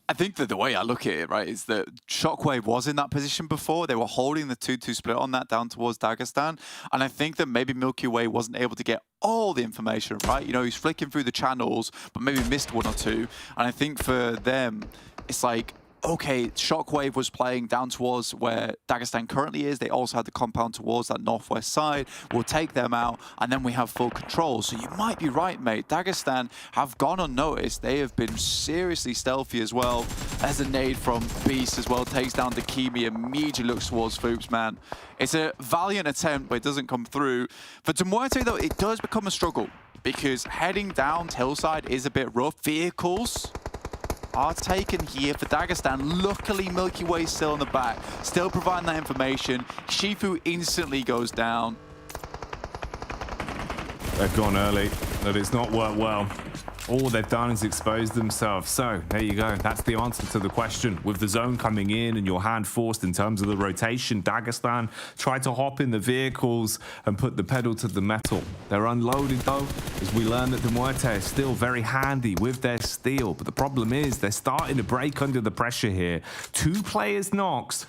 F: I think that the way I look at it, right, is that SHOCKWAVE was in that position before. They were holding the 2-2 split on that down towards Dagestan. And I think that maybe Milky Way wasn't able to get all the information, right? You know, he's flicking through the channels, but maybe missed one or two. And I think for them, it's like, okay, SHOCKWAVE was playing down towards where Dagestan currently is. They also had the compound towards that northwest side. We'll take them out, and then we have full control. So you might be right, mate. Dagestan have gone unnoticed. They have been seriously stealthy as well. There's a nade from Beast as well. Takes down Dakimi, immediately looks towards Foops, man. It's a valiant attempt, but it doesn't come through. For MUERTE, though, it does become a struggle, because heading down hillside is a bit rough. Vehicles are taken here for Dagestan. Luckily, Milky Way still in the back, still providing that information. Shifu instantly goes down.
E: They've gone early, but it's not worked well. All they've done is expose themselves. So there you go. That's the answer to the question. With the zone coming in and your hand forced in terms of the rotation, Dagestan tried to hop in the vehicles and put the pedal to the metal. They're unloaded though, as we learn that the MUERTE is still very handy with their steel. But the problem is they're starting to break under the pressure here. 2 players knocks.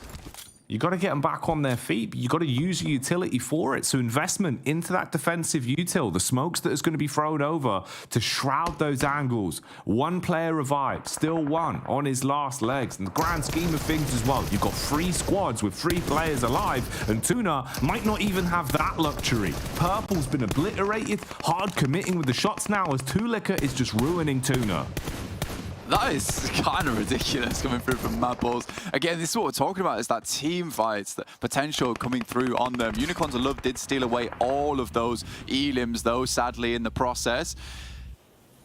E: You got to get them back on their feet, but you got to use your utility for it. So investment into that defensive util, the smokes that is going to be thrown over to shroud those angles. 1 player revived, still 1 on his last legs. In the grand scheme of things as well, you've got 3 squads with 3 players alive, and TUNA might not even have that luxury. Purple's been obliterated, hard committing with the shots now as Tulika is just ruining TUNA.
F: That is kind of ridiculous coming through from MADBULLS. Again, this is what we're talking about, is that team fights, the potential coming through on them. Unicorns of Love did steal away all of those elims, though, sadly, in the process.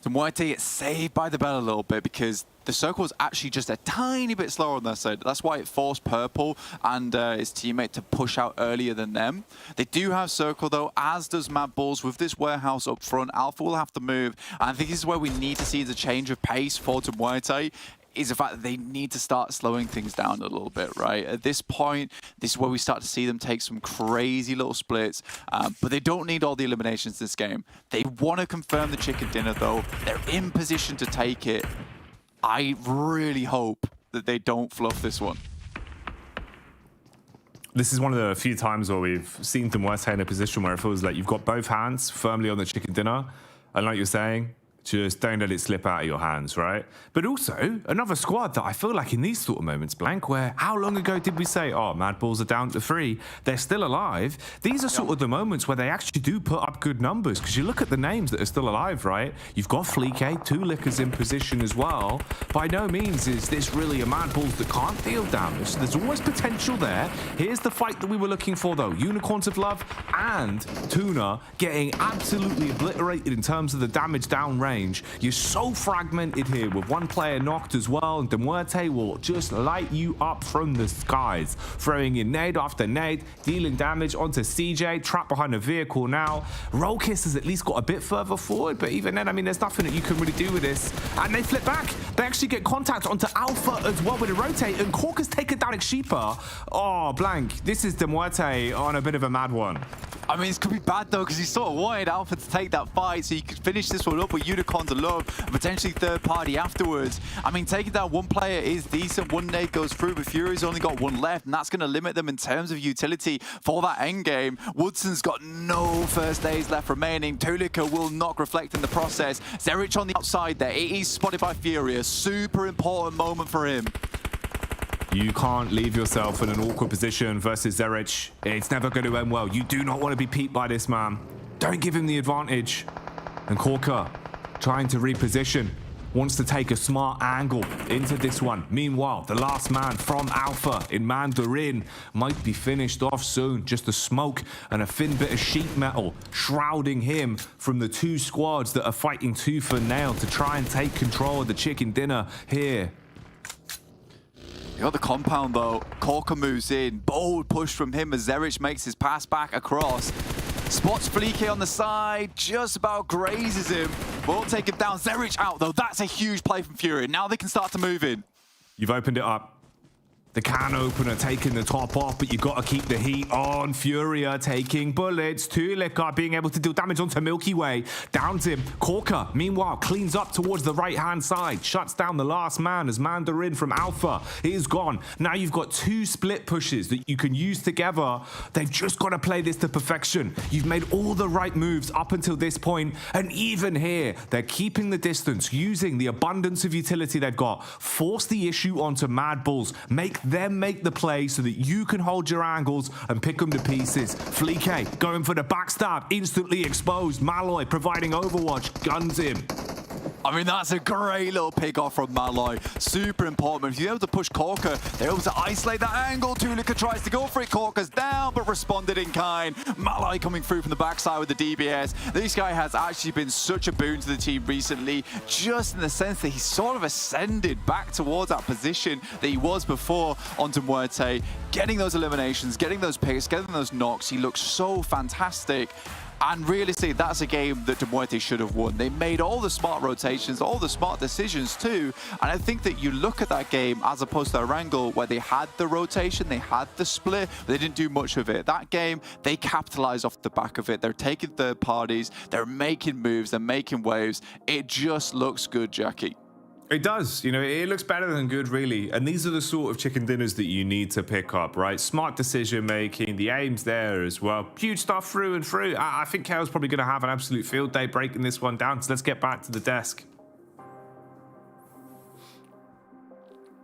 F: So MUERTE gets saved by the bell a little bit, because the circle was actually just a tiny bit slower on their side. That's why it forced Purple and his teammate to push out earlier than them. They do have circle though, as does MADBULLS with this warehouse up front. Alpha will have to move. And I think this is where we need to see the change of pace for MUERTE, is the fact that they need to start slowing things down a little bit, right? At this point, this is where we start to see them take some crazy little splits, but they don't need all the eliminations this game. They want to confirm the chicken dinner though. They're in position to take it. I really hope that they don't fluff this one.
E: This is one of the few times where we've seen the MUERTE in a position where it feels like you've got both hands firmly on the chicken dinner. And like you're saying, Just don't let it slip out of your hands, right? But also, another squad that I feel like in these sort of moments, Blank, where how long ago did we say, oh, MADBULLS are down to 3, they're still alive? These are sort of the moments where they actually do put up good numbers, because you look at the names that are still alive, right? You've got Fleek, 2 Lickers in position as well. By no means is this really a MADBULLS that can't deal damage. So there's always potential there. Here's the fight that we were looking for, though. Unicorns of Love and TUNA getting absolutely obliterated in terms of the damage down range. You're so fragmented here with one player knocked as well, and MUERTE will just light you up from the skies, throwing in nade after nade, dealing damage onto CJ, trapped behind a vehicle now. Rollkiss has at least got a bit further forward, but even then, I mean, there's nothing that you can really do with this. And they flip back. They actually get contact onto Alpha as well with a rotate, and Corker's taken down Xepa. Oh, Blank, this is MUERTE on a bit of a mad one.
F: I mean, this could be bad, though, because he sort of wanted Alpha to take that fight so you could finish this one up with Unicorns of Love and potentially third party afterwards. I mean, taking down one player is decent. One nade goes through, but Fury's only got one left, and that's going to limit them in terms of utility for that endgame. Woodson's got no first days left remaining. Tulika will not reflect in the process. Zerich on the outside there. It is spotted by Fury. A super important moment for him.
E: You can't leave yourself in an awkward position versus Zerich. It's never going to end well. You do not want to be peeped by this man. Don't give him the advantage. And Corker, trying to reposition, wants to take a smart angle into this one. Meanwhile, the last man from Alpha in Mandarin might be finished off soon. Just a smoke and a thin bit of sheet metal shrouding him from the 2 squads that are fighting tooth and nail to try and take control of the chicken dinner here.
F: You got the compound, though. Corker moves in. Bold push from him as Zerich makes his pass back across. Spots Fleek on the side, just about grazes him. Won't take him down. Zerich out, though. That's a huge play from Fury. Now they can start to move in.
E: You've opened it up. The can opener taking the top off, but you got to keep the heat on. Furia taking bullets. Tulika being able to deal damage onto Milky Way. Downs him. Corker, meanwhile, cleans up towards the right-hand side. Shuts down the last man as Mandarin from Alpha is gone. Now you've got 2 split pushes that you can use together. They've just got to play this to perfection. You've made all the right moves up until this point, and even here, they're keeping the distance, using the abundance of utility they've got. Force the issue onto MADBULLS. Make them make the play so that you can hold your angles and pick them to pieces. Fleek going for the backstab, instantly exposed. Malloy providing overwatch, guns him.
F: I mean, that's a great little pick off from Malloy. Super important. If you're able to push Corker, they're able to isolate that angle. Tulika tries to go for it. Corker's down, but responded in kind. Malloy coming through from the backside with the DBS. This guy has actually been such a boon to the team recently, just in the sense that he's sort of ascended back towards that position that he was before onto MUERTE. Getting those eliminations, getting those picks, getting those knocks. He looks so fantastic. And realistically, that's a game that MUERTE should have won. They made all the smart rotations, all the smart decisions too. And I think that you look at that game as opposed to Erangel, where they had the rotation, they had the split, but they didn't do much of it. That game, they capitalized off the back of it. They're taking third parties, they're making moves, they're making waves. It just looks good, Jackie.
E: It does, you know, it looks better than good, really. And these are the sort of chicken dinners that you need to pick up, right? Smart decision making, the aim's there as well. Huge stuff through and through. I think KO's probably going to have an absolute field day breaking this one down. So let's get back to the desk.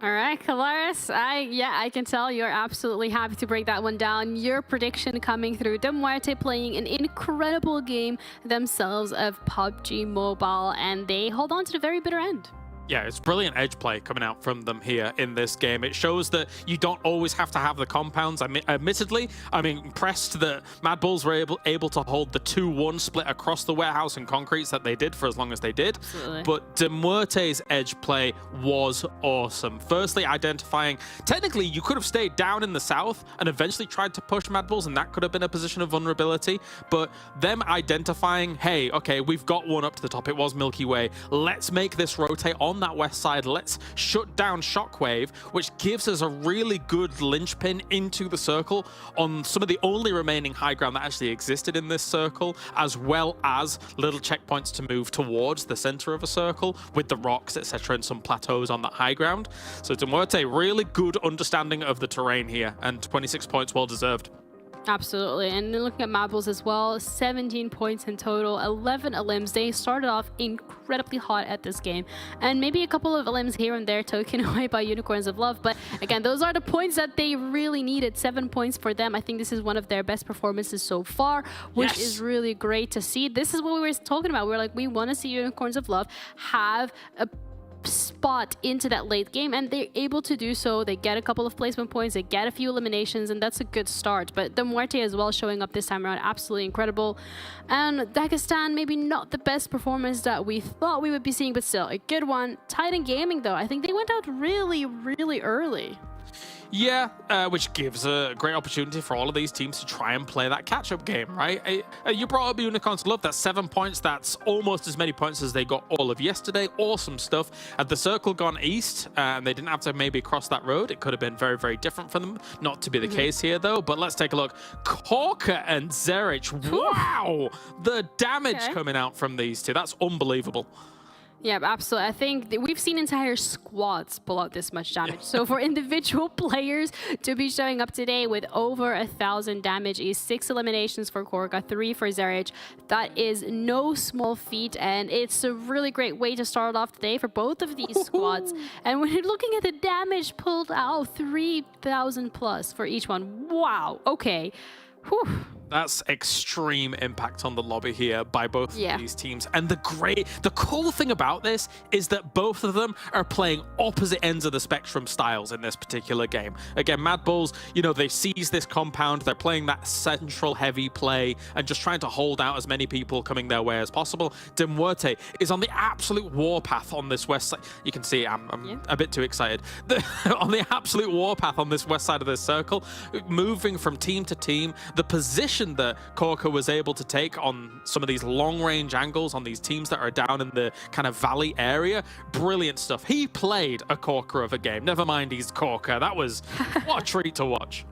C: All right, Kalaris, I can tell you're absolutely happy to break that one down. Your prediction coming through. MUERTE playing an incredible game themselves of PUBG Mobile, and they hold on to the very bitter end.
D: Yeah, it's brilliant edge play coming out from them here in this game. It shows that you don't always have to have the compounds. I mean, admittedly, I'm impressed that MADBULLS were able to hold the 2-1 split across the warehouse and concretes that they did for as long as they did.
C: Absolutely.
D: But MUERTE's edge play was awesome. Firstly, identifying, technically, you could have stayed down in the south and eventually tried to push MADBULLS, and that could have been a position of vulnerability. But them identifying, hey, okay, we've got one up to the top. It was Milky Way. Let's make this rotate on that west side. Let's shut down Shockwave, which gives us a really good linchpin into the circle on some of the only remaining high ground that actually existed in this circle, as well as little checkpoints to move towards the center of a circle with the rocks, etc., and some plateaus on that high ground. So MUERTE, really good understanding of the terrain here, and 26 points well deserved.
C: Absolutely. And then looking at MADBULLS as well, 17 points in total, 11 elims. They started off incredibly hot at this game. And maybe a couple of elims here and there taken away by Unicorns of Love. But again, those are the points that they really needed. 7 points for them. I think this is one of their best performances so far, which is really great to see. This is what we were talking about. We're like, we want to see Unicorns of Love have a spot into that late game, and they're able to do so. They get a couple of placement points, they get a few eliminations, and that's a good start. But the MUERTE as well showing up this time around, absolutely incredible. And Dagestan, maybe not the best performance that we thought we would be seeing, but still a good one. Titan Gaming though, I think they went out really early.
D: Yeah, which gives a great opportunity for all of these teams to try and play that catch-up game, right? You brought up Unicorns of Love. That's 7 points. That's almost as many points as they got all of yesterday. Awesome stuff. Had the circle gone east, and they didn't have to maybe cross that road, it could have been very different for them. Not to be the case here, though. But let's take a look. Korka and Zerich. Wow! The damage coming out from these two. That's unbelievable.
C: Yeah, absolutely. I think we've seen entire squads pull out this much damage. So for individual players to be showing up today with over 1,000 damage is 6 eliminations for Korka, 3 for Zerich. That is no small feat, and it's a really great way to start off today for both of these squads. And when you're looking at the damage pulled out, 3,000 plus for each one. Wow. Okay. Whew.
D: That's extreme impact on the lobby here by both of these teams. And the cool thing about this is that both of them are playing opposite ends of the spectrum styles in this particular game. Again, MADBULLS, you know, they seize this compound. They're playing that central heavy play and just trying to hold out as many people coming their way as possible. MUERTE is on the absolute warpath on this west side. You can see I'm a bit too excited. On the absolute warpath on this west side of this circle, moving from team to team. The position that Korka was able to take on some of these long-range angles on these teams that are down in the kind of valley area, brilliant stuff. He played a Korka of a game. Never mind he's Korka. That was what a treat to watch.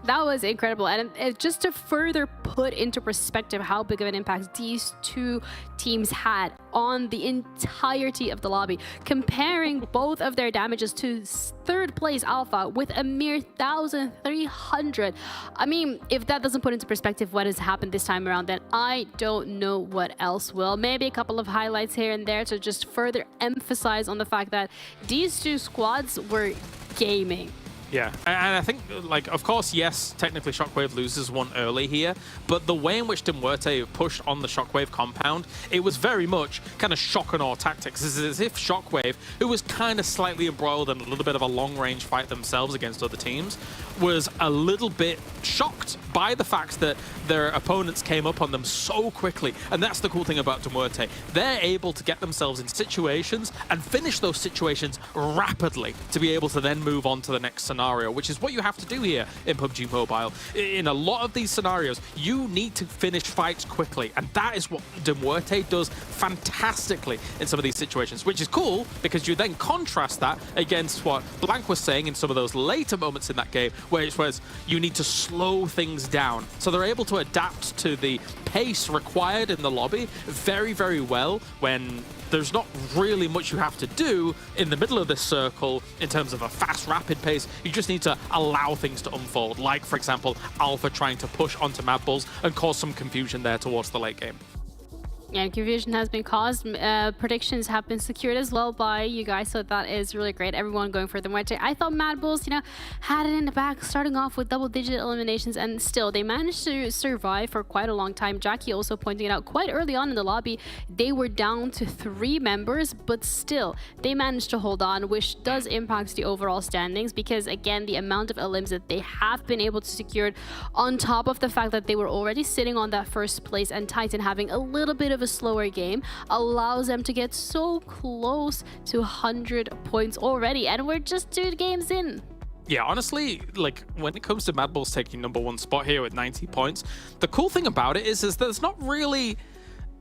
C: That was incredible. And just to further put into perspective how big of an impact these two teams had on the entirety of the lobby, comparing both of their damages to third place Alpha with a mere 1,300. I mean, if that doesn't put into perspective what has happened this time around, then I don't know what else will. Maybe a couple of highlights here and there to just further emphasize on the fact that these two squads were gaming.
D: Yeah, and I think, like, of course, yes, technically Shockwave loses one early here, but the way in which MUERTE pushed on the Shockwave compound, it was very much kind of shock and awe tactics. It's as if Shockwave, who was kind of slightly embroiled in a little bit of a long-range fight themselves against other teams, was a little bit shocked by the fact that their opponents came up on them so quickly. And that's the cool thing about MUERTE. They're able to get themselves in situations and finish those situations rapidly to be able to then move on to the next scenario, which is what you have to do here in PUBG Mobile. In a lot of these scenarios, you need to finish fights quickly, and that is what MUERTE does fantastically in some of these situations, which is cool because you then contrast that against what Blank was saying in some of those later moments in that game, where it was you need to slow things down. So they're able to adapt to the pace required in the lobby very well when there's not really much you have to do in the middle of this circle in terms of a fast, rapid pace. You just need to allow things to unfold, like, for example, Alpha trying to push onto MADBULLS and cause some confusion there towards the late game.
C: Yeah, confusion has been caused. Predictions have been secured as well by you guys, so that is really great. Everyone going for the MUERTE. I thought MADBULLS, you know, had it in the back, starting off with double-digit eliminations, and still they managed to survive for quite a long time. Jackie also pointing it out quite early on in the lobby. They were down to 3 members, but still they managed to hold on, which does impact the overall standings because, again, the amount of elims that they have been able to secure, on top of the fact that they were already sitting on that first place and Titan having a little bit of a slower game, allows them to get so close to 100 points already, and we're just 2 games in.
D: Yeah, honestly, like, when it comes to MADBULLS taking #1 spot here with 90 points, the cool thing about it is there's not really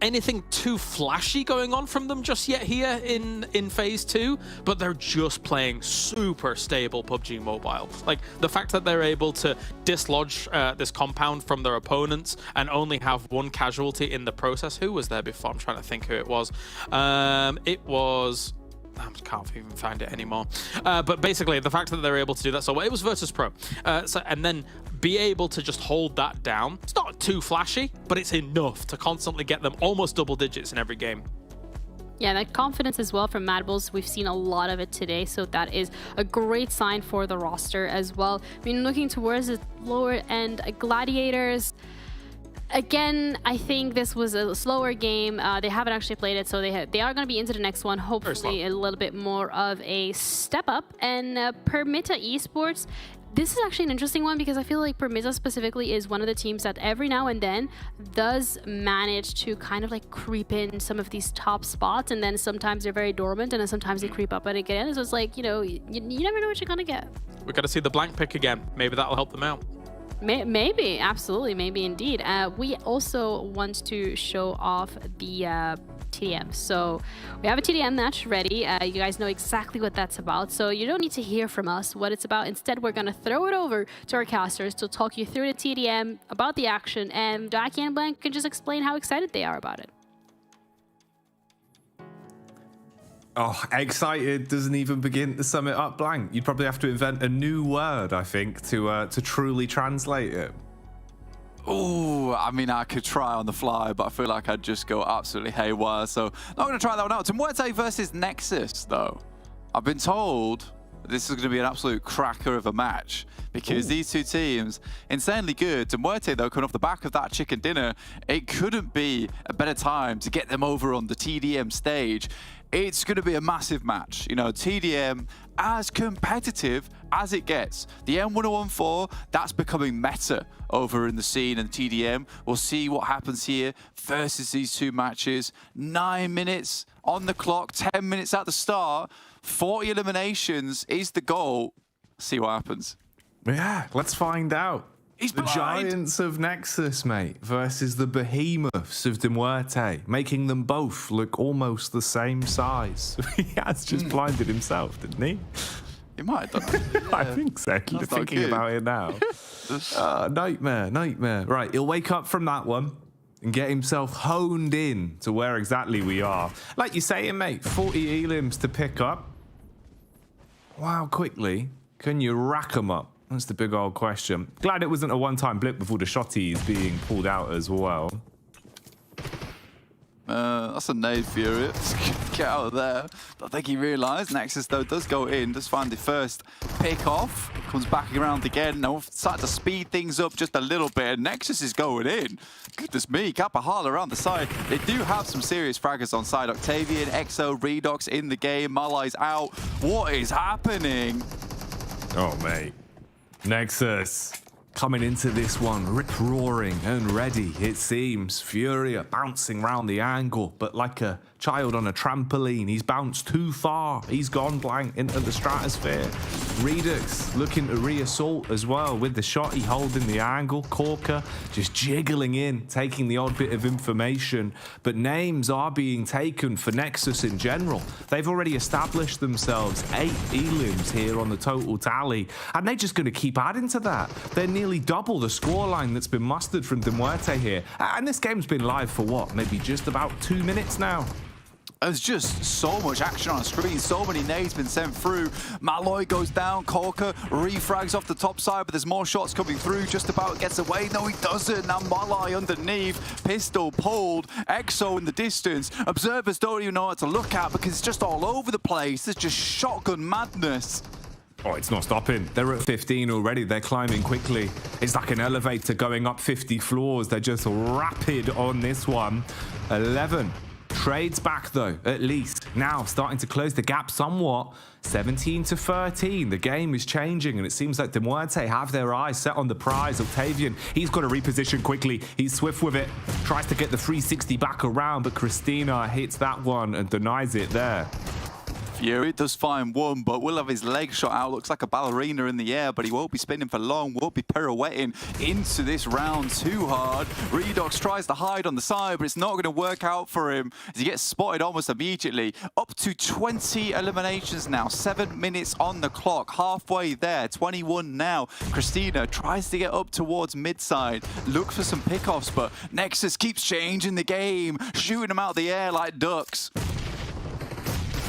D: anything too flashy going on from them just yet here in phase 2, but they're just playing super stable PUBG Mobile. Like, the fact that they're able to dislodge this compound from their opponents and only have 1 casualty in the process. Who was there before? I'm trying to think who it was. It was I can't even find it anymore. But basically, the fact that they're able to do that, so it was VIRTUS.PRO. And then be able to just hold that down. It's not too flashy, but it's enough to constantly get them almost double digits in every game.
C: Yeah, that confidence as well from MADBULLS, we've seen a lot of it today, so that is a great sign for the roster as well. I mean, looking towards the lower end, Gladiators, again, I think this was a slower game. They haven't actually played it, so they are going to be into the next one. Hopefully a little bit more of a step up. And PERMITTA Esports, this is actually an interesting one because I feel like PERMITTA specifically is one of the teams that every now and then does manage to kind of like creep in some of these top spots, and then sometimes they're very dormant and then sometimes they creep up and again. So it's like, you know, you never know what you're going to get.
D: We've got to see the blank pick again. Maybe that'll help them out.
C: Maybe, absolutely, maybe indeed. We also want to show off the TDM. So we have a TDM match ready. You guys know exactly what that's about, so you don't need to hear from us what it's about. Instead, we're going to throw it over to our casters to talk you through the TDM, about the action, and Jackie and Blank can just explain how excited they are about it.
E: Oh, excited doesn't even begin to sum it up, Blank. You'd probably have to invent a new word, I think, to truly translate it.
F: Oh, I mean, I could try on the fly, but I feel like I'd just go absolutely haywire. So not going to try that one out. MUERTE versus NEXUS, though. I've been told this is going to be an absolute cracker of a match because these two teams, insanely good. MUERTE, though, coming off the back of that chicken dinner, it couldn't be a better time to get them over on the TDM stage. It's going to be a massive match. You know, TDM, as competitive as it gets. The M1014, that's becoming meta over in the scene, and TDM, we'll see what happens here versus these two matches. 9 minutes on the clock, 10 minutes at the start, 40 eliminations is the goal. See what happens.
E: Yeah, let's find out.
F: He's
E: the
F: blind.
E: giants of NEXUS, mate, versus the behemoths of MUERTE, making them both look almost the same size. He has just blinded himself, didn't he?
F: He might have done it.
E: I think so. Thinking about it now. Nightmare, nightmare. Right, he'll wake up from that one and get himself honed in to where exactly we are. Like you're saying, mate, 40 elims to pick up. Wow, quickly can you rack them up? That's the big old question. Glad it wasn't a one-time blip with all the shotties being pulled out as well.
F: That's a nade, Furious. Get out of there. I think he realised NEXUS, though, does go in, does find the first pick off, comes back around again. Now starting to speed things up just a little bit, and NEXUS is going in. Goodness me, Kapahal around the side. They do have some serious fraggers on side. Octavian, Exo, Redox in the game. Malai's out. What is happening?
E: Oh, mate. NEXUS coming into this one, rip-roaring and ready, it seems. Furia bouncing round the angle, but like a child on a trampoline. He's bounced too far. He's gone blank into the stratosphere. Redux looking to re-assault as well with the shot he holding the angle. Corker just jiggling in, taking the odd bit of information. But names are being taken for NEXUS in general. They've already established themselves 8 elims here on the total tally, and they're just going to keep adding to that. They're nearly double the scoreline that's been mustered from MUERTE here. And this game's been live for what? Maybe just about 2 minutes now.
F: There's just so much action on screen, so many nades been sent through. Malloy goes down, Corker refrags off the top side, but there's more shots coming through, just about gets away. No, he doesn't. Now Malloy underneath, pistol pulled, Exo in the distance. Observers don't even know what to look at because it's just all over the place. There's just shotgun madness.
E: Oh, it's not stopping. They're at 15 already. They're climbing quickly. It's like an elevator going up 50 floors. They're just rapid on this one. 11. Trades back, though, at least. Now starting to close the gap somewhat. 17-13. The game is changing, and it seems like MUERTE have their eyes set on the prize. Octavian, he's got to reposition quickly. He's swift with it. Tries to get the 360 back around, but Christina hits that one and denies it there.
F: Fury does find one, but will have his leg shot out. Looks like a ballerina in the air, but he won't be spinning for long. Won't be pirouetting into this round too hard. Redox tries to hide on the side, but it's not going to work out for him as he gets spotted almost immediately. Up to 20 eliminations now. 7 minutes on the clock. Halfway there. 21 now. Christina tries to get up towards mid-side. Look for some pickoffs, but NEXUS keeps changing the game. Shooting them out of the air like ducks.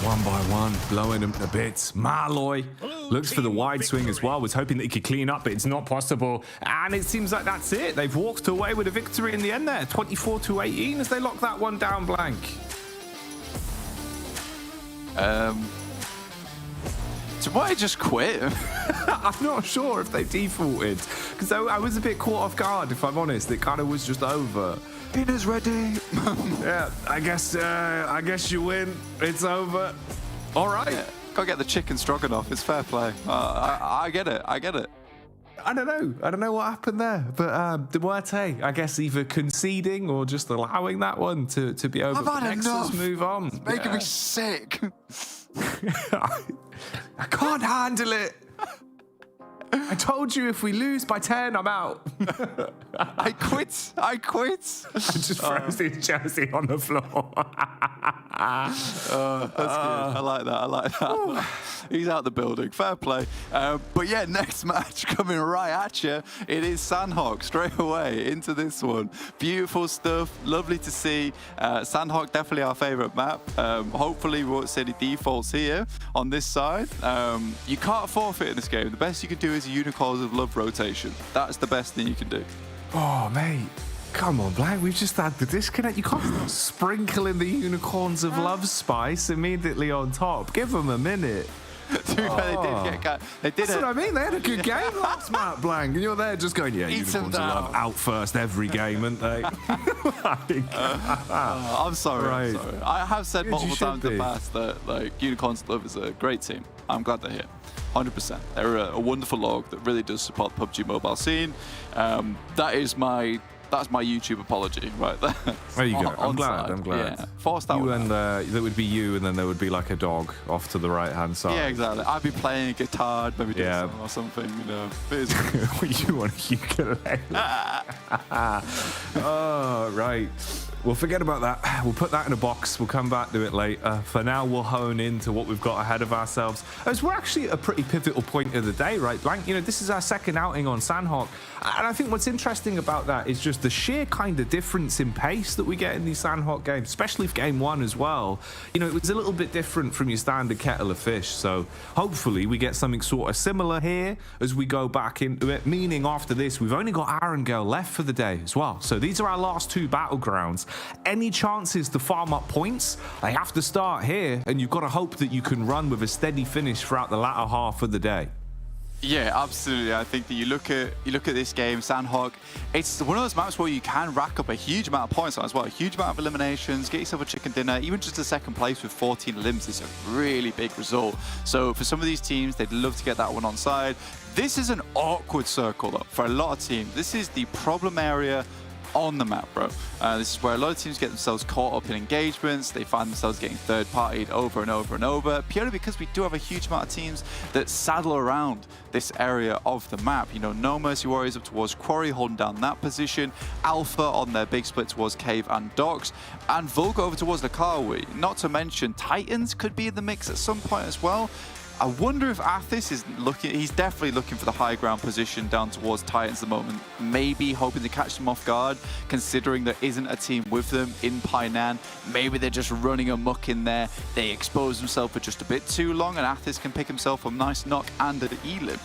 E: One by one, blowing them to bits. Malloy looks for the wide swing as well, was hoping that he could clean up, but it's not possible. And it seems like that's it. They've walked away with a victory in the end there, 24-18 as they lock that one down blank.
F: So why I just quit?
E: I'm not sure if they defaulted, because I was a bit caught off guard, if I'm honest. It kind of was just over.
F: Peter's ready.
E: Yeah, I guess you win. It's over. All right.
F: Yeah, go get the chicken stroganoff. It's fair play. I get it. I get it.
E: I don't know what happened there, but MUERTE, I guess either conceding or just allowing that one to be over.
F: I've had enough.
E: Move on.
F: It's making me sick.
E: I can't handle it. I told you if we lose by 10, I'm out.
F: I quit. I
E: just froze his jersey on the floor.
F: That's good. I like that. He's out the building. Fair play. But yeah, next match coming right at you. It is Sanhok straight away into this one. Beautiful stuff. Lovely to see. Sanhok, definitely our favorite map. Hopefully we won't see any defaults here on this side. You can't forfeit in this game. The best you can do is a Unicorns of Love rotation. That's the best thing you can do.
E: Oh, mate. Come on, Black. We've just had the disconnect. You can't start sprinkling the Unicorns of Love spice immediately on top. Give them a minute.
F: To be fair, they did
E: That's what I mean. They had a good game last map, Blank. And you're there just going, yeah, Unicorns of Love out first every game, aren't they?
F: I'm sorry.
E: Right.
F: I'm sorry. I have said multiple times in the past that like Unicorns of Love is a great team. I'm glad they're here. 100%. They're a wonderful org that really does support the PUBG mobile scene. That's my YouTube apology right there.
E: There you go. I'm glad.
F: Yeah. Force that
E: you
F: one.
E: And that would be you, and then there would be like a dog off to the right hand side.
F: Yeah, exactly. I'd be playing guitar, maybe doing something or something, you know.
E: You want a ukulele? Oh, right. We'll forget about that. We'll put that in a box. We'll come back to it later. For now, we'll hone into what we've got ahead of ourselves. As we're actually at a pretty pivotal point of the day, right, Blank? You know, this is our second outing on Sanhok. And I think what's interesting about that is just the sheer kind of difference in pace that we get in these Sanhok games, especially for game one as well. You know, it was a little bit different from your standard kettle of fish. So hopefully we get something sort of similar here as we go back into it. Meaning after this, we've only got Erangel left for the day as well. So these are our last two battlegrounds. Any chances to farm up points, they have to start here, and you've got to hope that you can run with a steady finish throughout the latter half of the day.
F: Yeah, absolutely. I think that you look at this game, Sanhok, it's one of those maps where you can rack up a huge amount of points on as well, a huge amount of eliminations, get yourself a chicken dinner. Even just a second place with 14 elims is a really big result. So for some of these teams, they'd love to get that one on side. This is an awkward circle though for a lot of teams. This is the problem area on the map, bro. This is where a lot of teams get themselves caught up in engagements. They find themselves getting third-partied over and over and over, purely because we do have a huge amount of teams that saddle around this area of the map. You know, No Mercy Warriors up towards Quarry, holding down that position. Alpha on their big split towards Cave and Docks, and VULGAR over towards Lakawi. Not to mention Titans could be in the mix at some point as well. I wonder if Athis is looking, he's definitely looking for the high ground position down towards Titans at the moment. Maybe hoping to catch them off guard, considering there isn't a team with them in Painan. Maybe they're just running amok in there. They expose themselves for just a bit too long, and Athis can pick himself a nice knock and an elim.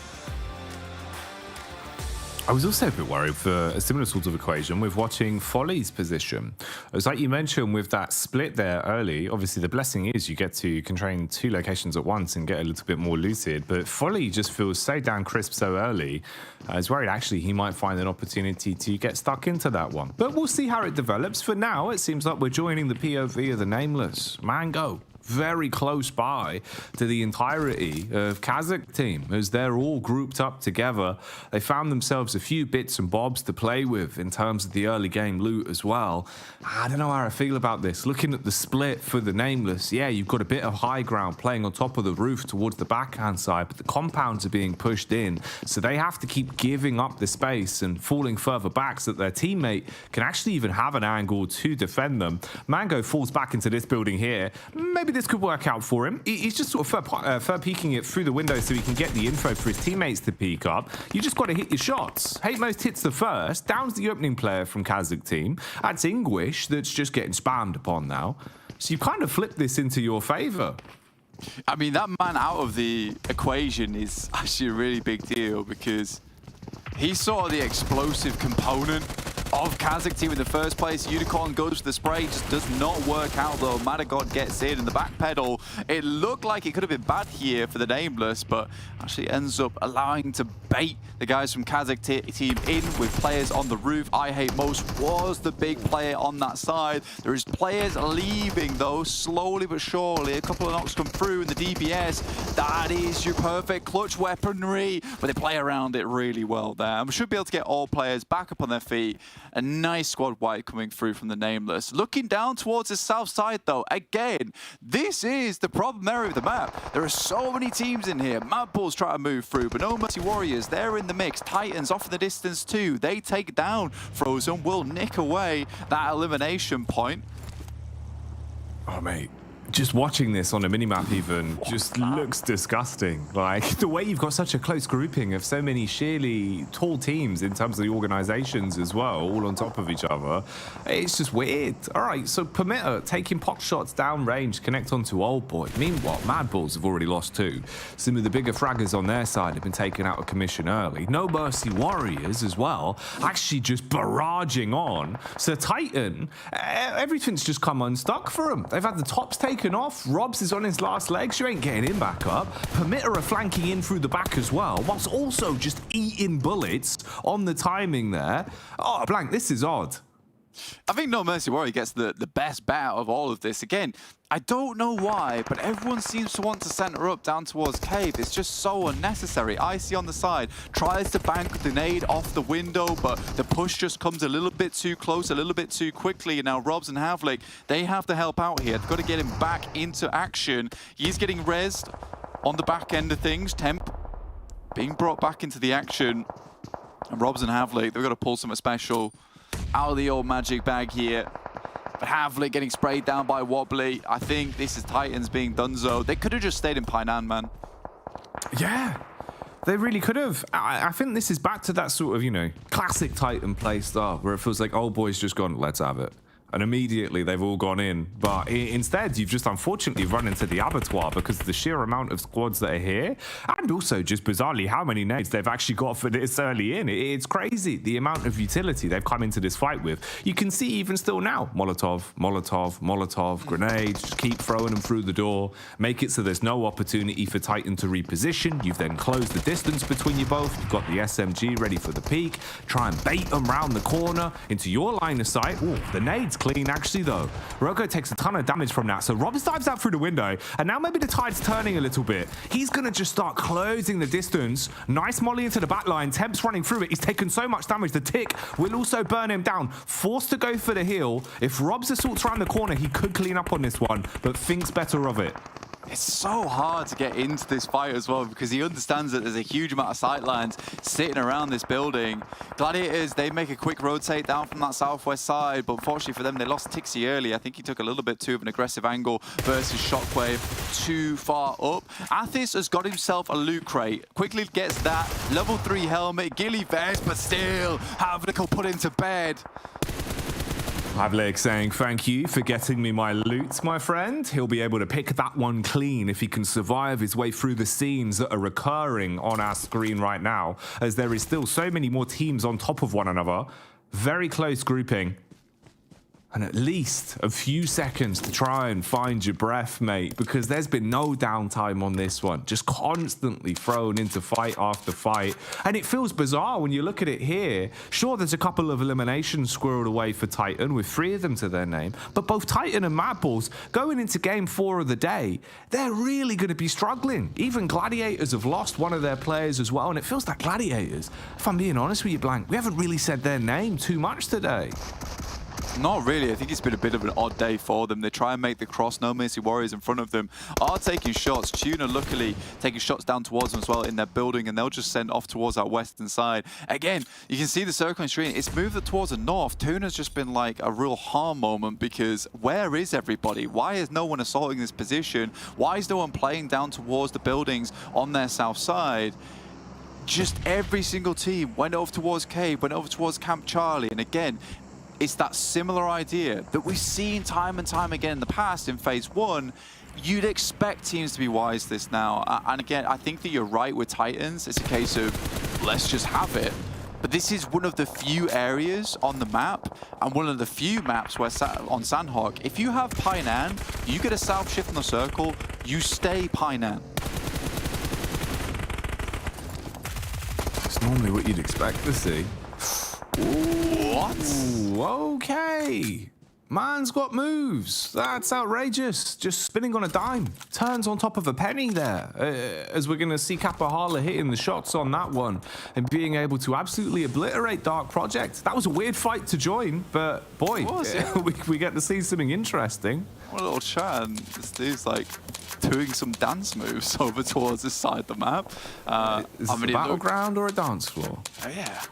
E: I was also a bit worried for a similar sort of equation with watching Folly's position. It's like you mentioned with that split there early, obviously the blessing is you can train two locations at once and get a little bit more lucid, but Folly just feels so damn crisp so early. I was worried actually he might find an opportunity to get stuck into that one. But we'll see how it develops. For now, it seems like we're joining the POV of the Nameless. Mango. Very close by to the entirety of KASIK team as they're all grouped up together. They found themselves a few bits and bobs to play with in terms of the early game loot as well. I don't know how I feel about this. Looking at the split for the Nameless, yeah, you've got a bit of high ground playing on top of the roof towards the backhand side, but the compounds are being pushed in, so they have to keep giving up the space and falling further back so that their teammate can actually even have an angle to defend them. Mango falls back into this building here. Maybe this could work out for him. He's just sort of fur peeking it through the window so he can get the info for his teammates to peek up. You just got to hit your shots. Hate Most hits the first, downs the opening player from KASIK team. That's English that's just getting spammed upon now. So you kind of flipped this into your favor.
F: I mean, that man out of the equation is actually a really big deal because he's sort of the explosive component of KASIK team in the first place. Unicorn goes for the spray, just does not work out though. Madagod gets in the back pedal. It looked like it could have been bad here for the Nameless, but actually ends up allowing to bait the guys from KASIK team in with players on the roof. I Hate Most was the big player on that side. There is players leaving though, slowly but surely. A couple of knocks come through in the DPS. That is your perfect clutch weaponry, but they play around it really well there. And we should be able to get all players back up on their feet. A nice squad wipe coming through from the Nameless. Looking down towards the south side though, again, this is the problem area of the map. There are so many teams in here. MADBULLS try to move through, but no Mercy Warriors, they're in the mix. Titans off in the distance too. They take down Frozen, will nick away that elimination point.
E: Oh, mate. Just watching this on a minimap even just looks disgusting. Like, the way you've got such a close grouping of so many sheerly tall teams in terms of the organizations as well, all on top of each other, it's just weird. All right, so PERMITTA taking pot shots down range, connect onto Old Boy. Meanwhile, MADBULLS have already lost 2. Some of the bigger fraggers on their side have been taken out of commission early. No Mercy Warriors as well, actually just barraging on. So Titan, everything's just come unstuck for them. They've had the tops taken off. Robs is on his last legs. You ain't getting him back up. PERMITTA are flanking in through the back as well, whilst also just eating bullets on the timing there. Oh, blank, this is odd.
F: I think No Mercy Warrior gets the best bet out of all of this. Again, I don't know why, but everyone seems to want to center up down towards Cave. It's just so unnecessary. Icy on the side, tries to bank the nade off the window, but the push just comes a little bit too close, a little bit too quickly. And now Robs and Havlik, they have to help out here. They've got to get him back into action. He's getting rezzed on the back end of things. Temp being brought back into the action. And Robs and Havlik, they've got to pull something special out of the old magic bag here. But Havlik getting sprayed down by Wobbly. I think this is Titans being donezo. They could have just stayed in Painan, man.
E: Yeah, they really could have. I think this is back to that sort of, you know, classic Titan play style where it feels like Old Boy's just gone, let's have it. And immediately they've all gone in. But instead, you've just unfortunately run into the abattoir because of the sheer amount of squads that are here. And also, just bizarrely, how many nades they've actually got for this early in. It's crazy, the amount of utility they've come into this fight with. You can see even still now, Molotov, Molotov, Molotov, grenades, just keep throwing them through the door. Make it so there's no opportunity for Titan to reposition. You've then closed the distance between you both. You've got the SMG ready for the peak. Try and bait them round the corner into your line of sight. Ooh, the nades clean actually though. Roko takes a ton of damage from that. So Robs dives out through the window and now maybe the tide's turning a little bit. He's gonna just start closing the distance. Nice molly into the back line. Temp's running through it. He's taken so much damage. The tick will also burn him down. Forced to go for the heal. If Robs assaults around the corner, he could clean up on this one, but thinks better of it.
F: It's so hard to get into this fight as well because he understands that there's a huge amount of sightlines sitting around this building. Gladiators, they make a quick rotate down from that southwest side, but unfortunately for them, they lost Tixie early. I think he took a little bit too of an aggressive angle versus Shockwave too far up. Athis has got himself a loot crate. Quickly gets that. Level 3 helmet, ghillie vest, but still, Havlik will put him to bed.
E: Havlik saying thank you for getting me my loot, my friend. He'll be able to pick that one clean if he can survive his way through the scenes that are recurring on our screen right now, as there is still so many more teams on top of one another. Very close grouping. And at least a few seconds to try and find your breath, mate, because there's been no downtime on this one. Just constantly thrown into fight after fight. And it feels bizarre when you look at it here. Sure, there's a couple of eliminations squirreled away for Titan with 3 of them to their name. But both Titan and MADBULLS going into game 4 of the day, they're really going to be struggling. Even Gladiators have lost one of their players as well. And it feels like Gladiators, if I'm being honest with you, Blank, we haven't really said their name too much today.
F: Not really. I think it's been a bit of an odd day for them. They try and make the cross. No Mercy Warriors in front of them are taking shots. TUNA luckily taking shots down towards them as well in their building, and they'll just send off towards that western side. Again, you can see the circling screen. It's moved towards the north. TUNA's just been like a real harm moment because where is everybody? Why is no one assaulting this position? Why is no one playing down towards the buildings on their south side? Just every single team went over towards Cave, went over towards Camp Charlie, and again, it's that similar idea that we've seen time and time again in the past in phase 1. you'd expect teams to be wise this now. And again, I think that you're right with Titans. It's a case of let's just have it. But this is one of the few areas on the map and one of the few maps where on Sanhok, if you have Painan, you get a south shift in the circle, you stay Painan.
E: It's normally what you'd expect to see.
F: What?
E: Ooh, okay. Man's got moves. That's outrageous. Just spinning on a dime. Turns on top of a penny there. As we're going to see Kapahala hitting the shots on that one and being able to absolutely obliterate Dark Project. That was a weird fight to join, but boy, we get to see something interesting.
F: What a little chat, and this dude's like doing some dance moves over towards this side of the map.
E: Is it a battleground or a dance floor?
F: Yeah,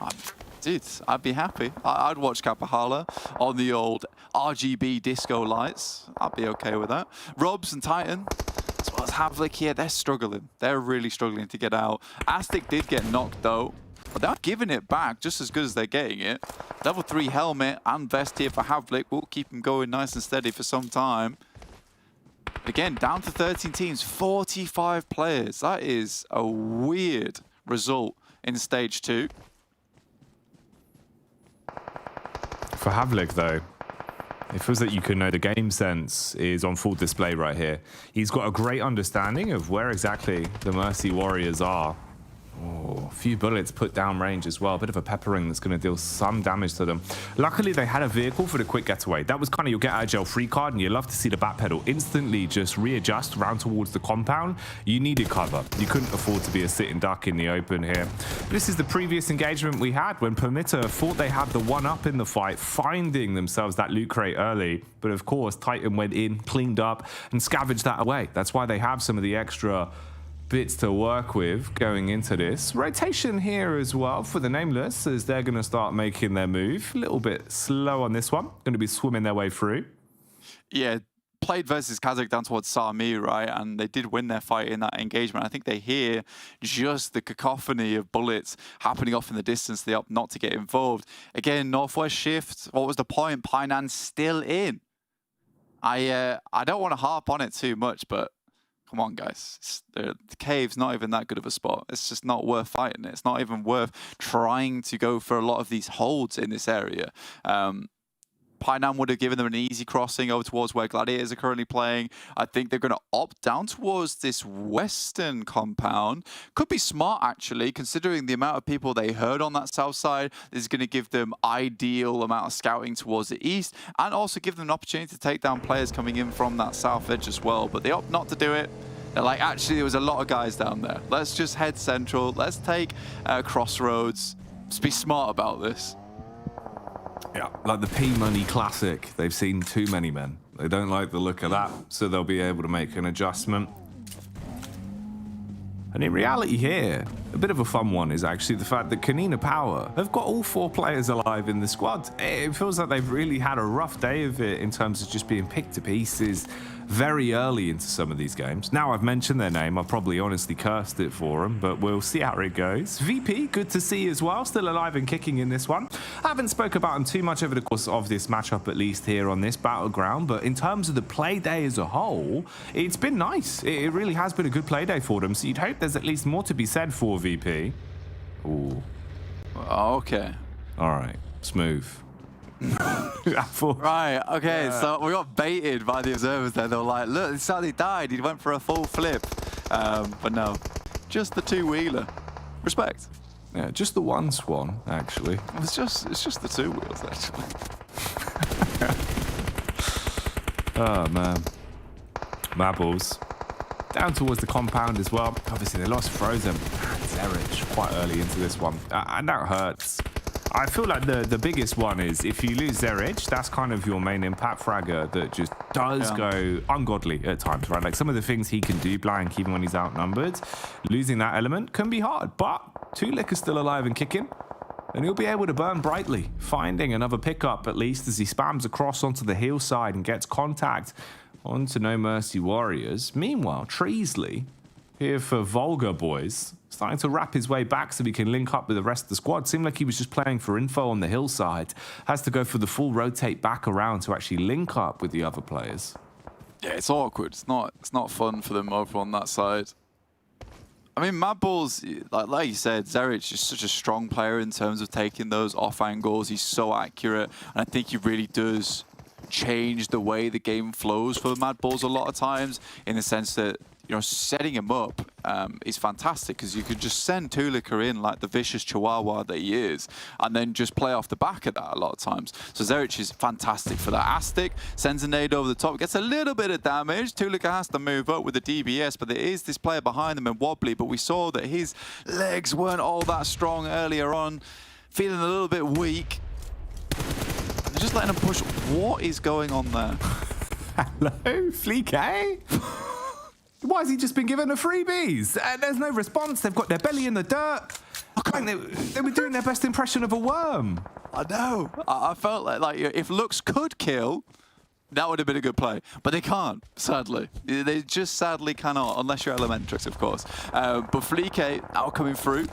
F: dude, I'd be happy. I'd watch Kapahala on the old RGB disco lights. I'd be okay with that. Robs and Titan, as well as Havlik here, they're struggling. They're really struggling to get out. Aztec did get knocked though, but they're giving it back just as good as they're getting it. Level 3 helmet and vest here for Havlik will keep him going nice and steady for some time. Again, down to 13 teams, 45 players. That is a weird result in stage 2.
E: For Havlik, though, it feels that you can know the game sense is on full display right here. He's got a great understanding of where exactly the Mercy Warriors are. Oh, a few bullets put down range as well. A bit of a peppering that's going to deal some damage to them. Luckily, they had a vehicle for the quick getaway. That was kind of your get out of jail free card, and you love to see the back pedal instantly just readjust round towards the compound. You needed cover. You couldn't afford to be a sitting duck in the open here. This is the previous engagement we had when PERMITTA thought they had the one up in the fight, finding themselves that loot crate early. But of course, Titan went in, cleaned up, and scavenged that away. That's why they have some of the extra bits to work with going into this. Rotation here as well for the Nameless as they're going to start making their move. A little bit slow on this one. Going to be swimming their way through.
F: Yeah, played versus KASIK down towards Sami, right? And they did win their fight in that engagement. I think they hear just the cacophony of bullets happening off in the distance. They opt not to get involved. Again, Northwest shift. What was the point? Painan still in. I don't want to harp on it too much, but come on, guys. The cave's not even that good of a spot. It's just not worth fighting it. It's not even worth trying to go for a lot of these holds in this area. Painan would have given them an easy crossing over towards where Gladiators are currently playing. I think they're going to opt down towards this western compound. Could be smart, actually, considering the amount of people they heard on that south side. This is going to give them ideal amount of scouting towards the east and also give them an opportunity to take down players coming in from that south edge as well. But they opt not to do it. They're like, actually, there was a lot of guys down there. Let's just head central. Let's take Crossroads. Let's be smart about this.
E: Yeah, like the P-Money classic. They've seen too many men. They don't like the look of that, so they'll be able to make an adjustment. And in reality here, a bit of a fun one is actually the fact that KONINA Power have got all 4 players alive in the squad. It feels like they've really had a rough day of it in terms of just being picked to pieces very early into some of these games. Now I've mentioned their name, I've probably honestly cursed it for them, but we'll see how it goes. VP, good to see as well, still alive and kicking in this one. I haven't spoke about him too much over the course of this matchup, at least here on this battleground, but in terms of the play day as a whole, it's been nice. It really has been a good play day for them, so you'd hope there's at least more to be said for VP. Ooh.
F: Okay.
E: All right, smooth.
F: Right, okay, so we got baited by the observers there. They were like, look, this suddenly died. He went for a full flip. But no, just the 2-wheeler. Respect.
E: Yeah, just the one swan, actually.
F: It's just the 2 wheels, actually.
E: Oh, man. MADBULLS. Down towards the compound as well. Obviously, they lost Frozen and Zerich quite early into this one. And that hurts. I feel like the biggest one is if you lose Zerich, that's kind of your main impact fragger that just does go ungodly at times, right? Like some of the things he can do blank even when he's outnumbered, losing that element can be hard. But Tulik is still alive and kicking, and he'll be able to burn brightly, finding another pickup at least as he spams across onto the hillside and gets contact onto No Mercy Warriors. Meanwhile, Treasley here for VULGAR boys, starting to wrap his way back so he can link up with the rest of the squad. Seemed like he was just playing for info on the hillside. Has to go for the full rotate back around to actually link up with the other players.
F: Yeah, it's awkward. It's not fun for them over on that side. I mean, MADBULLS, like you said, Zerich is such a strong player in terms of taking those off angles. He's so accurate, and I think he really does change the way the game flows for MADBULLS a lot of times, in the sense that, you know, setting him up is fantastic, because you could just send TUNA in like the vicious chihuahua that he is, and then just play off the back of that a lot of times. So Zerich is fantastic for that. Astic sends a nade over the top, gets a little bit of damage. TUNA has to move up with the DBS, but there is this player behind him and wobbly, but we saw that his legs weren't all that strong earlier on, feeling a little bit weak. They're just letting him push. What is going on there?
E: Hello, Fleek? Why has he just been given a freebies? There's no response. They've got their belly in the dirt. They were doing their best impression of a worm.
F: I know. I felt like if Lux could kill, that would have been a good play. But they can't, sadly. They just sadly cannot, unless you're Elementrix, of course. But Fleek now coming through.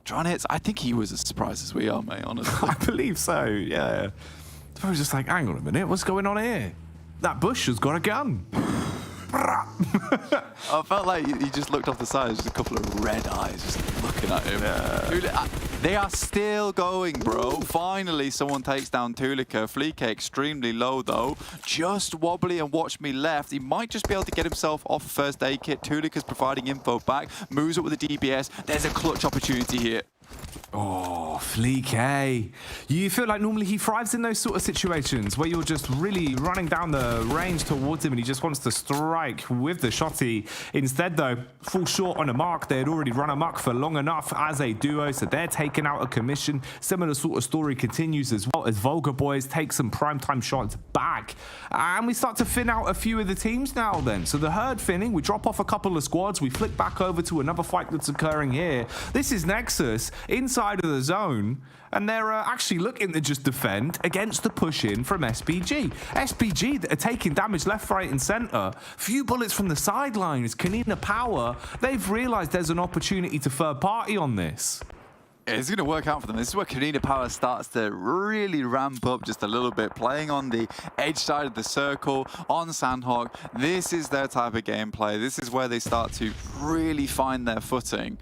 F: Trying to hit. I think he was as surprised as we are, mate, honestly.
E: I believe so, yeah. I was just like, hang on a minute, what's going on here? That bush has got a gun.
F: I felt like he just looked off the side, just a couple of red eyes just looking at him. Yeah. Dude, they are still going, bro. Finally, someone takes down Tulika. Fleek extremely low, though. Just wobbly and watch me left. He might just be able to get himself off a first aid kit. Tulika's providing info back. Moves up with the DBS. There's a clutch opportunity here.
E: Oh, Fleek. You feel like normally he thrives in those sort of situations where you're just really running down the range towards him and he just wants to strike with the shotty. Instead, though, falls short on a mark. They had already run amok for long enough as a duo, so they're taken out of commission. Similar sort of story continues as well as VULGAR boys take some primetime shots back. And we start to thin out a few of the teams now then. So the herd thinning, we drop off a couple of squads, we flick back over to another fight that's occurring here. This is NEXUS inside of the zone, and they're actually looking to just defend against the push-in from SPG. SPG that are taking damage left, right, and center. Few bullets from the sidelines. KONINA Power, they've realized there's an opportunity to third party on this.
F: It's going to work out for them. This is where KONINA Power starts to really ramp up just a little bit, playing on the edge side of the circle, on Sanhok. This is their type of gameplay. This is where they start to really find their footing.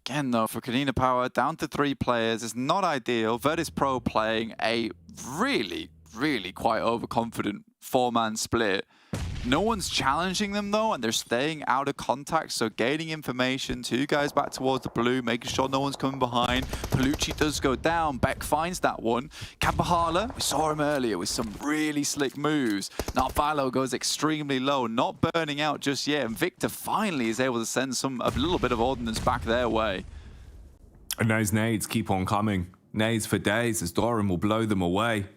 F: Again, though, for KONINA Power, down to 3 players is not ideal. VIRTUS.PRO playing a really, really quite overconfident 4-man split. No one's challenging them, though, and they're staying out of contact, so gaining information. 2 guys back towards the blue, making sure no one's coming behind. Palucci does go down. Beck finds that one. Kapahala, we saw him earlier with some really slick moves. Now Valo goes extremely low, not burning out just yet, and Victor finally is able to send a little bit of ordnance back their way.
E: And those nades keep on coming. Nades for days as Doran will blow them away.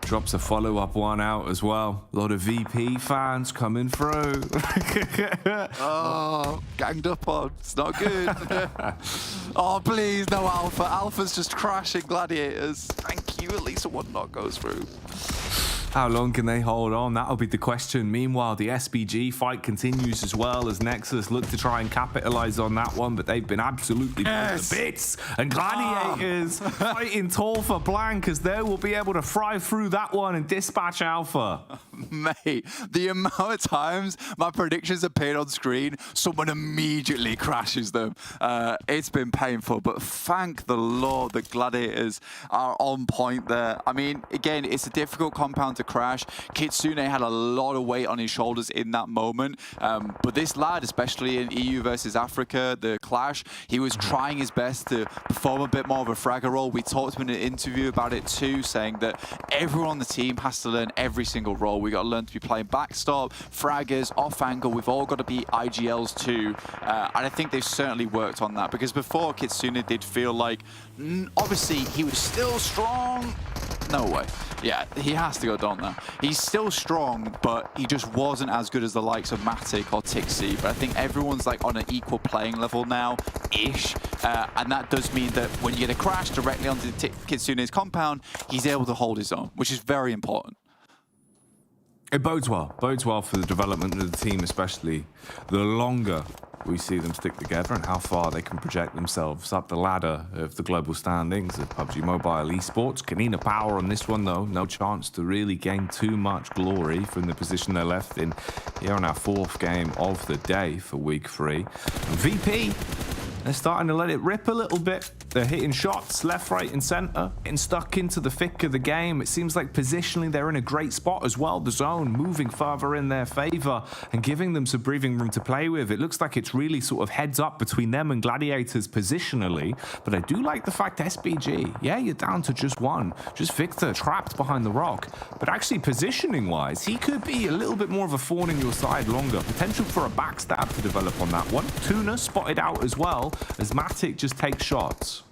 E: Drops a follow-up one out as well. A lot of VP fans coming through.
F: Oh, ganged up on. It's not good. Oh, please, no Alpha. Alpha's just crashing Gladiators. Thank you. At least a 1-knock goes through.
E: How long can they hold on? That'll be the question. Meanwhile, the SPG fight continues as well as NEXUS look to try and capitalize on that one, but they've been absolutely put to bits. And Gladiators fighting tall for blank as they will be able to fry through that one and dispatch Alpha.
F: Mate, the amount of times my predictions appeared on screen, someone immediately crashes them. It's been painful, but thank the Lord the Gladiators are on point there. I mean, again, it's a difficult compound to crash. Kitsune had a lot of weight on his shoulders in that moment, but this lad, especially in EU versus Africa, the clash, he was trying his best to perform a bit more of a fragger role. We talked to him in an interview about it too, saying that everyone on the team has to learn every single role. We got to learn to be playing backstop, fraggers, off angle. We've all got to be IGLs too, and I think they've certainly worked on that, because before Kitsune did feel like, obviously he was still strong. No way. Yeah, he has to go down now. He's still strong, but he just wasn't as good as the likes of Matic or Tixi. But I think everyone's like on an equal playing level now-ish. And that does mean that when you get a crash directly onto Kitsune's compound, he's able to hold his own, which is very important.
E: It bodes well for the development of the team, especially the longer we see them stick together and how far they can project themselves up the ladder of the global standings of PUBG Mobile Esports. KONINA Power on this one, though, no chance to really gain too much glory from the position they're left in here on our 4th game of the day for week 3. And VP, they're starting to let it rip a little bit. They're hitting shots left, right, and center, getting stuck into the thick of the game. It seems like positionally they're in a great spot as well. The zone moving further in their favor and giving them some breathing room to play with. It looks like it's really sort of heads up between them and Gladiators positionally. But I do like the fact SBG, yeah, you're down to just one. Just Victor trapped behind the rock. But actually positioning-wise, he could be a little bit more of a thorn in your side longer. Potential for a backstab to develop on that one. TUNA spotted out as well as Matic just takes shots.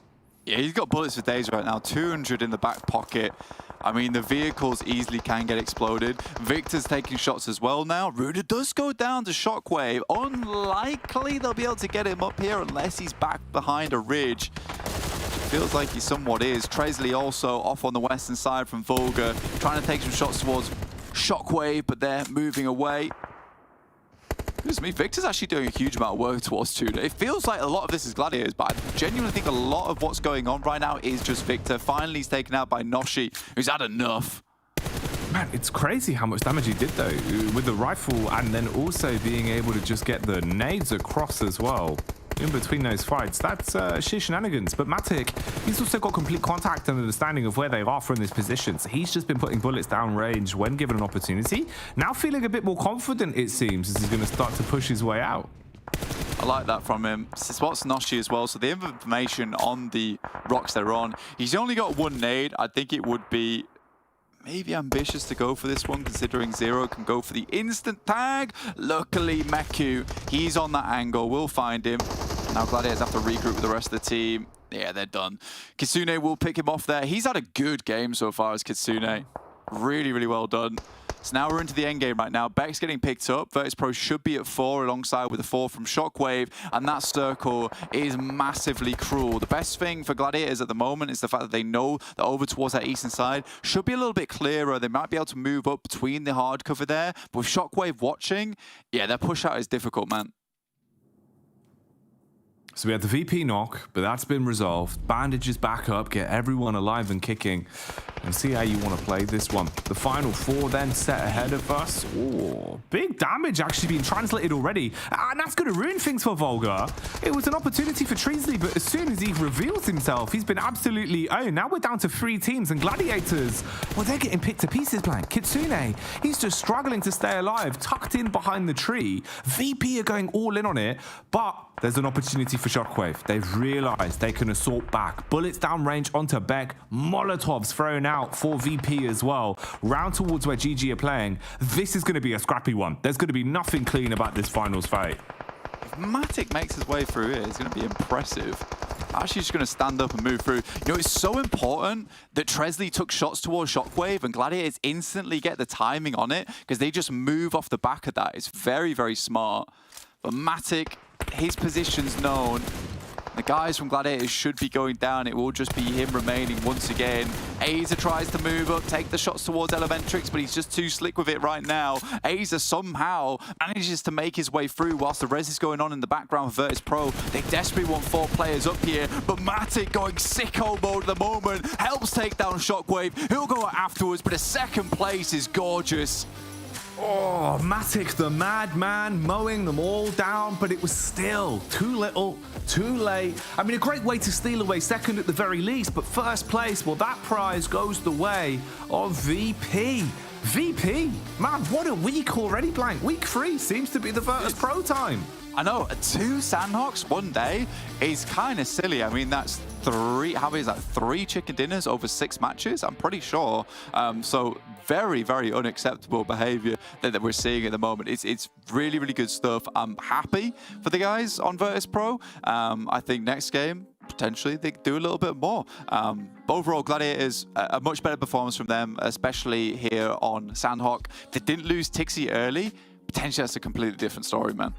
F: Yeah, he's got bullets for days right now. 200 in the back pocket. I mean, the vehicles easily can get exploded. Victor's taking shots as well now. Ruda does go down to Shockwave. Unlikely they'll be able to get him up here unless he's back behind a ridge. Feels like he somewhat is. Tresley also off on the western side from VULGAR, trying to take some shots towards Shockwave, but they're moving away. Victor's actually doing a huge amount of work towards TUNA. It feels like a lot of this is Gladiators, but I genuinely think a lot of what's going on right now is just Victor. Finally, he's taken out by Noshi, who's had enough.
E: Man, it's crazy how much damage he did, though, with the rifle, and then also being able to just get the nades across as well. In between those fights, that's sheer shenanigans. But Matic, he's also got complete contact and understanding of where they are from this position. So he's just been putting bullets down range when given an opportunity. Now feeling a bit more confident, it seems, as he's going to start to push his way out.
F: I like that from him. Spots Noshi as well, so the information on the rocks they're on. He's only got one nade. I think it would be maybe ambitious to go for this one, considering Zero can go for the instant tag. Luckily, Meku, he's on that angle. We'll find him. Now Gladiators have to regroup with the rest of the team. Yeah, they're done. Kitsune will pick him off there. He's had a good game so far as Kitsune. Really, really well done. So now we're into the end game right now. Beck's getting picked up. VIRTUS.PRO should be at 4 alongside with a 4 from Shockwave. And that circle is massively cruel. The best thing for Gladiators at the moment is the fact that they know that over towards that eastern side should be a little bit clearer. They might be able to move up between the hard cover there. But with Shockwave watching, yeah, their push out is difficult, man.
E: So we had the VP knock, but that's been resolved. Bandages back up, get everyone alive and kicking, and see how you want to play this one. The final 4 then set ahead of us. Oh, big damage actually being translated already, and that's going to ruin things for VULGAR. It was an opportunity for Treasley, but as soon as he reveals himself, he's been absolutely now we're down to 3 teams, and Gladiators, well, they're getting picked to pieces, blank. Kitsune, he's just struggling to stay alive, tucked in behind the tree. VP are going all in on it, but there's an opportunity for Shockwave. They've realized they can assault back. Bullets down range onto Beck. Molotovs thrown out for VP as well. Round towards where GG are playing. This is going to be a scrappy one. There's going to be nothing clean about this finals fight.
F: If Matic makes his way through here, it's going to be impressive. Actually just going to stand up and move through. You know, it's so important that Tresley took shots towards Shockwave and Gladiators instantly get the timing on it because they just move off the back of that. It's very, very smart. But Matic, his position's known. The guys from Gladiators should be going down. It will just be him remaining once again. Aza tries to move up, take the shots towards Elementrix, but he's just too slick with it right now. Aza somehow manages to make his way through whilst the res is going on in the background for VIRTUS.PRO. They desperately want 4 players up here, but Matic going sicko mode at the moment helps take down Shockwave. He'll go out afterwards, but a 2nd place is gorgeous.
E: Oh, Matic, the madman, mowing them all down, but it was still too little, too late. I mean, a great way to steal away 2nd at the very least, but 1st place, well, that prize goes the way of VP. VP, man, what a week already, blank. Week 3 seems to be the VIRTUS.PRO time.
F: I know, 2 Sanhoks one day is kind of silly. I mean, that's 3, how many is that? 3 chicken dinners over 6 matches, I'm pretty sure. So very, very unacceptable behavior that we're seeing at the moment. It's really, really good stuff. I'm happy for the guys on VIRTUS.PRO. I think next game, potentially they do a little bit more. But overall, Gladiators, a much better performance from them, especially here on Sanhok. They didn't lose Tixie early. Potentially that's a completely different story, man.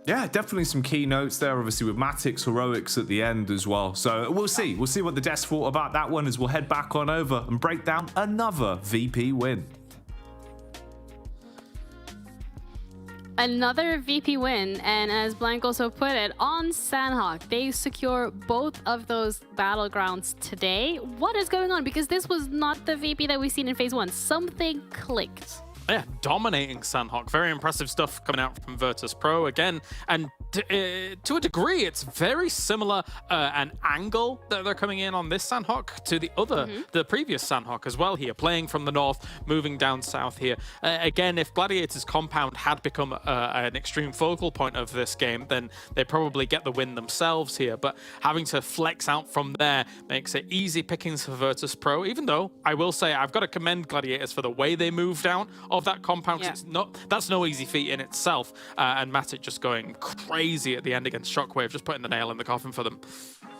E: Yeah, definitely some key notes there, obviously, with Matic's heroics at the end as well. So we'll see. We'll see what the devs thought about that one as we'll head back on over and break down another VP win.
C: Another VP win, and as Blank also put it, on Sanhok, they secure both of those battlegrounds today. What is going on? Because this was not the VP that we've seen in Phase 1. Something clicked.
D: Yeah, dominating Sanhok. Very impressive stuff coming out from VIRTUS.PRO again. And to a degree, it's very similar an angle that they're coming in on this Sanhok to the other, the previous Sanhok as well here, playing from the north, moving down south here. Again, if Gladiators compound had become an extreme focal point of this game, then they probably get the win themselves here. But having to flex out from there makes it easy pickings for VIRTUS.PRO, even though I will say I've got to commend Gladiators for the way they moved down of that compound.
C: Yeah.
D: It's not, that's no easy feat in itself. And Matic just going crazy at the end against Shockwave, just putting the nail in the coffin for them.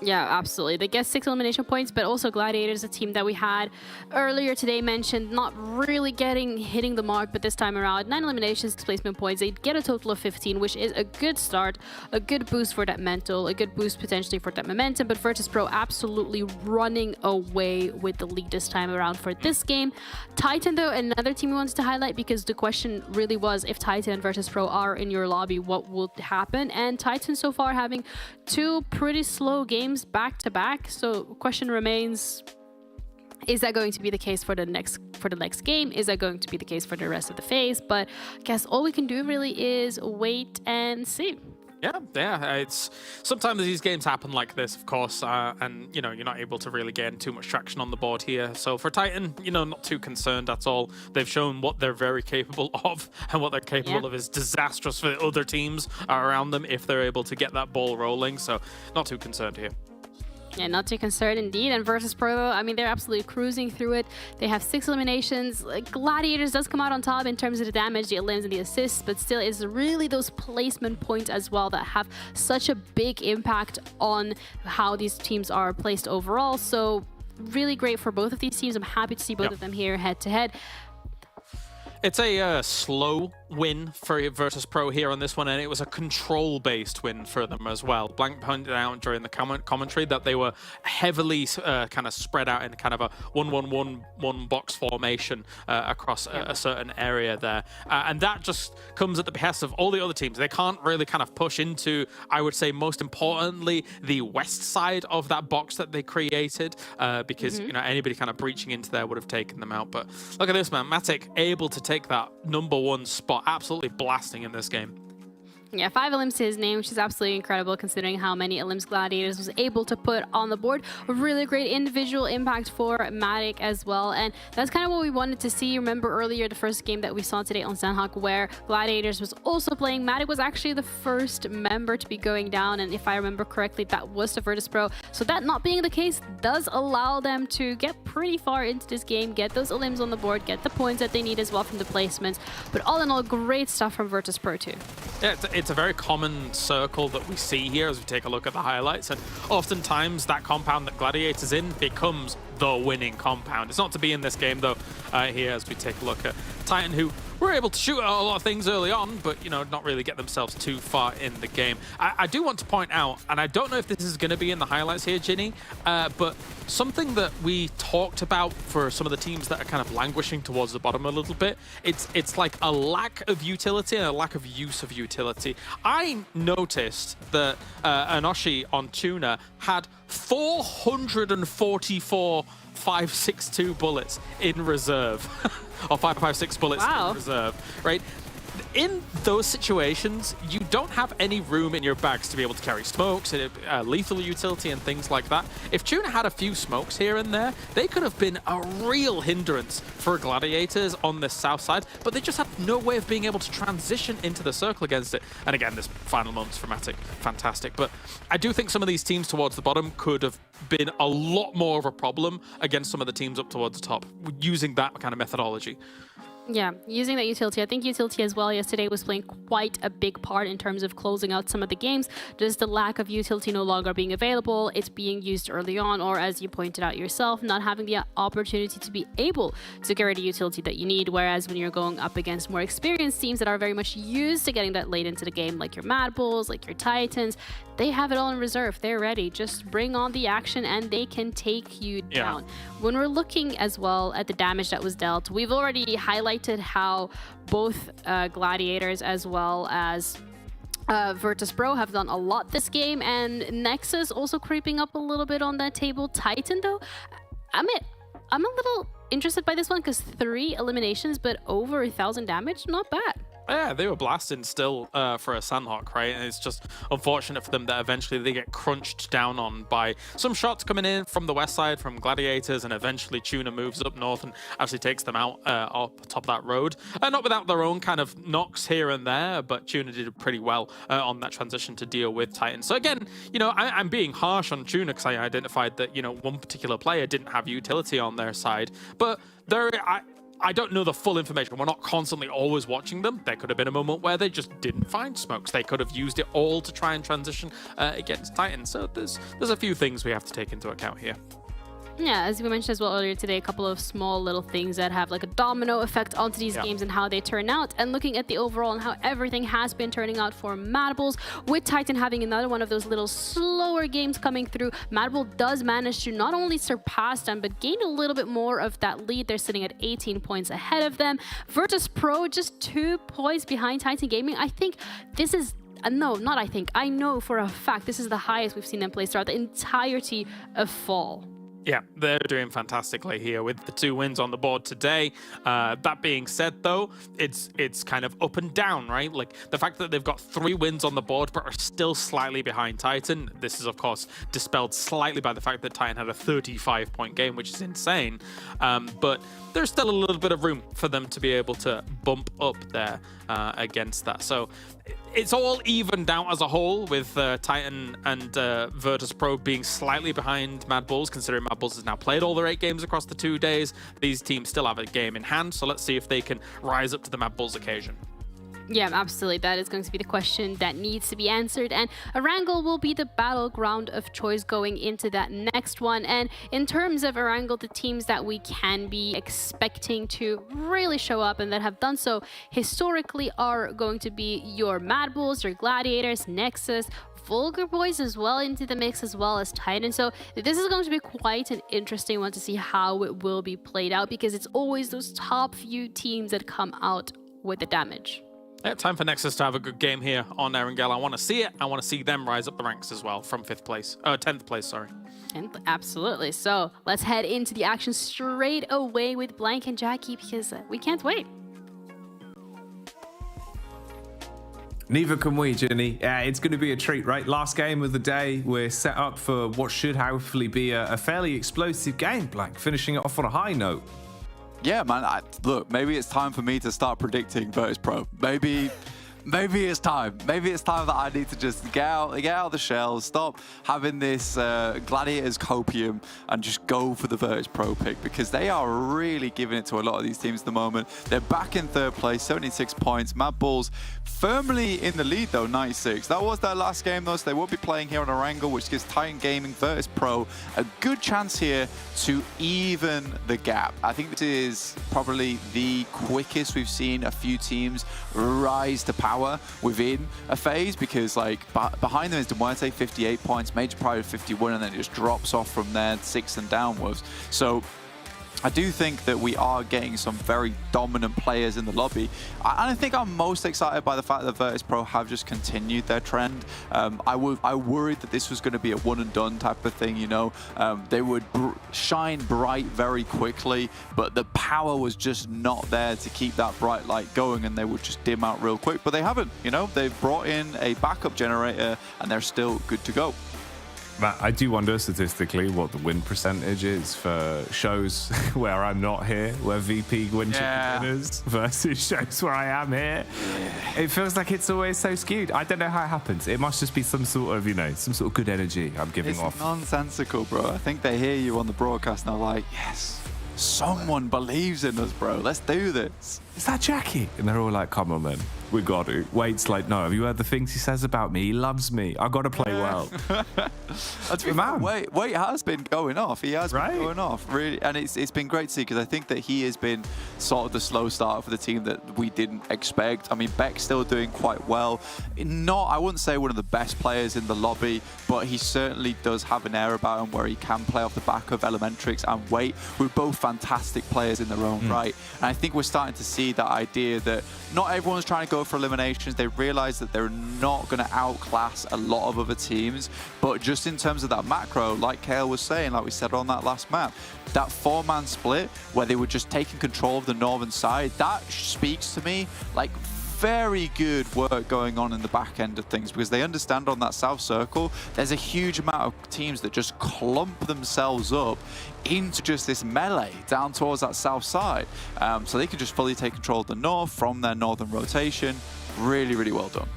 C: Yeah, absolutely. They get 6 elimination points, but also Gladiators, a team that we had earlier today mentioned, not really hitting the mark, but this time around, 9 eliminations, displacement points. They get a total of 15, which is a good start, a good boost for that mental, a good boost potentially for that momentum, but VIRTUS.PRO absolutely running away with the lead this time around for this game. Titan, though, another team we wanted to highlight, because the question really was, if Titan and VIRTUS.PRO are in your lobby, what would happen? And Titan so far having 2 pretty slow games back to back, so question remains, is that going to be the case for the next game? Is that going to be the case for the rest of the phase? But I guess all we can do really is wait and see.
D: Yeah, it's sometimes these games happen like this, of course, and you know, you're not able to really gain too much traction on the board here. So for Titan, you know, not too concerned at all. They've shown what they're very capable of, and what they're capable of is disastrous for the other teams around them if they're able to get that ball rolling. So not too concerned here.
C: Yeah, not too concerned indeed. And VIRTUS.PRO, though, I mean, they're absolutely cruising through it. They have 6 eliminations. Gladiators does come out on top in terms of the damage, the elims, and the assists, but still it's really those placement points as well that have such a big impact on how these teams are placed overall. So really great for both of these teams. I'm happy to see both of them here head to head.
D: It's a slow win for VIRTUS.PRO here on this one, and it was a control-based win for them as well. Blank pointed out during the commentary that they were heavily kind of spread out in kind of a 1-1-1-1 box formation across a certain area there. And that just comes at the behest of all the other teams. They can't really kind of push into, I would say, most importantly, the west side of that box that they created, because you know, anybody kind of breaching into there would have taken them out. But look at this, man. Matic able to take that #1 spot, absolutely blasting in this game.
C: Yeah, 5 elims to his name, which is absolutely incredible considering how many elims Gladiators was able to put on the board. A really great individual impact for Matic as well, and that's kind of what we wanted to see. Remember earlier the first game that we saw today on Sanhok, where Gladiators was also playing. Matic was actually the first member to be going down, and if I remember correctly, that was the VIRTUS.PRO. So that not being the case does allow them to get pretty far into this game, get those elims on the board, get the points that they need as well from the placements. But all in all, great stuff from VIRTUS.PRO too.
D: Yeah, it's a very common circle that we see here as we take a look at the highlights, and oftentimes that compound that Gladiators in becomes the winning compound. It's not to be in this game though, here as we take a look at Titan, who were able to shoot a lot of things early on, but you know, not really get themselves too far in the game. I do want to point out, and I don't know if this is going to be in the highlights here, Ginny, but something that we talked about for some of the teams that are kind of languishing towards the bottom a little bit, it's like a lack of utility and a lack of use of utility. I noticed that Anoshi on TUNA had 444 5.62 bullets in reserve. Or 5.56 bullets in reserve, right? In those situations, you don't have any room in your bags to be able to carry smokes, lethal utility and things like that. If TUNA had a few smokes here and there, they could have been a real hindrance for Gladiators on the south side, but they just had no way of being able to transition into the circle against it. And again, this final moments for Matic, fantastic. But I do think some of these teams towards the bottom could have been a lot more of a problem against some of the teams up towards the top, using that kind of methodology.
C: Yeah, using that utility. I think utility as well yesterday was playing quite a big part in terms of closing out some of the games. Just the lack of utility no longer being available, it's being used early on, or as you pointed out yourself, not having the opportunity to be able to carry the utility that you need. Whereas when you're going up against more experienced teams that are very much used to getting that late into the game, like your MADBULLS, like your Titans, they have it all in reserve. They're ready. Just bring on the action and they can take you down. When we're looking as well at the damage that was dealt, we've already highlighted highlighted how both Gladiators as well as VIRTUS.PRO have done a lot this game, and NEXUS also creeping up a little bit on that table. Titan, though, I'm a little interested by this one because 3 eliminations, but over 1,000 damage, not bad.
D: Yeah, they were blasting still for a Sanhok, right? And it's just unfortunate for them that eventually they get crunched down on by some shots coming in from the west side from Gladiators, and eventually TUNA moves up north and actually takes them out up top of that road. Not without their own kind of knocks here and there, but TUNA did pretty well on that transition to deal with Titan. So again, you know, I'm being harsh on TUNA because I identified that, you know, one particular player didn't have utility on their side, but I don't know the full information. We're not constantly always watching them. There could have been a moment where they just didn't find smokes. They could have used it all to try and transition against Titan. So there's a few things we have to take into account here.
C: Yeah, as we mentioned as well earlier today, a couple of small little things that have like a domino effect onto these games and how they turn out. And looking at the overall and how everything has been turning out for MADBULLS, with Titan having another one of those little slower games coming through, MADBULL does manage to not only surpass them, but gain a little bit more of that lead. They're sitting at 18 points ahead of them. VIRTUS.PRO just 2 points behind Titan Gaming. I think this is no, not I think. I know for a fact this is the highest we've seen them play throughout the entirety of Fall.
D: Yeah, they're doing fantastically here with the 2 wins on the board today. That being said, though, it's kind of up and down, right? Like the fact that they've got 3 wins on the board but are still slightly behind Titan. This is, of course, dispelled slightly by the fact that Titan had a 35-point game, which is insane. But there's still a little bit of room for them to be able to bump up there against that. So it's all evened out as a whole, with Titan and VIRTUS.PRO being slightly behind MADBULLS, considering MADBULLS has now played all their 8 games across the 2 days. These teams still have a game in hand, so let's see if they can rise up to the MADBULLS occasion.
C: Yeah, absolutely. That is going to be the question that needs to be answered. And Erangel will be the battleground of choice going into that next one. And in terms of Erangel, the teams that we can be expecting to really show up and that have done so historically are going to be your MADBULLS, your Gladiators, NEXUS, VULGAR boys as well into the mix, as well as Titan. So this is going to be quite an interesting one to see how it will be played out, because it's always those top few teams that come out with the damage.
D: Yeah, time for NEXUS to have a good game here on Erangel. I want to see it. I want to see them rise up the ranks as well from 10th place, sorry.
C: Absolutely. So let's head into the action straight away with Blank and Jackie, because we can't wait.
E: Neither can we, Ginny. It's going to be a treat, right? Last game of the day. We're set up for what should hopefully be a fairly explosive game, Blank, finishing it off on a high note.
F: Yeah, man. Look, maybe it's time for me to start predicting VIRTUS.PRO. Maybe it's time. Maybe it's time that I need to just get out of the shell, stop having this Gladiators copium, and just go for the VIRTUS.PRO pick, because they are really giving it to a lot of these teams at the moment. They're back in 3rd place, 76 points. MADBULLS firmly in the lead, though, 96. That was their last game, though, so they will be playing here on Erangel, which gives Titan Gaming, VIRTUS.PRO a good chance here to even the gap. I think this is probably the quickest we've seen a few teams rise to power within a phase, because like behind them is MUERTE, 58 points, Major Pride 51, and then it just drops off from there, 6 and downwards. So I do think that we are getting some very dominant players in the lobby. And I think I'm most excited by the fact that VIRTUS.PRO have just continued their trend. I worried that this was going to be a one and done type of thing, you know. They would shine bright very quickly, but the power was just not there to keep that bright light going, and they would just dim out real quick. But they haven't, you know. They've brought in a backup generator, and they're still good to go.
E: Matt, I do wonder statistically what the win percentage is for shows where I'm not here, where VP win chicken dinners, versus shows where I am here. Yeah. It feels like it's always so skewed. I don't know how it happens. It must just be some sort of, you know, some sort of good energy I'm giving off.
F: It's nonsensical, bro. I think they hear you on the broadcast and they're like, yes, someone believes in us, bro. Let's do this.
E: Is that Jackie? And they're all like, come on, man. We got to. Wade's like, no, have you heard the things he says about me? He loves me. I got to play well.
F: Wade has been going off. He has been going off, really. And it's been great to see, because I think that he has been sort of the slow starter for the team that we didn't expect. I mean, Beck's still doing quite well. I wouldn't say one of the best players in the lobby, but he certainly does have an air about him where he can play off the back of Elementrix and Wade, who are both fantastic players in their own right. And I think we're starting to see be that idea that not everyone's trying to go for eliminations. They realize that they're not going to outclass a lot of other teams. But just in terms of that macro, like Kale was saying, like we said on that last map, that 4-man split where they were just taking control of the northern side, that speaks to me like very good work going on in the back end of things, because they understand on that south circle there's a huge amount of teams that just clump themselves up into just this melee down towards that south side, so they can just fully take control of the north from their northern rotation. Really, really well done.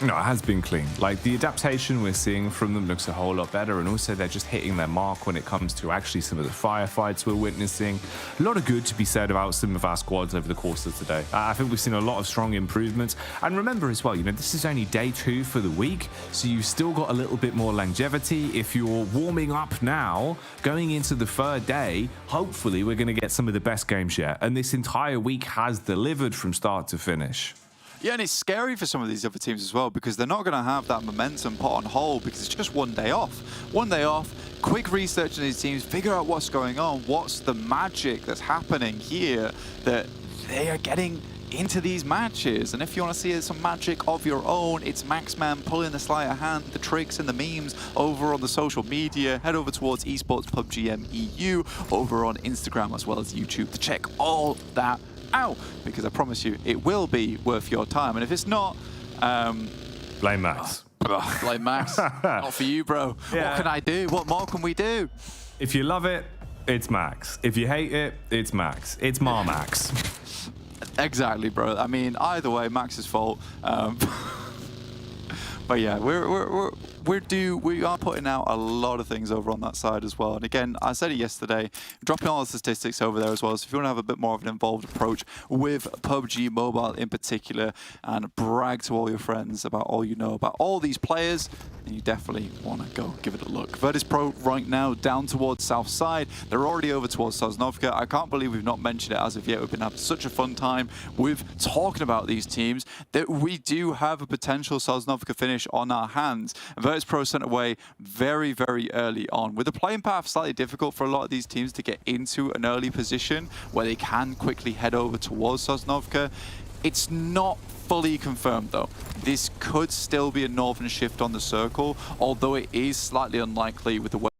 E: No, it has been clean. Like, the adaptation we're seeing from them looks a whole lot better, and also they're just hitting their mark when it comes to actually some of the firefights we're witnessing. A lot of good to be said about some of our squads over the course of today. I think we've seen a lot of strong improvements. And remember as well, you know, this is only day 2 for the week, so you've still got a little bit more longevity. If you're warming up now, going into the 3rd day, hopefully we're going to get some of the best games yet. And this entire week has delivered from start to finish.
F: Yeah, and it's scary for some of these other teams as well, because they're not going to have that momentum put on hold because it's just 1 day off. 1 day off, quick research in these teams, figure out what's going on, what's the magic that's happening here that they are getting into these matches. And if you want to see some magic of your own, it's Maxman pulling the sleight of hand, the tricks and the memes over on the social media. Head over towards Esports PUBG MEU over on Instagram as well as YouTube to check all that out, because I promise you it will be worth your time. And if it's not,
E: blame Max.
F: Blame Max. Not for you, bro.
E: Yeah.
F: What can I do? What more can we do?
E: If you love it, it's Max. If you hate it, it's Max. It's Max.
F: Exactly, bro. I mean, either way, Max's fault. But yeah, we are putting out a lot of things over on that side as well. And again, I said it yesterday, dropping all the statistics over there as well. So if you want to have a bit more of an involved approach with PUBG Mobile in particular, and brag to all your friends about all you know about all these players, then you definitely want to go give it a look. VIRTUS.PRO right now down towards south side. They're already over towards Sanhok. I can't believe we've not mentioned it as of yet. We've been having such a fun time with talking about these teams that we do have a potential Sanhok finish on our hands. VIRTUS.PRO sent away very, very early on. With the playing path slightly difficult for a lot of these teams to get into an early position where they can quickly head over towards Sanhok. It's not fully confirmed though. This could still be a northern shift on the circle, although it is slightly unlikely with the way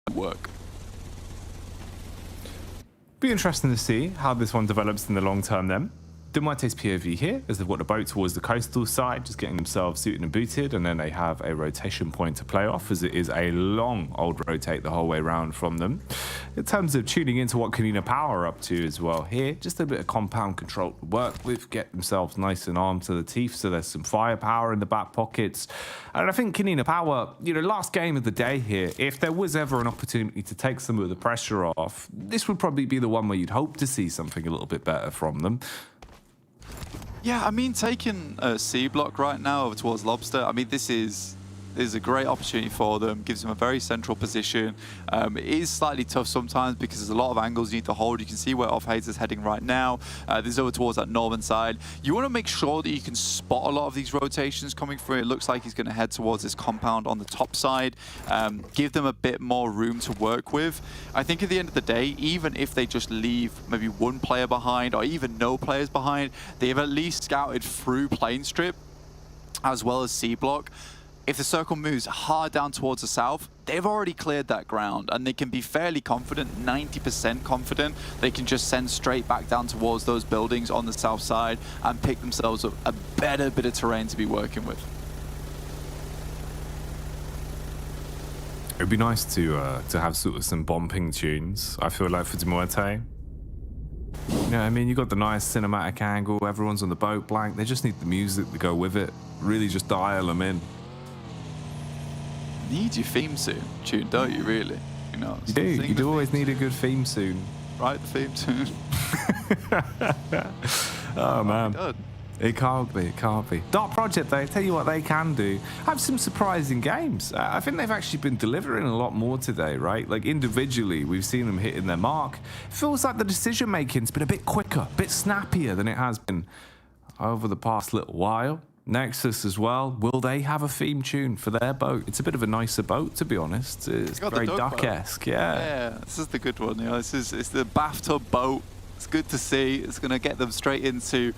F: it work.
E: Be interesting to see how this one develops in the long term then. MUERTE's POV here, as they've got the boat towards the coastal side, just getting themselves suited and booted, and then they have a rotation point to play off, as it is a long old rotate the whole way around from them. In terms of tuning into what KONINA Power are up to as well here, just a bit of compound control to work with, get themselves nice and armed to the teeth, so there's some firepower in the back pockets. And I think KONINA Power, you know, last game of the day here, if there was ever an opportunity to take some of the pressure off, this would probably be the one where you'd hope to see something a little bit better from them.
F: Yeah, I mean, taking a C block right now over towards Lobster, I mean, this is a great opportunity for them, gives them a very central position. It is slightly tough sometimes because there's a lot of angles you need to hold. You can see where Offhaze is heading right now. This is over towards that northern side. You want to make sure that you can spot a lot of these rotations coming through. It looks like he's going to head towards this compound on the top side. Give them a bit more room to work with. I think at the end of the day, even if they just leave maybe one player behind or even no players behind, they've at least scouted through plane strip as well as C block. If the circle moves hard down towards the south, they've already cleared that ground, and they can be fairly confident, 90% confident, they can just send straight back down towards those buildings on the south side and pick themselves up a better bit of terrain to be working with.
E: It'd be nice to have sort of some bombing tunes, I feel like, for MUERTE. Yeah, I mean, you got the nice cinematic angle, everyone's on the boat blank, they just need the music to go with it, really just dial them in.
F: Need your theme tune, don't you, really? You know,
E: you do always need a good theme tune.
F: Right, the theme tune.
E: Oh man, it can't be. Dark Project, they tell you what they can do. Have some surprising games. I think they've actually been delivering a lot more today, right? Like individually, we've seen them hitting their mark. Feels like the decision making's been a bit quicker, a bit snappier than it has been over the past little while. NEXUS as well. Will they have a theme tune for their boat? It's a bit of a nicer boat, to be honest. It's very duck-esque, yeah.
F: Yeah, this is the good one. You know, it's the bathtub boat It's good to see. It's going to get them straight into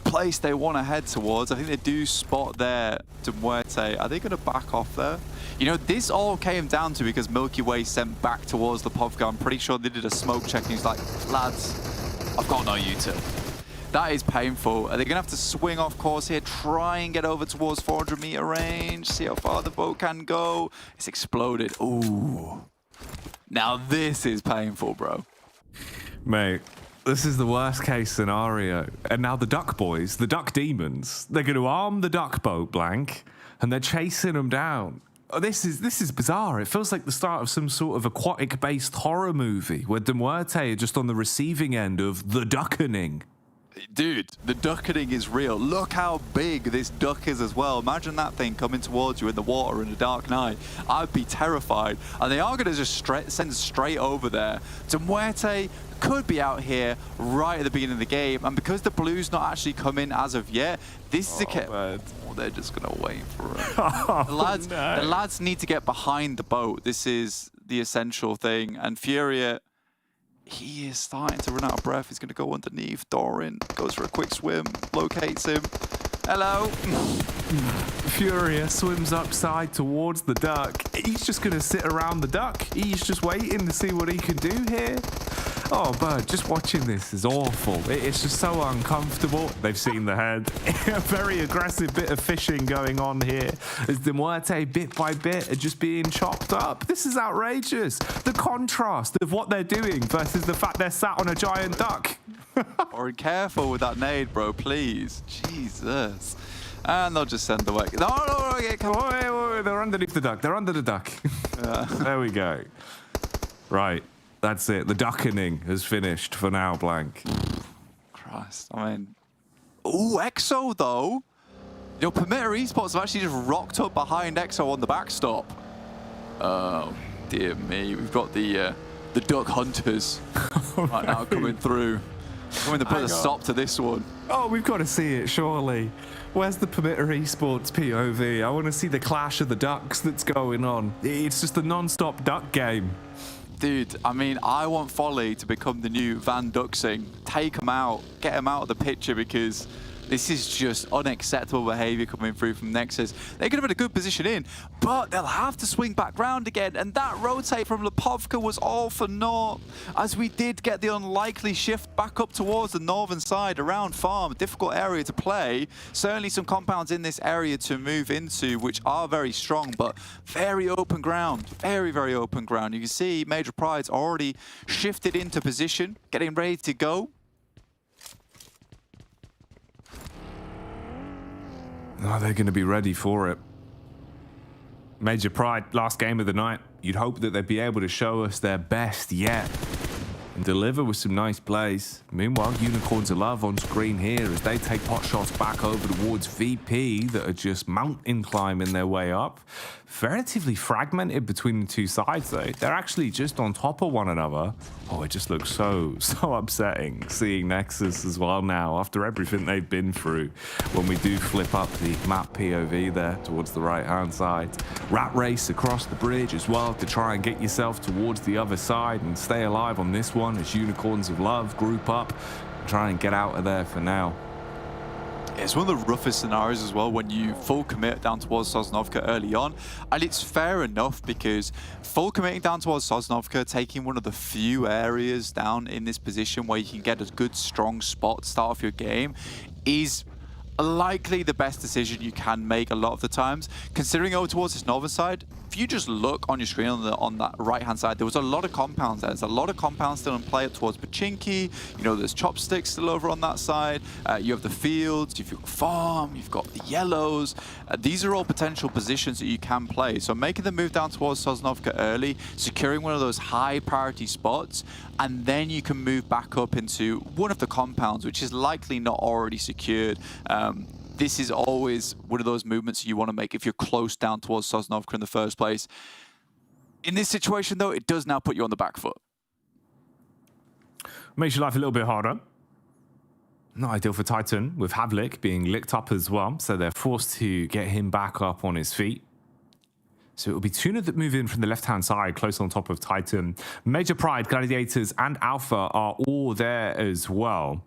F: place they want to head towards. I think they do spot there to MUERTE. Are they going to back off there? You know, this all came down to because Milky Way sent back towards the PUBG. I'm pretty sure they did a smoke check and he's like, lads, I've got no U-turn. That is painful. Are they going to have to swing off course here, try and get over towards 400-meter range, see how far the boat can go? It's exploded. Ooh. Now this is painful, bro.
E: Mate, this is the worst case scenario. And now the Duck Boys, the Duck Demons, they're going to arm the Duck Boat, Blank, and they're chasing them down. Oh, this is bizarre. It feels like the start of some sort of aquatic-based horror movie where MUERTE are just on the receiving end of the duckening.
F: Dude, the duckening is real. Look how big this duck is as well. Imagine that thing coming towards you in the water in the dark night. I'd be terrified. And they are going to just send straight over there. MUERTE could be out here right at the beginning of the game. And because the blue's not actually come in as of yet, this is a case. Oh, they're just going to wait for it. The lads need to get behind the boat. This is the essential thing. And Furia, he is starting to run out of breath. He's going to go underneath. Doran goes for a quick swim, locates him. Hello.
E: Furia swims upside towards the duck. He's just going to sit around the duck. He's just waiting to see what he can do here. Oh, bud, just watching this is awful. It's just so uncomfortable. They've seen the head. A very aggressive bit of fishing going on here as the MUERTE bit by bit are just being chopped up. This is outrageous. The contrast of what they're doing versus the fact they're sat on a giant duck.
F: Or careful with that nade, bro, please. Jesus. And they'll just send away. No, come on.
E: Wait, they're underneath the duck. They're under the duck. Yeah. There we go. Right. That's it. The duckening has finished for now, Blank.
F: Christ. I mean... Ooh, EXO, though. You know, PERMITTA Esports have actually just rocked up behind EXO on the backstop. Oh, dear me. We've got the duck hunters right now coming through. Coming to put a stop to this one.
E: Oh, we've got to see it, surely. Where's the PERMITTA Esports POV? I want to see the clash of the ducks that's going on. It's just a non-stop duck game.
F: Dude, I mean, I want Folly to become the new Van Duxing. Take him out, get him out of the picture because this is just unacceptable behavior coming through from NEXUS. They could have had a good position in, but they'll have to swing back round again. And that rotate from Lepovka was all for naught, as we did get the unlikely shift back up towards the northern side around farm. Difficult area to play. Certainly some compounds in this area to move into, which are very strong, but very open ground. Very, very open ground. You can see Major Pride's already shifted into position, getting ready to go.
E: Oh, they're going to be ready for it. Major Pride, last game of the night. You'd hope that they'd be able to show us their best yet and deliver with some nice plays. Meanwhile, Unicorns of Love on screen here as they take pot shots back over towards VP that are just mountain climbing their way up. Relatively fragmented between the two sides, though. They're actually just on top of one another. Oh, it just looks so upsetting seeing NEXUS as well now after everything they've been through. When we do flip up the map POV there towards the right-hand side. Rat race across the bridge as well to try and get yourself towards the other side and stay alive on this one as Unicorns of Love group up and try and get out of there for now.
F: It's one of the roughest scenarios as well when you full commit down towards Sosnovka early on. And it's fair enough because full committing down towards Sosnovka, taking one of the few areas down in this position where you can get a good, strong spot to start off your game is likely the best decision you can make a lot of the times. Considering over towards this northern side, if you just look on your screen on that right-hand side, there was a lot of compounds there. There's a lot of compounds still in play up towards Pachinki. You know, there's Chopsticks still over on that side. You have the fields, you've got farm, you've got the yellows. These are all potential positions that you can play. So making the move down towards Sosnovka early, securing one of those high priority spots, and then you can move back up into one of the compounds, which is likely not already secured. This is always one of those movements you want to make if you're close down towards Sosnovka in the first place. In this situation, though, it does now put you on the back foot.
E: Makes your life a little bit harder. Not ideal for Titan, with Havlik being licked up as well, so they're forced to get him back up on his feet. So it'll be TUNA that move in from the left-hand side, close on top of Titan. Major Pride, Gladiators, and Alpha are all there as well.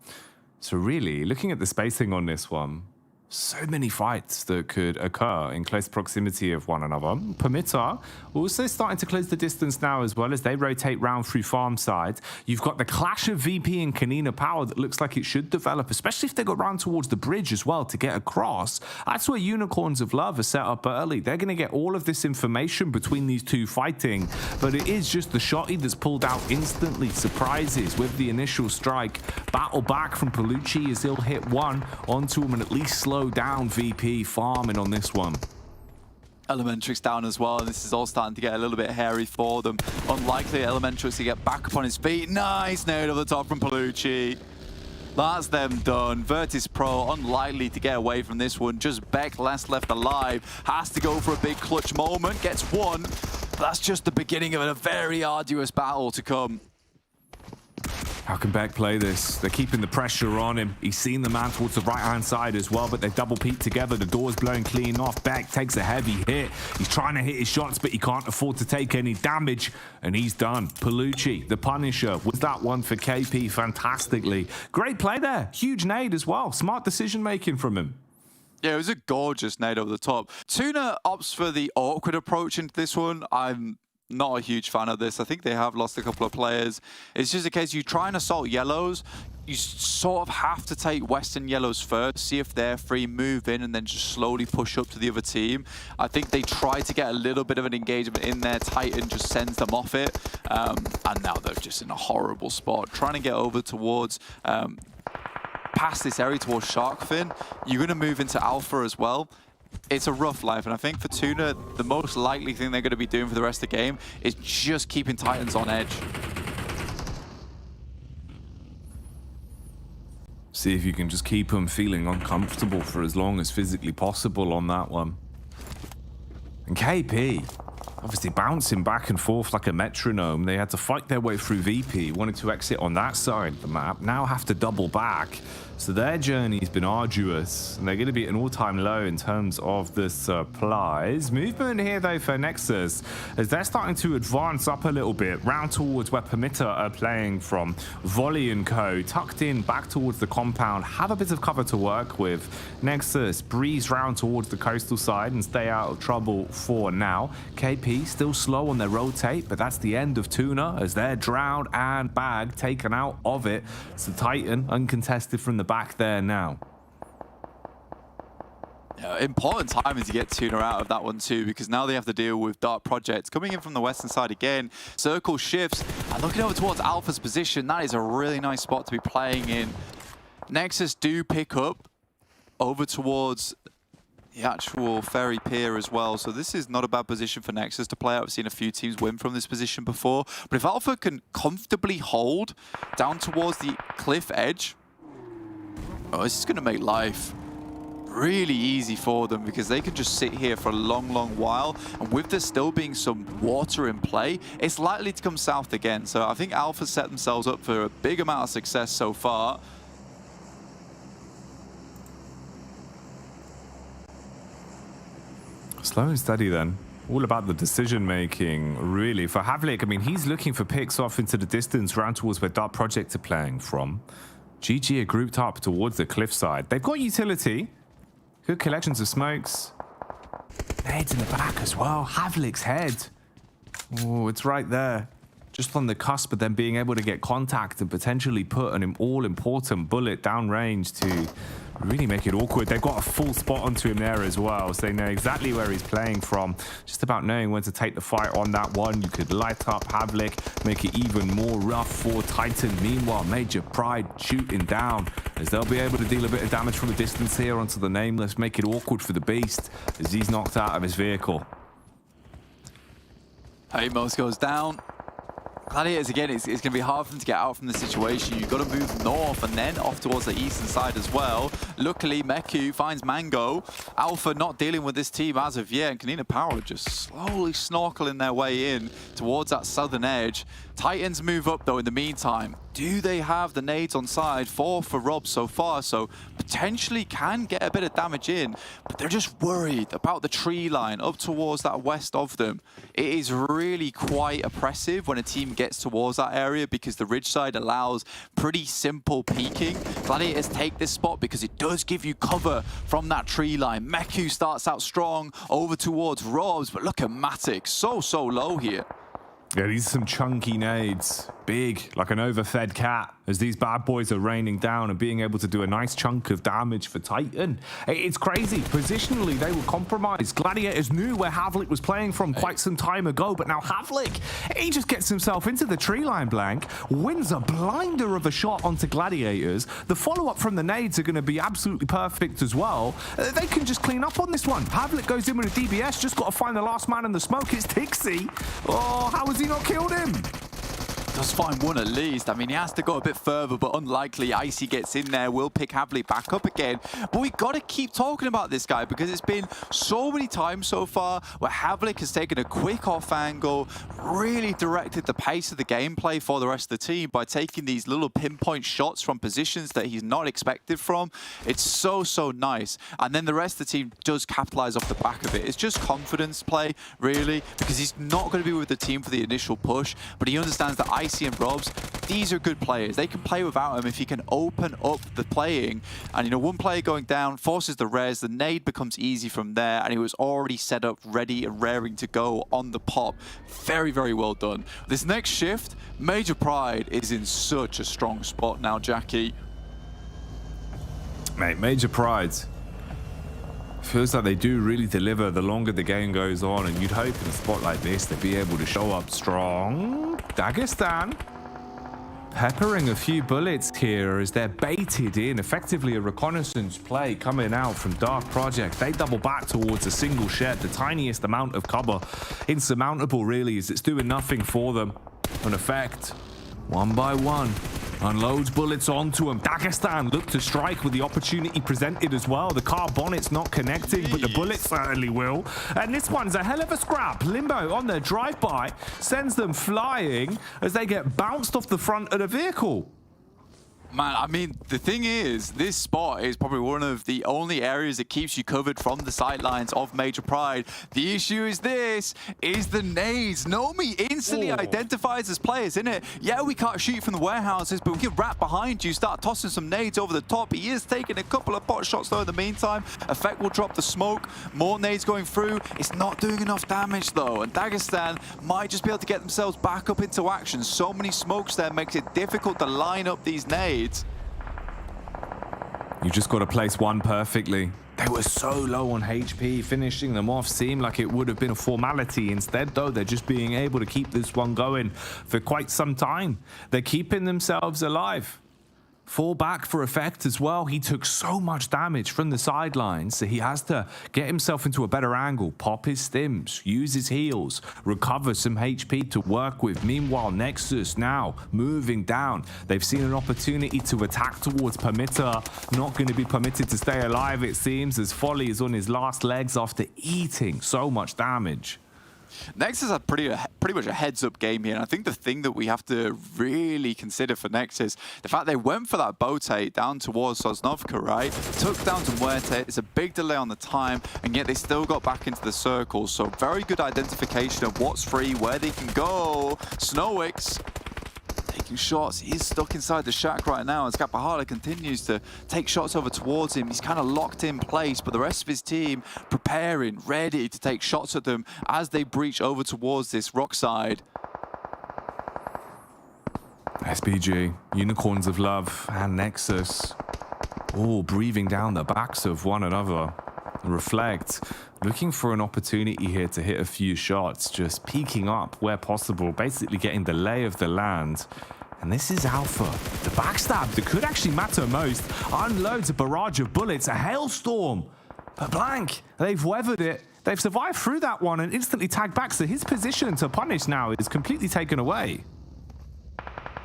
E: So really, looking at the spacing on this one, so many fights that could occur in close proximity of one another. PERMITTA also starting to close the distance now as well as they rotate round through farm side. You've got the clash of VP and KONINA power that looks like it should develop, especially if they go round towards the bridge as well to get across. That's where Unicorns of Love are set up early. They're going to get all of this information between these two fighting, but it is just the shotty that's pulled out instantly. Surprises with the initial strike. Battle back from Palucci as he'll hit one onto him and at least slow down VP farming on this one.
F: Elementrix down as well, and this is all starting to get a little bit hairy for them. Unlikely Elementrix to get back up on his feet. Nice nade over the top from Palucci. That's them done. VIRTUS.PRO unlikely to get away from this one. Just Beck last left alive. Has to go for a big clutch moment. Gets one. But that's just the beginning of a very arduous battle to come.
E: How can Beck play this? They're keeping the pressure on him. He's seen the man towards the right-hand side as well, but they've double peaked together. The door's blowing clean off. Beck takes a heavy hit. He's trying to hit his shots, but he can't afford to take any damage, and he's done. Palucci, the Punisher, was that one for KP fantastically. Great play there. Huge nade as well. Smart decision-making from him.
F: Yeah, it was a gorgeous nade over the top. TUNA opts for the awkward approach into this one. I'm not a huge fan of this. I think they have lost a couple of players. It's just a case you try and assault yellows, you sort of have to take Western yellows first, see if they're free, move in, and then just slowly push up to the other team. I think they try to get a little bit of an engagement in there. Titan just sends them off it, and now they're just in a horrible spot. Trying to get over towards past this area towards Sharkfin. You're going to move into Alpha as well. It's a rough life, and I think for TUNA, the most likely thing they're going to be doing for the rest of the game is just keeping Titans on edge.
E: See if you can just keep them feeling uncomfortable for as long as physically possible on that one. And KP, obviously bouncing back and forth like a metronome. They had to fight their way through VP, wanted to exit on that side of the map, now have to double back. So their journey's been arduous, and they're going to be at an all-time low in terms of the supplies. Movement here, though, for NEXUS, as they're starting to advance up a little bit, round towards where PERMITTA are playing from. Volley and co, tucked in back towards the compound, have a bit of cover to work with. NEXUS breeze round towards the coastal side and stay out of trouble for now. KP still slow on their rotate, but that's the end of TUNA, as they're drowned and Bag taken out of it. So Titan uncontested from the back there now.
F: Important timing to get TUNA out of that one too, because now they have to deal with Dark Projects coming in from the western side again. Circle shifts and looking over towards Alpha's position. That is a really nice spot to be playing in. NEXUS do pick up over towards the actual ferry pier as well, so this is not a bad position for NEXUS to play out. I've seen a few teams win from this position before, but if Alpha can comfortably hold down towards the cliff edge, this is going to make life really easy for them, because they can just sit here for a long while, and with there still being some water in play, it's likely to come south again. So I think Alpha set themselves up for a big amount of success so far.
E: Slow and steady then. All about the decision making, really. For Havlik, I mean, he's looking for picks off into the distance, round towards where Dark Project are playing from. GG are grouped up towards the cliffside. They've got utility. Good collections of smokes. Nades in the back as well. Havlik's head. Oh, it's right there. Just on the cusp of them being able to get contact and potentially put an all-important bullet downrange to really make it awkward. They've got a full spot onto him there as well, so they know exactly where he's playing from. Just about knowing when to take the fight on that one. You could light up Havlik, make it even more rough for Titan. Meanwhile, Major Pride shooting down, as they'll be able to deal a bit of damage from a distance here onto the Nameless, make it awkward for the Beast as he's knocked out of his vehicle.
F: Amos goes down. Gladiators, again, it's going to be hard for them to get out from the situation. You've got to move north and then off towards the eastern side as well. Luckily, Meku finds Mango. Alpha not dealing with this team as of yet, and KONINA Power just slowly snorkeling their way in towards that southern edge. Titans move up though in the meantime. Do they have the nades on side? 4 for Rob so far, so potentially can get a bit of damage in, but they're just worried about the tree line up towards that west of them. It is really quite oppressive when a team gets towards that area because the ridge side allows pretty simple peeking. Gladiators take this spot because it does give you cover from that tree line. Meku starts out strong over towards Robs, but look at Matic, so low here.
E: Yeah, these are some chunky nades. Big, like an overfed cat, as these bad boys are raining down and being able to do a nice chunk of damage for Titan. It's crazy. Positionally, they were compromised. Gladiators knew where Havlik was playing from quite some time ago, but now Havlik, he just gets himself into the tree line blank, wins a blinder of a shot onto Gladiators. The follow-up from the nades are going to be absolutely perfect as well. They can just clean up on this one. Havlik goes in with a DBS, just got to find the last man in the smoke. It's Tixi. Oh, how has he not killed him?
F: Does find one at least. I mean, he has to go a bit further, but unlikely. Icy gets in there, will pick Havlik back up again. But we got to keep talking about this guy because it's been so many times so far where Havlik has taken a quick off angle, really directed the pace of the gameplay for the rest of the team by taking these little pinpoint shots from positions that he's not expected from. It's so nice. And then the rest of the team does capitalize off the back of it. It's just confidence play, really, because he's not going to be with the team for the initial push, but he understands that Icy and Robs, these are good players. They can play without him if he can open up the playing. And, you know, one player going down forces the res, the nade becomes easy from there, and he was already set up, ready and raring to go on the pop. Very well done. This next shift, Major Pride is in such a strong spot now, Jackie.
E: Mate, Major Pride feels like they do really deliver the longer the game goes on, and you'd hope in a spot like this they'd be able to show up strong. Dagestan peppering a few bullets here as they're baited in. Effectively a reconnaissance play coming out from Dark Project. They double back towards a single shed, the tiniest amount of cover. Insurmountable, really, as it's doing nothing for them. An effect, one by one, unloads bullets onto him. Dagestan looked to strike with the opportunity presented as well. The car bonnet's not connecting, but the bullets certainly will. And this one's a hell of a scrap. Limbo on their drive-by sends them flying as they get bounced off the front of the vehicle.
F: Man, I mean, the thing is, this spot is probably one of the only areas that keeps you covered from the sightlines of Major Pride. The issue is this, is the nades. Nomi instantly identifies as players, innit? Yeah, we can't shoot from the warehouses, but we can wrap behind you, start tossing some nades over the top. He is taking a couple of pot shots, though, in the meantime. Effect will drop the smoke. More nades going through. It's not doing enough damage, though, and Dagestan might just be able to get themselves back up into action. So many smokes there makes it difficult to line up these nades.
E: You just got to place one perfectly. They were so low on HP, finishing them off seemed like it would have been a formality. Instead, though, they're just being able to keep this one going for quite some time. They're keeping themselves alive. Fall back for effect as well. He took so much damage from the sidelines, so he has to get himself into a better angle, pop his stims, use his heals, recover some HP to work with. Meanwhile, Nexus now moving down. They've seen an opportunity to attack towards PERMITTA. Not going to be permitted to stay alive, it seems, as Folly is on his last legs after eating so much damage.
F: Nexus had pretty much a heads-up game here, and I think the thing that we have to really consider for Nexus, the fact they went for that boat down towards Sosnovka, right? Took down to MUERTE, it's a big delay on the time, and yet they still got back into the circle, so very good identification of what's free, where they can go. Snowix taking shots. He's stuck inside the shack right now, and Skapahala continues to take shots over towards him. He's kind of locked in place, but the rest of his team preparing, ready to take shots at them as they breach over towards this rock side.
E: SPG, Unicorns of Love, and Nexus, all breathing down the backs of one another. Reflect, looking for an opportunity here to hit a few shots, just peeking up where possible, basically getting the lay of the land. And this is Alpha. The backstab that could actually matter most. Unloads a barrage of bullets, a hailstorm. But blank, they've weathered it. They've survived through that one and instantly tagged back, so his position to punish now is completely taken away.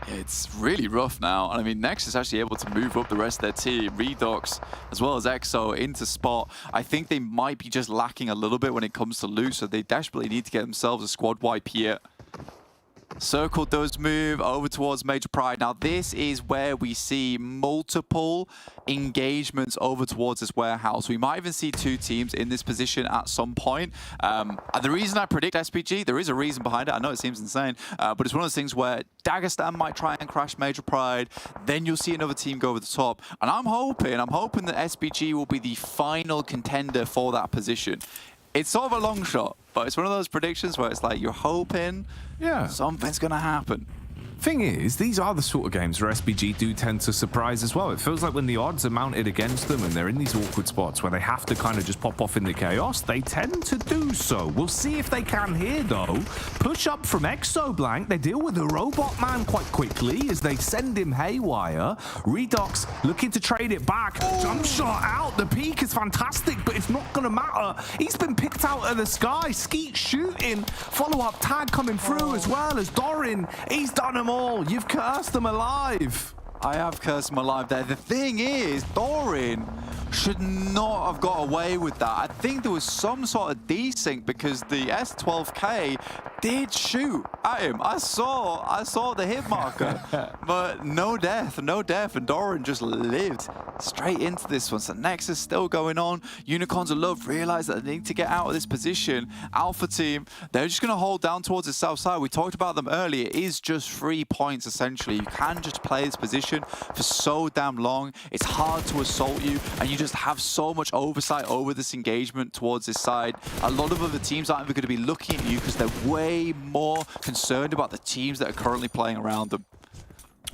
F: It's really rough now. I mean, Nexus actually able to move up the rest of their team. Redox, as well as EXO, into spot. I think they might be just lacking a little bit when it comes to loot, so they desperately need to get themselves a squad wipe here. Circle does move over towards Major Pride. Now, this is where we see multiple engagements over towards this warehouse. We might even see 2 teams in this position at some point. And the reason I predict SPG, there is a reason behind it. I know it seems insane, but it's one of those things where Dagestan might try and crash Major Pride. Then you'll see another team go over the top. And I'm hoping that SPG will be the final contender for that position. It's sort of a long shot, but it's one of those predictions where it's like you're hoping something's going to happen.
E: Thing is, these are the sort of games where SPG do tend to surprise as well. It feels like when the odds are mounted against them and they're in these awkward spots where they have to kind of just pop off in the chaos, they tend to do so. We'll see if they can here, though. Push up from Exoblank. They deal with the Robot Man quite quickly as they send him haywire. Redox looking to trade it back. Jump shot out. The peak is fantastic, but it's not going to matter. He's been picked out of the sky. Skeet shooting. Follow-up tag coming through as well as Doran. He's done him all. You've cursed them alive.
F: I have cursed him alive there. The thing is, Doran should not have got away with that. I think there was some sort of desync because the S12K did shoot at him. I saw the hit marker, but no death, and Doran just lived straight into this one. So Nexus still going on. Unicorns of Love realize that they need to get out of this position. Alpha team, they're just going to hold down towards the south side. We talked about them earlier. It is just 3 points essentially. You can just play this position for so damn long. It's hard to assault you, and you just have so much oversight over this engagement towards this side. A lot of other teams aren't even going to be looking at you because they're way more concerned about the teams that are currently playing around them.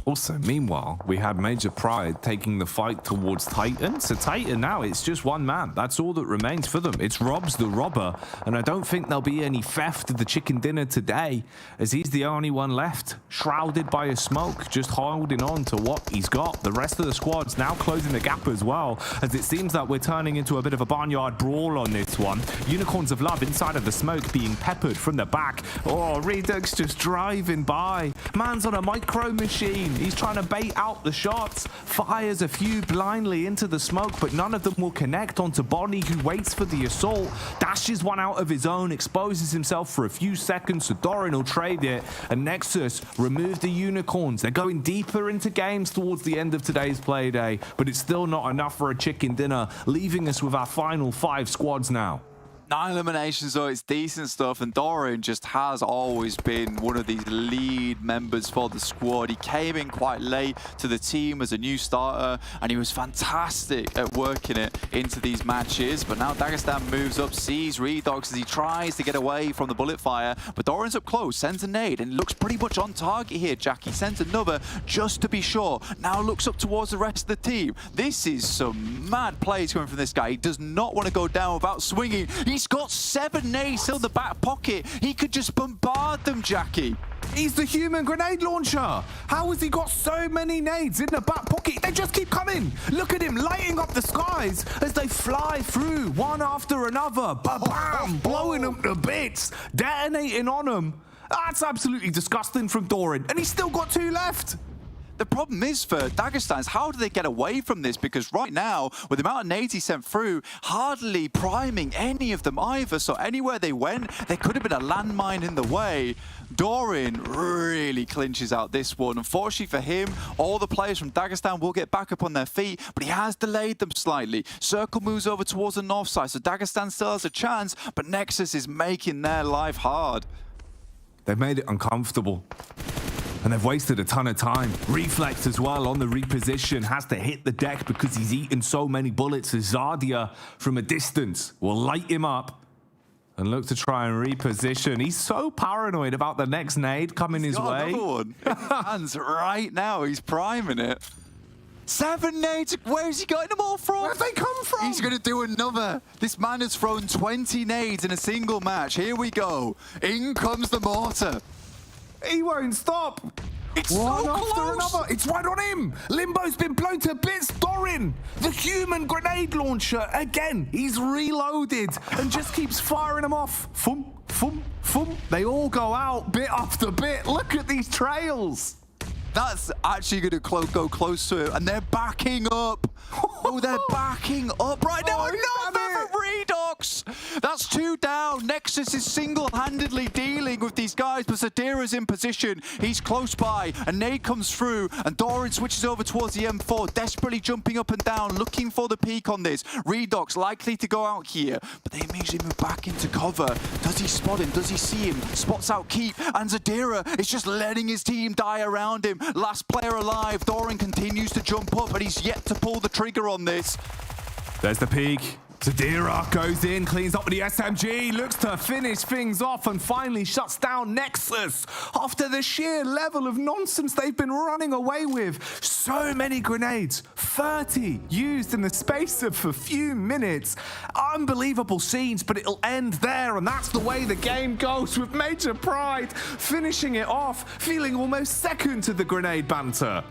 E: Also, meanwhile, we had Major Pride taking the fight towards Titan. So Titan now, it's just one man. That's all that remains for them. It's Robs the Robber. And I don't think there'll be any theft of the chicken dinner today, as he's the only one left, shrouded by a smoke, just holding on to what he's got. The rest of the squad's now closing the gap as well, as it seems that we're turning into a bit of a barnyard brawl on this one. Unicorns of Love inside of the smoke being peppered from the back. Oh, Redux just driving by. Man's on a micro machine. He's trying to bait out the shots, fires a few blindly into the smoke, but none of them will connect onto Bonnie, who waits for the assault, dashes one out of his own, exposes himself for a few seconds, so Doran will trade it, and Nexus remove the Unicorns. They're going deeper into games towards the end of today's play day, but it's still not enough for a chicken dinner, leaving us with our final 5 squads now.
F: 9 eliminations, though, it's decent stuff, and Doran just has always been one of these lead members for the squad. He came in quite late to the team as a new starter, and he was fantastic at working it into these matches. But now Dagestan moves up, sees Redox as he tries to get away from the bullet fire, but Doran's up close, sends a nade, and looks pretty much on target here. Jackie sends another just to be sure. Now looks up towards the rest of the team. This is some mad plays coming from this guy. He does not want to go down without swinging. He's got 7 nades still in the back pocket. He could just bombard them, Jackie.
E: He's the human grenade launcher. How has he got so many nades in the back pocket? They just keep coming. Look at him lighting up the skies as they fly through one after another. Ba-bam, blowing them to bits, detonating on them. That's absolutely disgusting from Doran. And he's still got 2 left.
F: The problem is for Dagestan is how do they get away from this? Because right now, with the amount of nades he sent through, hardly priming any of them either. So anywhere they went, there could have been a landmine in the way. Doran really clinches out this one. Unfortunately for him, all the players from Dagestan will get back up on their feet, but he has delayed them slightly. Circle moves over towards the north side, so Dagestan still has a chance, but Nexus is making their life hard.
E: They've made it uncomfortable. And they've wasted a ton of time. Reflex as well on the reposition. Has to hit the deck because he's eaten so many bullets. As Zardia from a distance will light him up and look to try and reposition. He's so paranoid about the next nade coming his way.
F: Another one in his hands right now. He's priming it. 7 nades. Where's he getting them all from?
E: Where'd they come from?
F: He's going to do another. This man has thrown 20 nades in a single match. Here we go. In comes the mortar.
E: He won't stop.
F: It's
E: one
F: so
E: after
F: close.
E: another. It's right on him. Limbo's been blown to bits. Doran, the human grenade launcher. Again, he's reloaded and just keeps firing them off. Fum, fum, fum. They all go out bit after bit. Look at these trails.
F: That's actually going to go close to it, and they're backing up. Oh, they're backing up right now.
E: Oh,
F: Another Redox. That's 2 down. Nexus is single-handedly dealing with these guys, but Zadira's in position. He's close by. A nade comes through, and Doran switches over towards the M4, desperately jumping up and down, looking for the peak on this. Redox likely to go out here, but they immediately move back into cover. Does he spot him? Does he see him? Spots out Keep, and Zadira is just letting his team die around him. Last player alive. Doran continues to jump up, but he's yet to pull the trigger on this.
E: There's the peak. Zadira goes in, cleans up with the SMG, looks to finish things off and finally shuts down Nexus after the sheer level of nonsense they've been running away with. So many grenades, 30 used in the space of a few minutes. Unbelievable scenes, but it'll end there, and that's the way the game goes, with Major Pride finishing it off, feeling almost second to the grenade banter.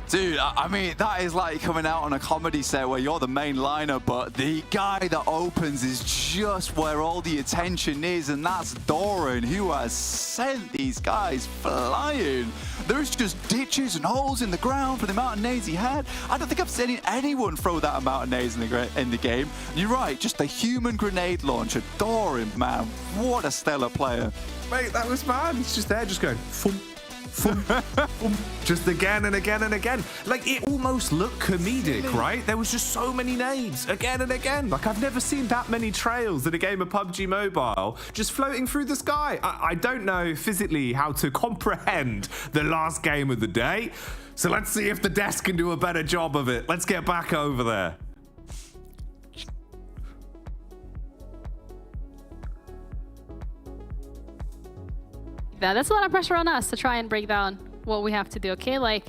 F: Dude, I mean, that is like coming out on a comedy set where you're the main liner, but the guy that opens is just where all the attention is, and that's Doran, who has sent these guys flying. There's just ditches and holes in the ground for the amount of nades he had. I don't think I've seen anyone throw that amount of nades in the game. You're right, just a human grenade launcher. Doran, man, what a stellar player.
E: Mate, that was mad. He's just there, just going, thump. Just again and again and again. Like, it almost looked comedic, right? There was just so many nades again and again. Like, I've never seen that many trails in a game of PUBG Mobile just floating through the sky. I don't know physically how to comprehend the last game of the day. So let's see if the desk can do a better job of it. Let's get back over there.
C: That's a lot of pressure on us to try and break down what we have to do, okay? Like,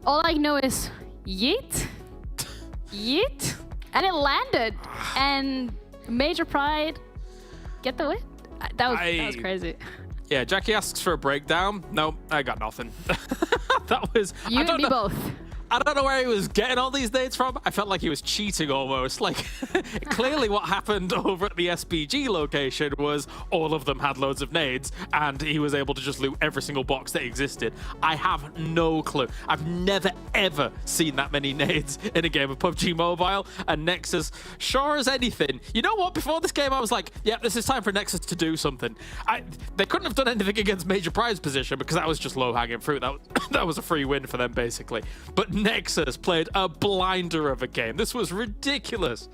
C: all I know is yeet, yeet, and it landed. And Major Pride get the win. That was crazy.
D: Yeah, Jackie asks for a breakdown. No, I got nothing. That was...
C: You and me both.
D: I don't know where he was getting all these nades from. I felt like he was cheating almost. Like, clearly what happened over at the SPG location was all of them had loads of nades, and he was able to just loot every single box that existed. I have no clue. I've never, ever seen that many nades in a game of PUBG Mobile, and Nexus, sure as anything. You know what? Before this game, I was like, yeah, this is time for Nexus to do something. They couldn't have done anything against Major Pride's position because that was just low-hanging fruit. That was a free win for them, basically. But Nexus played a blinder of a game. This was ridiculous.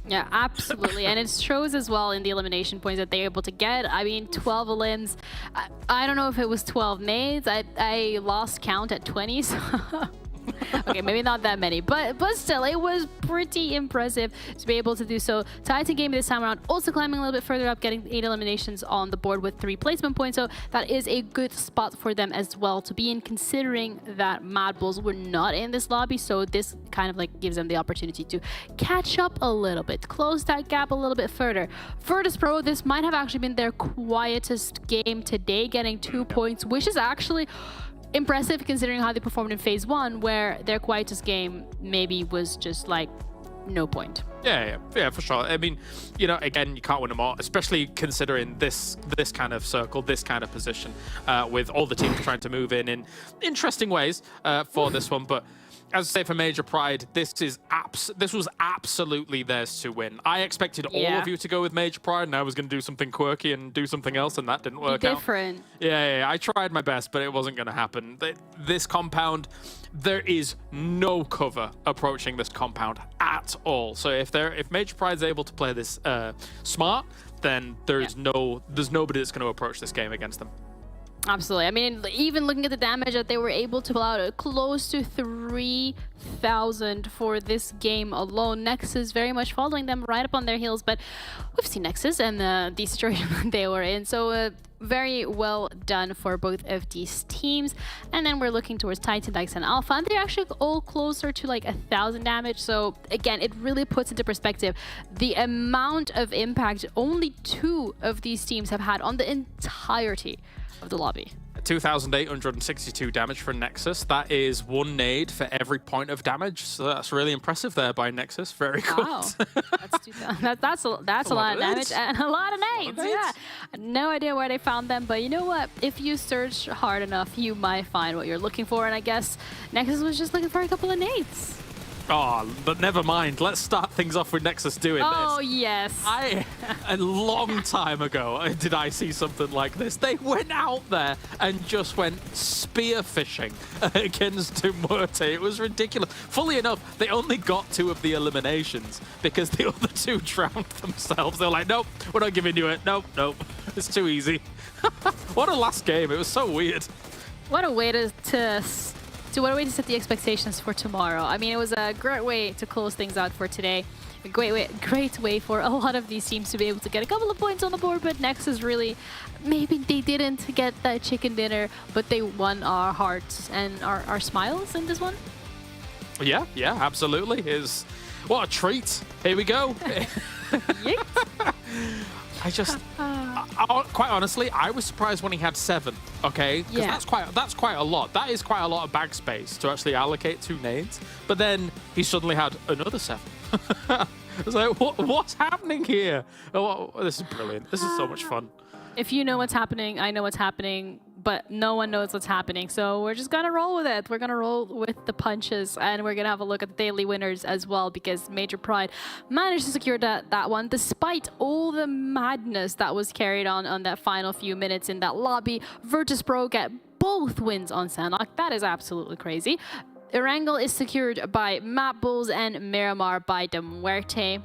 C: Yeah, absolutely. And it shows as well in the elimination points that they're able to get. I mean, 12 elims. I don't know if it was 12 nades. I lost count at 20. So okay, maybe not that many, but still, it was pretty impressive to be able to do so. Titan game this time around, also climbing a little bit further up, getting 8 eliminations on the board with 3 placement points. So that is a good spot for them as well to be in, considering that MADBULLS were not in this lobby. So this kind of like gives them the opportunity to catch up a little bit, close that gap a little bit further. VIRTUS.PRO, this might have actually been their quietest game today, getting 2 points, which is actually impressive considering how they performed in phase 1, where their quietest game maybe was just like no point.
D: Yeah, for sure. I mean, you know, again, you can't win them all, especially considering this kind of circle, this kind of position, with all the teams trying to move in interesting ways for this one. But as I say, for Major Pride, this was absolutely theirs to win. I expected all of you to go with Major Pride, and I was going to do something quirky and do something else, and that didn't work out.
C: Different.
D: Yeah, I tried my best, but it wasn't going to happen. This compound, there is no cover approaching this compound at all. So if Major Pride's able to play this smart, then there's nobody that's going to approach this game against them.
C: Absolutely. I mean, even looking at the damage that they were able to pull out, close to 3,000 for this game alone. Nexus very much following them right up on their heels, but we've seen Nexus and the situation they were in. So very well done for both of these teams. And then we're looking towards Titan, Dykes, and Alpha, and they're actually all closer to like 1,000 damage. So again, it really puts into perspective the amount of impact only 2 of these teams have had on the entirety of the lobby.
D: 2,862 damage for Nexus. That is 1 nade for every point of damage. So that's really impressive there by Nexus. Very good.
C: Wow. That's a lot of damage and a lot of nades. Yeah. No idea where they found them, but you know what? If you search hard enough, you might find what you're looking for. And I guess Nexus was just looking for a couple of nades.
D: Oh, but never mind. Let's start things off with Nexus doing
C: Oh,
D: this.
C: yes.
D: A long time ago, did I see something like this. They went out there and just went spear fishing against MUERTE. It was ridiculous. Fully enough, they only got 2 of the eliminations because the other 2 drowned themselves. They're like, nope, we're not giving you it. Nope, nope. It's too easy. What a last game. It was so weird.
C: What a way to set the expectations for tomorrow. I mean, it was a great way to close things out for today. A great way for a lot of these teams to be able to get a couple of points on the board, but Nexus really, maybe they didn't get that chicken dinner, but they won our hearts and our smiles in this one.
D: Yeah, absolutely. What a treat. Here we go. Quite honestly, I was surprised when he had 7. Okay, because that's quite a lot. That is quite a lot of bag space to actually allocate 2 nades. But then he suddenly had another 7. I was like, what's happening here? Oh, this is brilliant. This is so much fun.
C: If you know what's happening, I know what's happening, but no one knows what's happening. So we're just gonna roll with it. We're gonna roll with the punches, and we're gonna have a look at the daily winners as well, because Major Pride managed to secure that one despite all the madness that was carried on that final few minutes in that lobby. VIRTUS.PRO get both wins on Sanhok. That is absolutely crazy. Erangel is secured by MADBULLS and Miramar by MUERTE.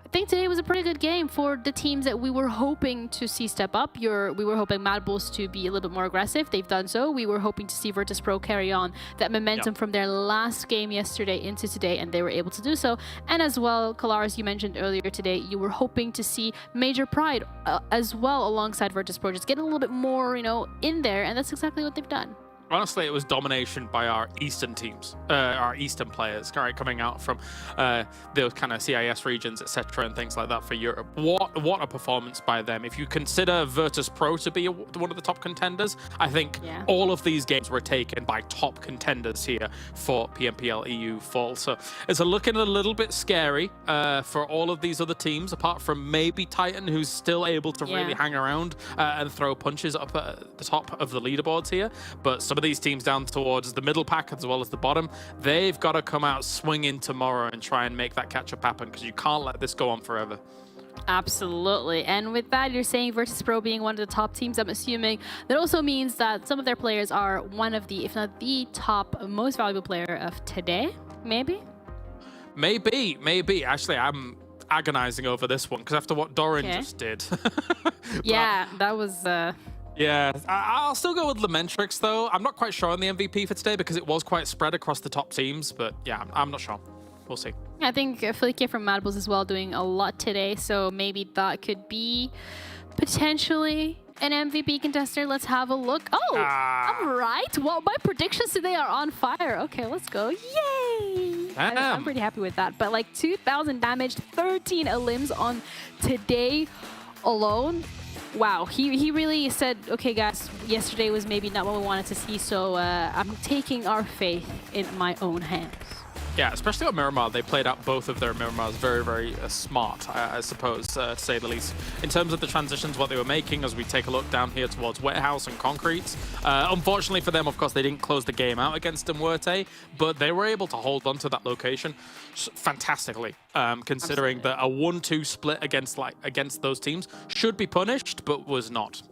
C: I think today was a pretty good game for the teams that we were hoping to see step up. We were hoping MADBULLS to be a little bit more aggressive. They've done so. We were hoping to see VIRTUS.PRO carry on that momentum from their last game yesterday into today, and they were able to do so. And as well, Kalaris, you mentioned earlier today, you were hoping to see Major Pride as well alongside VIRTUS.PRO, just get a little bit more, in there, and that's exactly what they've done.
D: Honestly, it was domination by our Eastern teams, our Eastern players, right, coming out from those kind of CIS regions, etc., and things like that for Europe. What a performance by them. If you consider VIRTUS.PRO to be one of the top contenders, I think all of these games were taken by top contenders here for PMPL EU Fall. So it's looking a little bit scary for all of these other teams, apart from maybe Titan, who's still able to really hang around and throw punches up at the top of the leaderboards here. But some of these teams down towards the middle pack as well as the bottom, they've got to come out swinging tomorrow and try and make that catch-up happen, because you can't let this go on forever.
C: Absolutely. And with that, you're saying VIRTUS.PRO being one of the top teams, I'm assuming that also means that some of their players are one of the, if not the top most valuable player of today, maybe? Maybe. Actually, I'm agonizing over this one, because after what Doran just did. That was...
D: Yeah, I'll still go with Lamentrix, though. I'm not quite sure on the MVP for today because it was quite spread across the top teams, but yeah, I'm not sure. We'll see. I think
C: Flicky from MADBULLS as well doing a lot today, so maybe that could be potentially an MVP contester. Let's have a look. Oh, I'm right. Well, my predictions today are on fire. Okay, let's go. Yay! I'm pretty happy with that. But like 2,000 damage, 13 elims on today alone. Wow, he really said, okay, guys, yesterday was maybe not what we wanted to see, so I'm taking our faith in my own hands.
D: Yeah, especially on Miramar, they played out both of their Miramars very, very smart, I suppose, to say the least. In terms of the transitions, what they were making, as we take a look down here towards Warehouse and Concrete. Unfortunately for them, of course, they didn't close the game out against MUERTE, but they were able to hold on to that location fantastically, considering that a 1-2 split against those teams should be punished, but was not.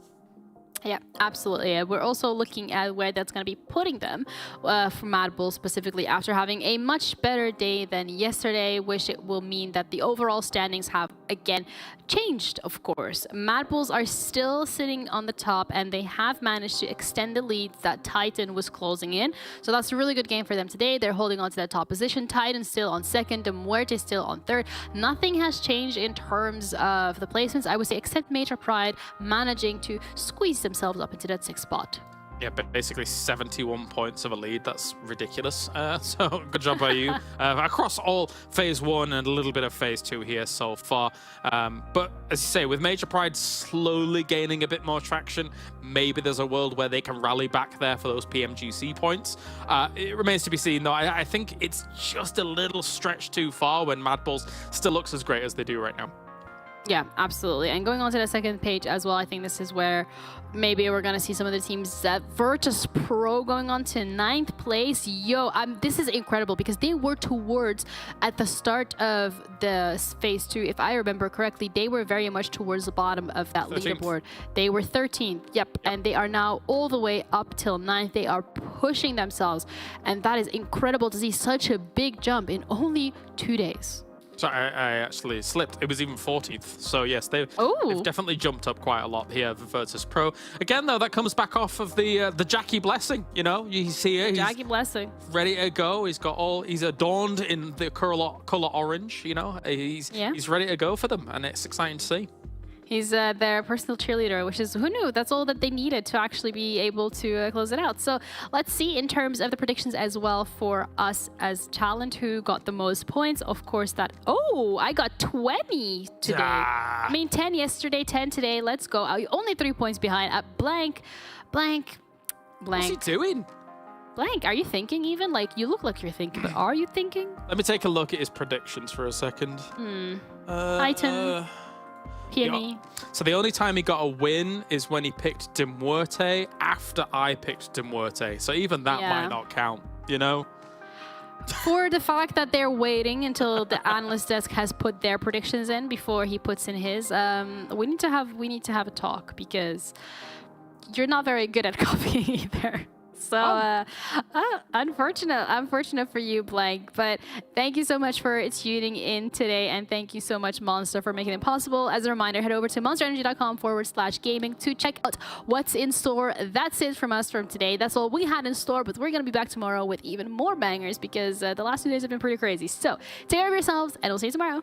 C: Yeah, absolutely. We're also looking at where that's going to be putting them for MADBULLS specifically after having a much better day than yesterday, which it will mean that the overall standings have again changed, of course. MADBULLS are still sitting on the top, and they have managed to extend the lead that Titan was closing in. So that's a really good game for them today. They're holding on to that top position. Titan still on second, MUERTE still on third. Nothing has changed in terms of the placements, I would say, except Major Pride managing to squeeze themselves up into that 6th spot.
D: Yeah, but basically 71 points of a lead. That's ridiculous. So good job by you. Across all Phase 1 and a little bit of Phase 2 here so far. But as you say, with Major Pride slowly gaining a bit more traction, maybe there's a world where they can rally back there for those PMGC points. It remains to be seen, though. I think it's just a little stretch too far when MADBULLS still looks as great as they do right now.
C: Yeah, absolutely. And going on to the second page as well, I think this is where maybe we're going to see some of the teams that VIRTUS.PRO going on to 9th place. Yo, this is incredible because they were towards, at the start of the phase 2, if I remember correctly, they were very much towards the bottom of that
D: 13th.
C: leaderboard. They were 13th, yep. And they are now all the way up till 9th. They are pushing themselves. And that is incredible to see such a big jump in only 2 days.
D: So I actually slipped. It was even 14th. So yes, they've definitely jumped up quite a lot here for VIRTUS.PRO. Again, though, that comes back off of the Jackie blessing. You know, you see it.
C: Jackie blessing.
D: Ready to go. He's adorned in the color orange. You know, he's ready to go for them, and it's exciting to see.
C: He's their personal cheerleader, which is, who knew? That's all that they needed to actually be able to close it out. So let's see in terms of the predictions as well for us as talent, who got the most points. Of course, I got 20 today. I mean, 10 yesterday, 10 today. Let's go. Only 3 points behind at blank.
D: What's he doing?
C: Blank, are you thinking even? Like, you look like you're thinking, but are you thinking?
D: Let me take a look at his predictions for a second.
C: Item. PME.
D: So the only time he got a win is when he picked MUERTE after I picked MUERTE. So even that might not count, you know?
C: For the fact that they're waiting until the analyst desk has put their predictions in before he puts in his, we need to have a talk, because you're not very good at copying either. So unfortunate for you, Blank. But thank you so much for tuning in today, and thank you so much, Monster, for making it possible. As a reminder, head over to monsterenergy.com/gaming to check out what's in store. That's it from us from today. That's all we had in store, but we're gonna be back tomorrow with even more bangers, because the last 2 days have been pretty crazy. So take care of yourselves, and we'll see you tomorrow.